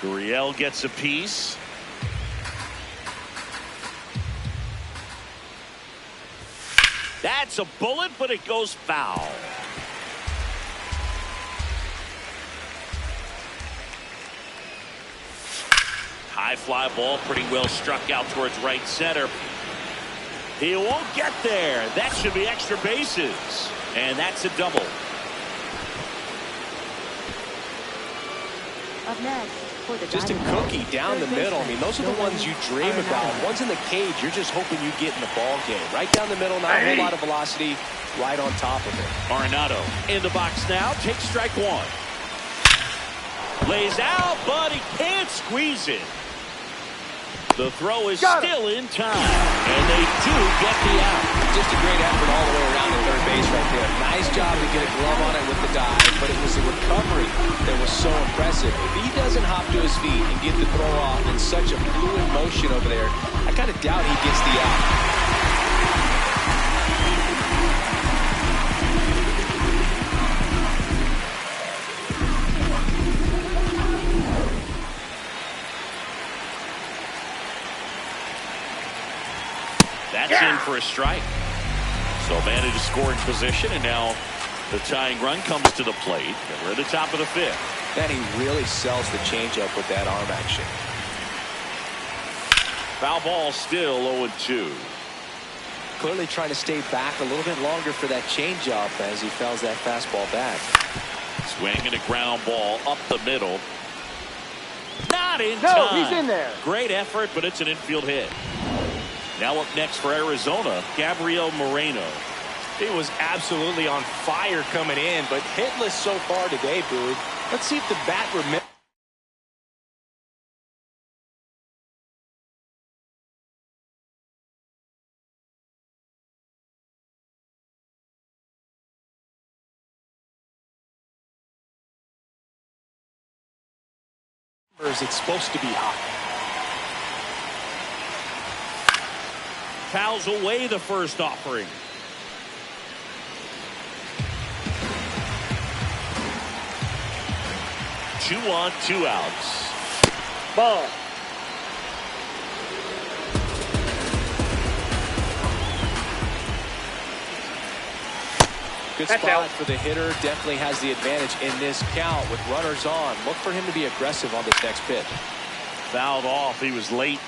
Gurriel gets a piece. That's a bullet, but it goes foul. High fly ball, pretty well struck out towards right center. He won't get there. That should be extra bases. And that's a double. Up next, for the Just a cookie down the middle. I mean, those are the ones you dream about. Ones in the cage, you're just hoping you get in the ball game. Right down the middle, not a whole lot of velocity, right on top of it. Arenado in the box now. Takes strike one. Lays out, but he can't squeeze it. The throw is still in time, and they do get the out. Just a great effort all the way around at third base right there. Nice job to get a glove on it with the dive, but it was the recovery that was so impressive. If he doesn't hop to his feet and get the throw off in such a fluid motion over there, I kind of doubt he gets the out. That's in for a strike. So man to scoring position, and now the tying run comes to the plate. And we're at the top of the fifth. Then he really sells the changeup with that arm action. Foul ball, still 0-2. Clearly trying to stay back a little bit longer for that changeup as he fouls that fastball back. Swing and a ground ball up the middle. Not in time. No, he's in there. Great effort, but it's an infield hit. Now up next for Arizona, Gabriel Moreno. He was absolutely on fire coming in, but hitless so far today, Boog. Let's see if the bat remembers. It's supposed to be hot. Fouls away the first offering. Two on, two outs. Ball. Good That's spot out. for the hitter. Definitely has the advantage in this count with runners on. Look for him to be aggressive on this next pitch. Fouled off. He was late.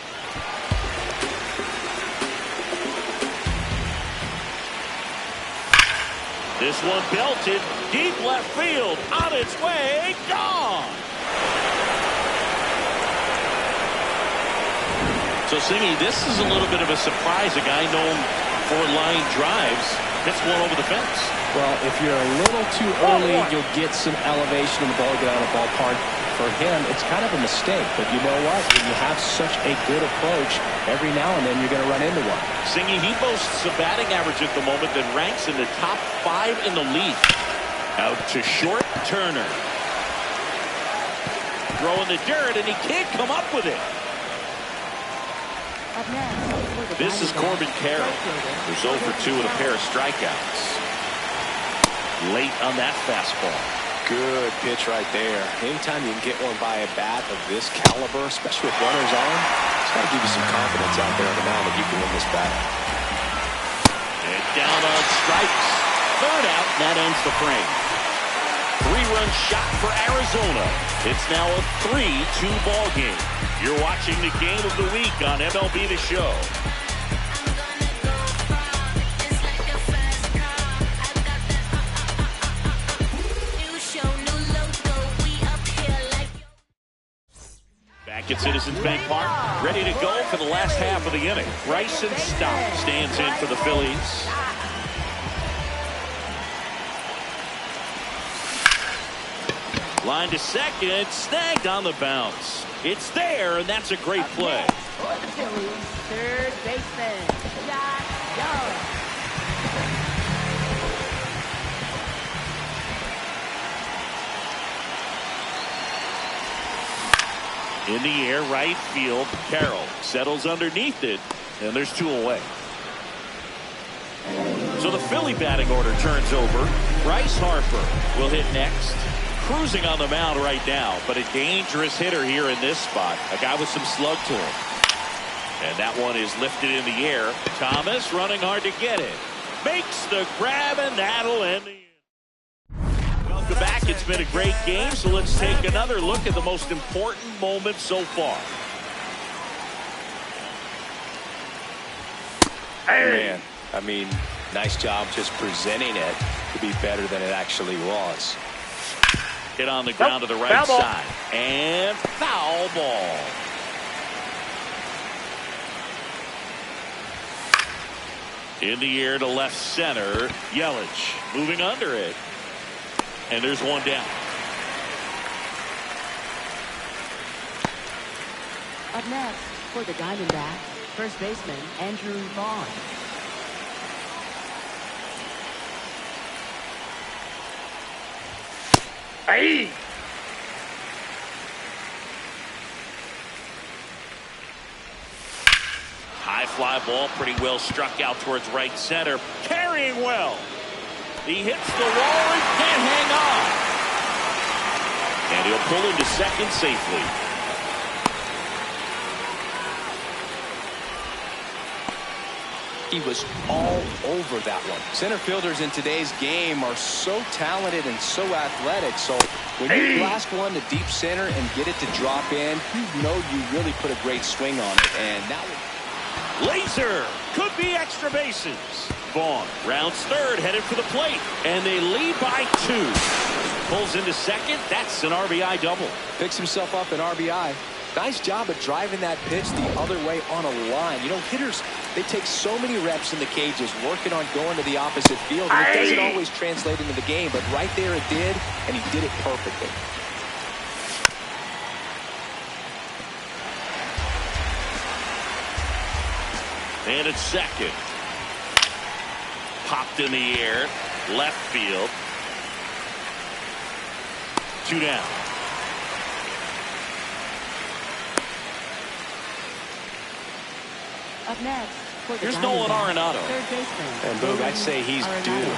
This one belted deep left field. On its way. Gone. So, Singy, this is a little bit of a surprise. A guy known for line drives hits one over the fence. Well, if you're a little too early, you'll get some elevation in the ball, get out of the ballpark. For him, it's kind of a mistake. But you know what? When you have such a good approach, every now and then you're going to run into one. Singy, he boasts a batting average at the moment that ranks in the top 5 in the league. Out to short, Turner. Throwing the dirt, and he can't come up with it. Up next, This is Corbin Carroll, who's 0 for 2 with a pair of strikeouts. Late on that fastball. Good pitch right there. Anytime you can get one by a bat of this caliber, especially with runners on, it's got to give you some confidence out there on the mound that you can win this battle. And down on strikes. Third out, and that ends the frame. 3-run shot for Arizona. It's now a 3-2 ball game. You're watching the game of the week on MLB The Show. Back at Citizens Bank Park, ready to go for the last half of the inning. Bryson Stott stands in for the Phillies. Line to second, snagged on the bounce. It's there, and that's a great play. for the Phillies, third baseman, Josh Young. In the air, right field. Carroll settles underneath it, and there's 2 away. So the Philly batting order turns over. Bryce Harper will hit next. Cruising on the mound right now, but a dangerous hitter here in this spot. A guy with some slug to him. And that one is lifted in the air. Thomas running hard to get it. Makes the grab, and that'll end the inning. Welcome back. It's been a great game, so let's take another look at the most important moment so far. Man, I mean, nice job just presenting it to be better than it actually was. Hit on the ground to the right side. And foul ball. In the air to left center. Yelich moving under it. And there's one down. Up next for the Diamondbacks, first baseman Andrew Vaughn. Hey! High fly ball, pretty well struck out towards right center. Carrying well. He hits the wall and can't hang on. And he'll pull into second safely. He was all over that one. Center fielders in today's game are so talented and so athletic. So when you blast one to deep center and get it to drop in, you know you really put a great swing on it. And that was... Laser could be extra bases. Vaughn rounds third, headed for the plate, and they lead by 2. Pulls into second. That's an RBI double. Picks himself up an RBI. Nice job of driving that pitch the other way on a line. You know, hitters, they take so many reps in the cages working on going to the opposite field, and it doesn't always translate into the game, but right there it did, and he did it perfectly. And it's second. Popped in the air. Left field. 2 down. Up next for the Here's Nolan Diamondbacks, Arenado. third baseman. And Boog, I'd say he's due.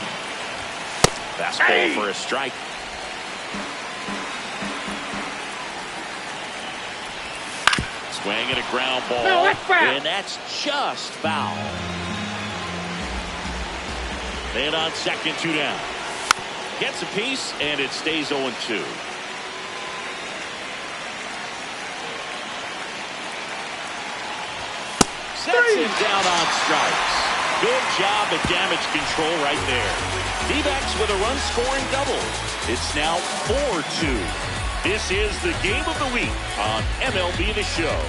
Fastball for a strike. Swing and a ground ball. No, that's foul. And that's just foul. Man on second, 2 down. Gets a piece, and it stays 0-2. Sets him down on strikes. Good job at damage control right there. D-backs with a run-scoring double. It's now 4-2. This is the game of the week on MLB The Show.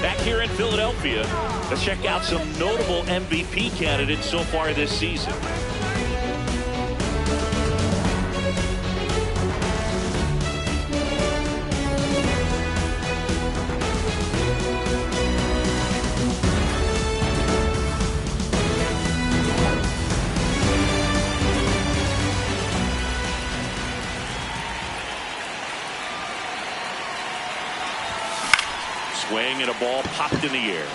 Back here in Philadelphia, let's check out some notable MVP candidates so far this season. Swing and a ball popped in the air.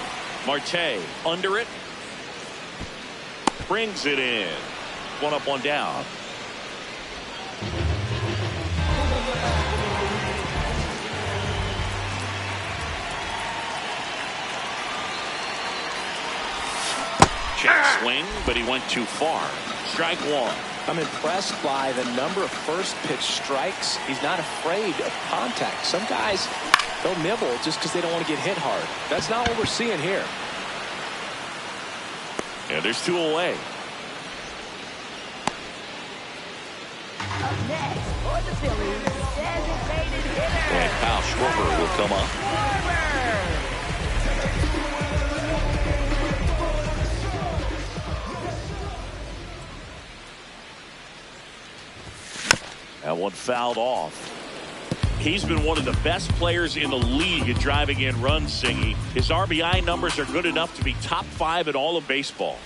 Marte under it. Brings it in. 1 up, 1 down. Check swing, but he went too far. Strike 1. I'm impressed by the number of first pitch strikes. He's not afraid of contact. Some guys, they'll nibble just because they don't want to get hit hard. That's not what we're seeing here. Yeah, there's 2 away. Up next for the Phillies, designated hitter. And Kyle Schwarber will come up. That one fouled off. He's been one of the best players in the league at driving in runs, Singy. His RBI numbers are good enough to be top 5 in all of baseball.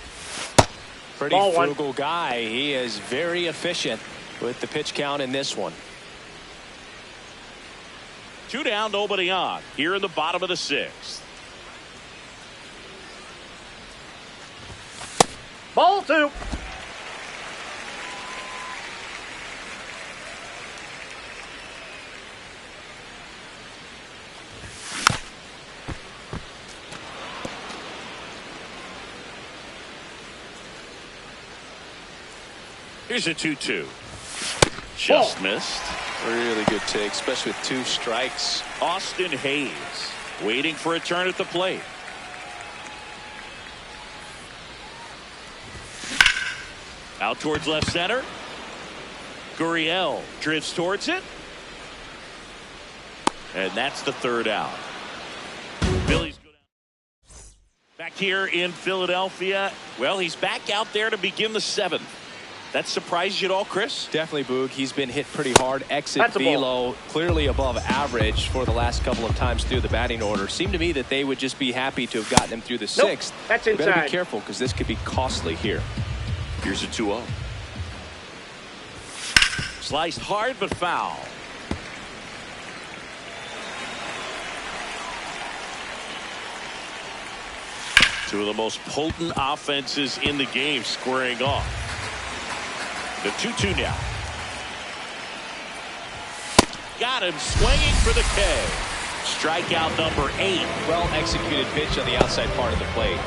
Pretty frugal guy. He is very efficient. with the pitch count in this one. 2 down, nobody on. Here in the bottom of the 6th. Ball 2. Here's a 2-2. Just missed. Really good take, especially with 2 strikes. Austin Hayes waiting for a turn at the plate. Out towards left center. Gurriel drifts towards it. And that's the 3rd out. Phillies go down. Back here in Philadelphia. Well, he's back out there to begin the 7th. That surprised you at all, Chris? Definitely, Boog. He's been hit pretty hard. Exit velo clearly above average for the last couple of times through the batting order. Seemed to me that they would just be happy to have gotten him through the 6th. That's inside. Better be careful because this could be costly here. Here's a 2-0. Sliced hard but foul. Two of the most potent offenses in the game squaring off. The 2-2 now. Got him swinging for the K. Strikeout number 8. Well executed pitch on the outside part of the plate.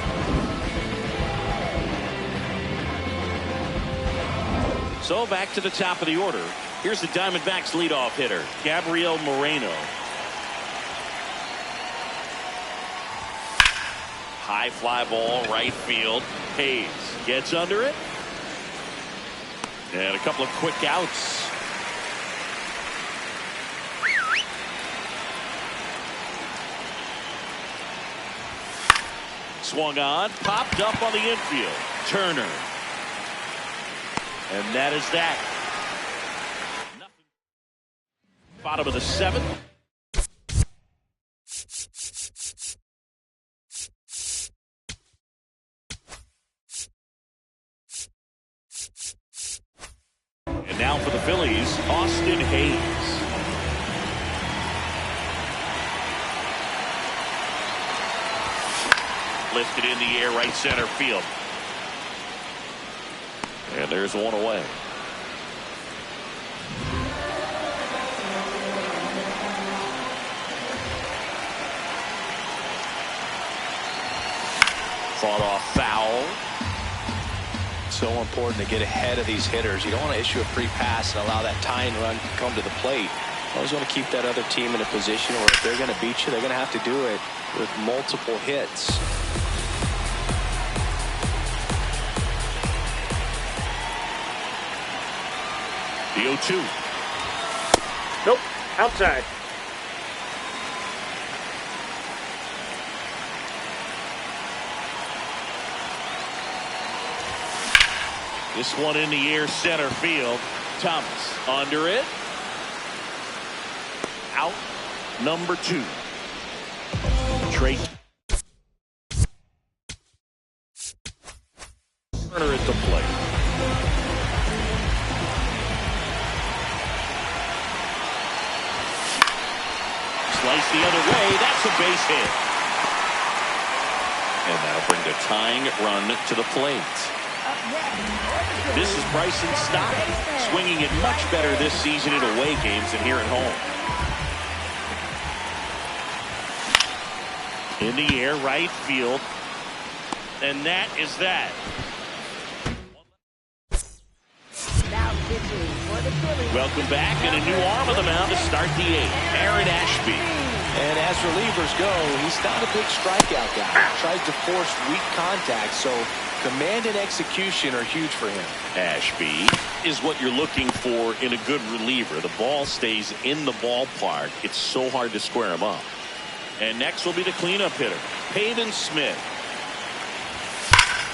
So back to the top of the order. Here's the Diamondbacks leadoff hitter, Gabriel Moreno. High fly ball, right field. Hayes gets under it. And a couple of quick outs. Swung on, popped up on the infield. Turner. And that is that. Bottom of the 7th. And now for the Phillies, Austin Hayes. Lifted in the air, right center field. And there's one away. Fought off foul. So important to get ahead of these hitters. You don't want to issue a free pass and allow that tying run to come to the plate. You always want to keep that other team in a position where if they're going to beat you, they're going to have to do it with multiple hits. The 0-2. Nope. Outside. This one in the air, center field. Thomas under it. Out number 2. Trey Turner at the plate. Slice the other way. That's a base hit. And that'll bring the tying run to the plate. This is Bryson Stott, swinging it much better this season in away games than here at home. In the air, right field. And that is that. Welcome back, and a new arm on the mound to start the 8th, Aaron Ashby. And as relievers go, he's not a big strikeout guy. Tries to force weak contact, so command and execution are huge for him. Ashby is what you're looking for in a good reliever. The ball stays in the ballpark. It's so hard to square him up. And next will be the cleanup hitter, Pavin Smith.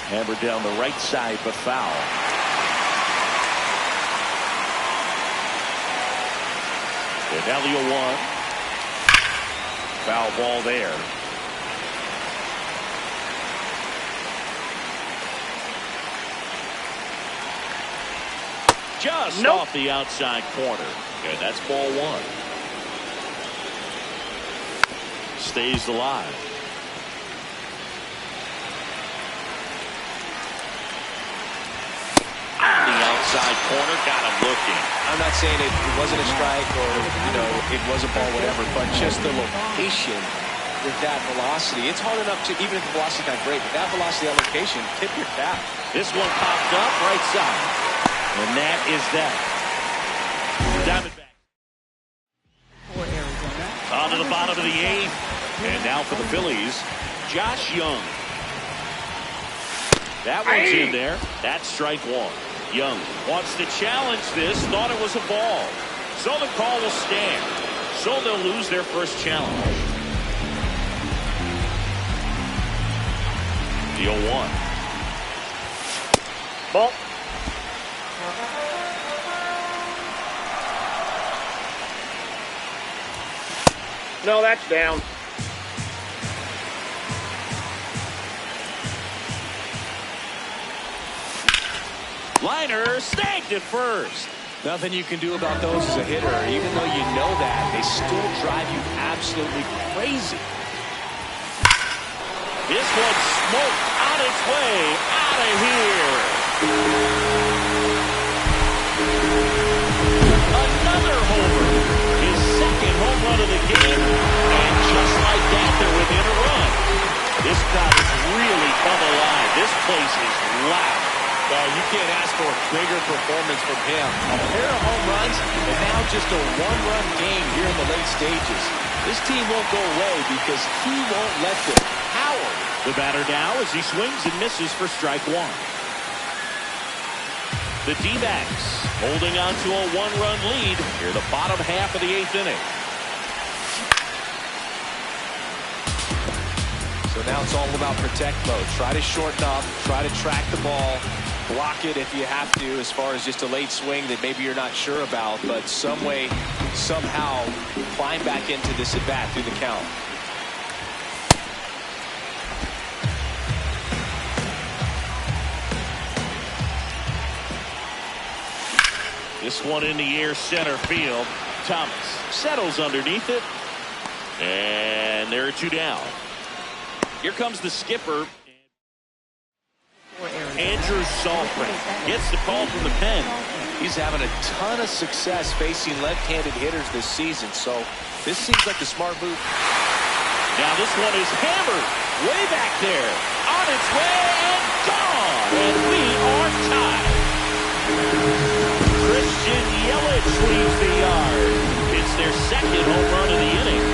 Hammered down the right side, but foul. And now the 0-1. Foul ball there. Just Nope. off the outside corner. And that's ball one. Stays alive. The outside corner got him looking. I'm not saying it wasn't a strike or, it was a ball, whatever, but just the location with that velocity. It's hard enough to, even if the velocity's not great, but that velocity, that location, tip your cap. This one popped up right side. And that is that. Diamondback. For Arizona. On to the bottom of the eighth. And now for the Phillies, Josh Young. That one's in there. That's strike one. Young wants to challenge this. Thought it was a ball. So the call will stand. So they'll lose their first challenge. The 0-1. Ball. No, that's down. Liner snagged it first. Nothing you can do about those as a hitter. Even though you know that, they still drive you absolutely crazy. This one smoked on its way out of here. Another homer. His second home run of the game. And just like that, they're within a run. This crowd has really come alive. This place is loud. You can't ask for a bigger performance from him. A pair of home runs, and now just a one-run game here in the late stages. This team won't go away because he won't let them power. The batter now as he swings and misses for strike one. The D-backs holding on to a one-run lead here the bottom half of the eighth inning. So now it's all about protect mode. Try to shorten up, try to track the ball, block it if you have to, as far as just a late swing that maybe you're not sure about, but some way, somehow climb back into this at bat through the count. This one in the air, center field. Thomas settles underneath it. And there are two down. Here comes the skipper. Andrew Salford gets the call from the pen. He's having a ton of success facing left-handed hitters this season, so this seems like a smart move. Now this one is hammered way back there. On its way and gone. And we are tied. Christian Yelich leaves the yard. It's their second home run of the inning.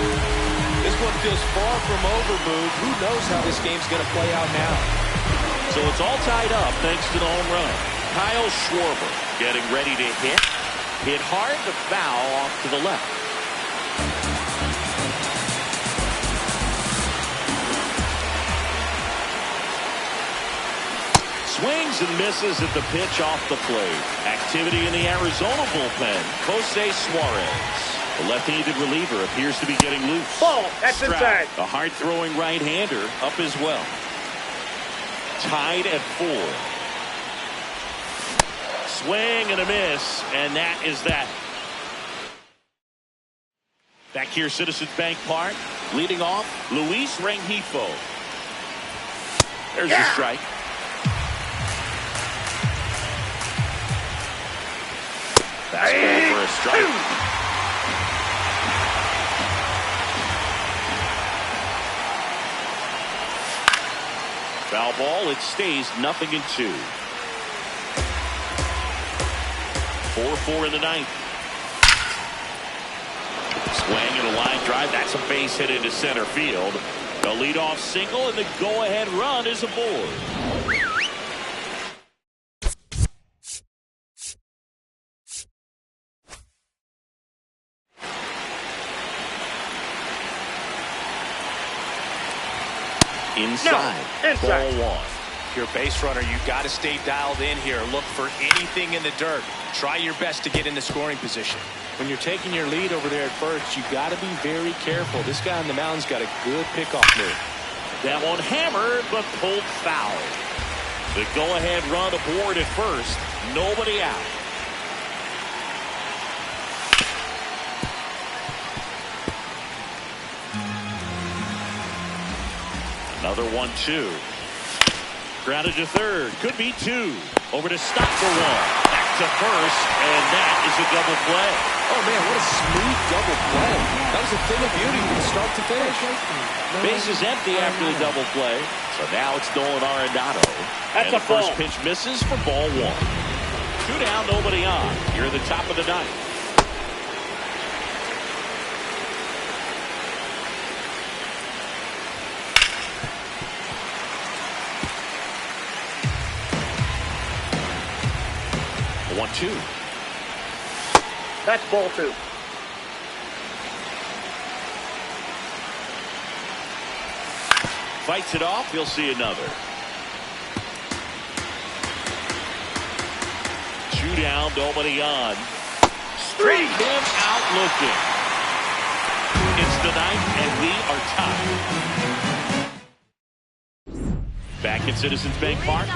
This one feels far from over, Boog. Who knows how this game's going to play out now? So it's all tied up thanks to the home run. Kyle Schwarber getting ready to hit. Hit hard, the foul off to the left. Swings and misses at the pitch off the plate. Activity in the Arizona bullpen. Jose Suarez. The left-handed reliever appears to be getting loose. Ball. That's Stroud, inside. a hard-throwing right-hander, up as well. Tied at 4. Swing and a miss, and that is that. Back here, Citizens Bank Park, leading off, Luis Rengifo. There's a strike. Fastball for a strike. Foul ball, it stays 0-2. 4-4 in the ninth. Swing and a line drive. That's a base hit into center field. The leadoff single and the go-ahead run is aboard. Inside. No, inside. Ball 1. If you're a base runner, you've got to stay dialed in here. Look for anything in the dirt. Try your best to get in the scoring position. When you're taking your lead over there at first, you've got to be very careful. This guy on the mound's got a good pickoff move. That one hammered, but pulled foul. The go-ahead run aboard at first. Nobody out. Another 1-2. Grounded to third. Could be two. Over to Stock for one. Back to first, and that is a double play. Oh, man, what a smooth double play. That was a thing of beauty from start to finish. Base is empty after the double play. So now it's Nolan Arenado. That's and a the first ball. pitch misses for ball one. 2 down, nobody on. Here at the top of the ninth. A 1-2. That's ball two. Fights it off. He'll see another. 2 down, nobody on. Strike him out looking. It's the ninth, and we are tied. Back at Citizens Bank Park.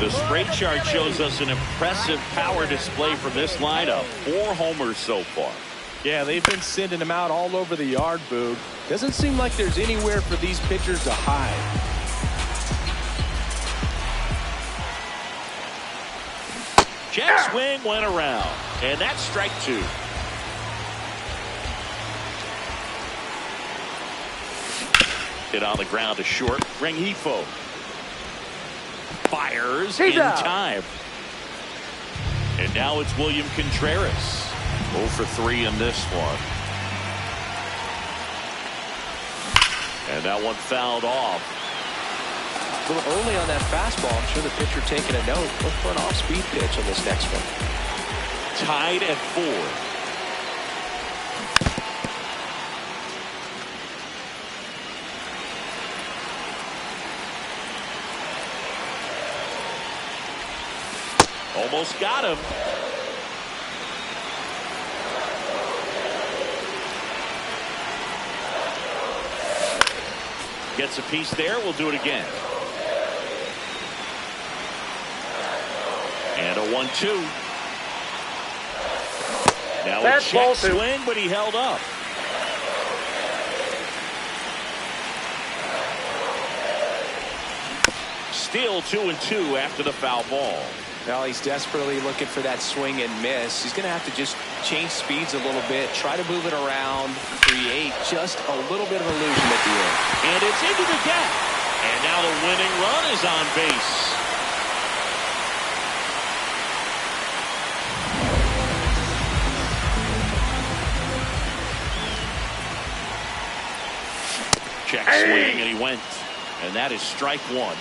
The straight chart shows us an impressive power display from this lineup. 4 homers so far. Yeah, they've been sending them out all over the yard, Boog. Doesn't seem like there's anywhere for these pitchers to hide. Check swing went around, and that's strike 2. Hit on the ground to short. Rengifo fires in time. And now it's William Contreras. 0 for 3 in this one. And that one fouled off. A little early on that fastball. I'm sure the pitcher taking a note. Look for an off-speed pitch on this next one. Tied at 4. Almost got him. Gets a piece there. We'll do it again. And a 1-2. Now a check swing, but he held up. Still 2-2 after the foul ball. Now he's desperately looking for that swing and miss. He's going to have to just change speeds a little bit, try to move it around, create just a little bit of illusion at the end. And it's into the gap. And now the winning run is on base. Check swing, and he went. And that is strike 1.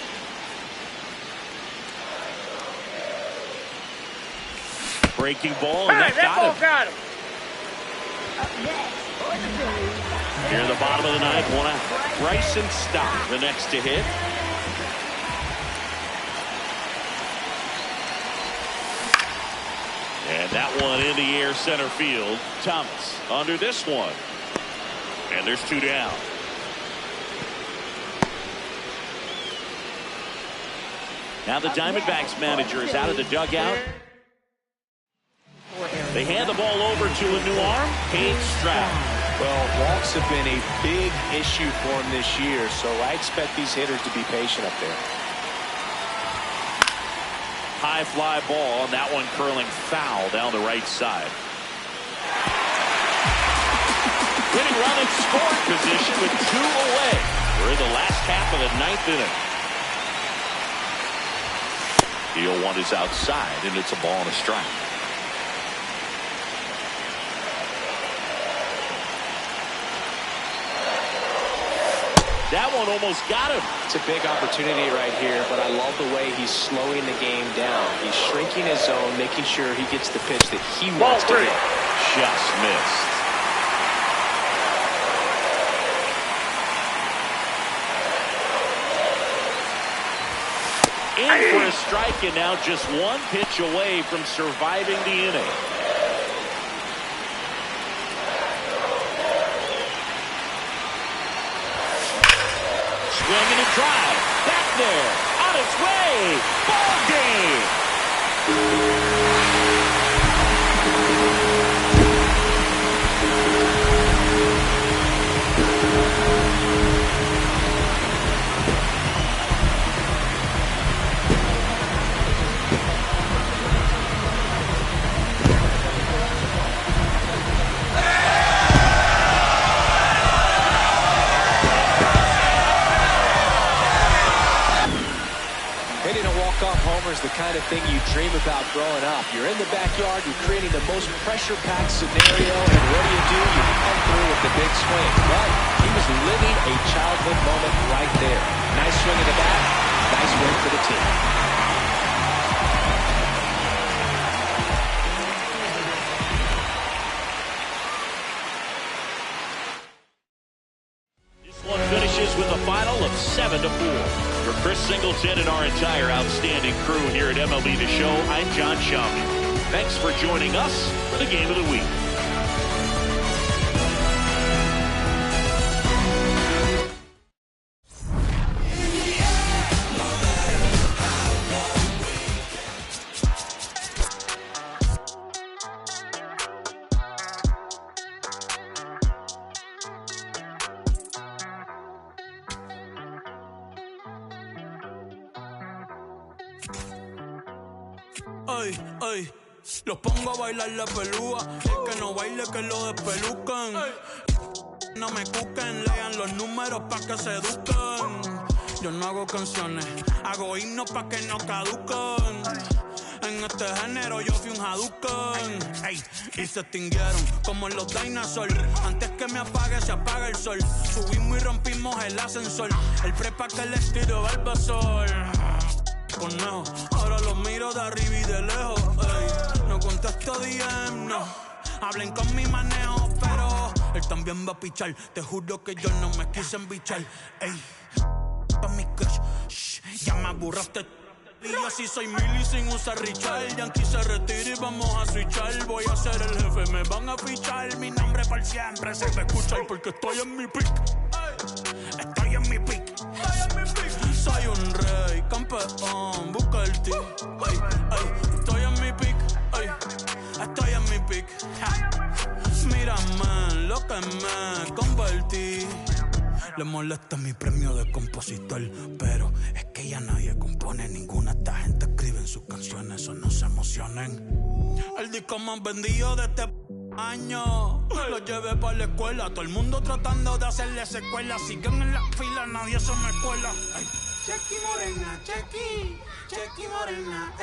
Breaking ball, and that got him. Here in the bottom of the ninth, 1 out. Bryson Stott, the next to hit. And that one in the air center field. Thomas under this one. And there's 2 down. Now the Diamondbacks manager is out of the dugout. They hand the ball over to a new arm, Paige Stroud. Well, walks have been a big issue for him this year, so I expect these hitters to be patient up there. High fly ball, and that one curling foul down the right side. Winning run in scoring position with 2 away. We're in the last half of the 9th inning. The 0-1 is outside, and it's a ball and a strike. That one almost got him. It's a big opportunity right here, but I love the way he's slowing the game down. He's shrinking his zone, making sure he gets the pitch that he wants to hit. Just missed. In for a strike, and now just 1 pitch away from surviving the inning. Swinging a drive. Back there. On its way. Ball game. is the kind of thing you dream about growing up. You're in the backyard, you're creating the most pressure-packed scenario, and what do? You come through with the big swing. But he was living a childhood moment right there. Nice swing in the bat, nice win for the team. Finishes with a final of 7-4. For Chris Singleton and our entire outstanding crew here at MLB The Show, I'm John Shambi. Thanks for joining us for the Game of the Week. Ay, ay, los pongo a bailar la pelúa. El que no baile que lo despelucan. No me cuquen, lean los números pa' que se eduquen. Yo no hago canciones, hago himnos pa' que no caduquen. En este género yo fui un Hadouken. Ey, y se extinguieron como los dinosaurs. Antes que me apague, se apaga el sol. Subimos y rompimos el ascensor. El prepa que les tiro Barbasol. Conejo, ahora los miro de arriba y de lejos. Ey, no contesto DM, no. Hablen con mi manejo, pero él también va a pichar. Te juro que yo no me quise embichar. Ey, pa' mi crush, shh, ya me aburraste. Y yo sí soy Millie sin usar Richard. Yankee se retira y vamos a switchar. Voy a ser el jefe, me van a fichar. Mi nombre por siempre se me escucha. Y porque estoy en mi pick. Estoy en mi pick. Soy un rey, campeón, busca el ti. Ay, ay, estoy en mi pick. Ay, estoy en mi pick. Mírame en lo que me convertí. Le molesta mi premio de compositor, pero es que ya nadie compone ninguna. Esta gente escribe en sus canciones, eso no se emocionen. El disco más vendido de este año lo llevé para la escuela. Todo el mundo tratando de hacerle secuela. Siguen en la fila, nadie se me cuela. Chequi morena, chequi morena,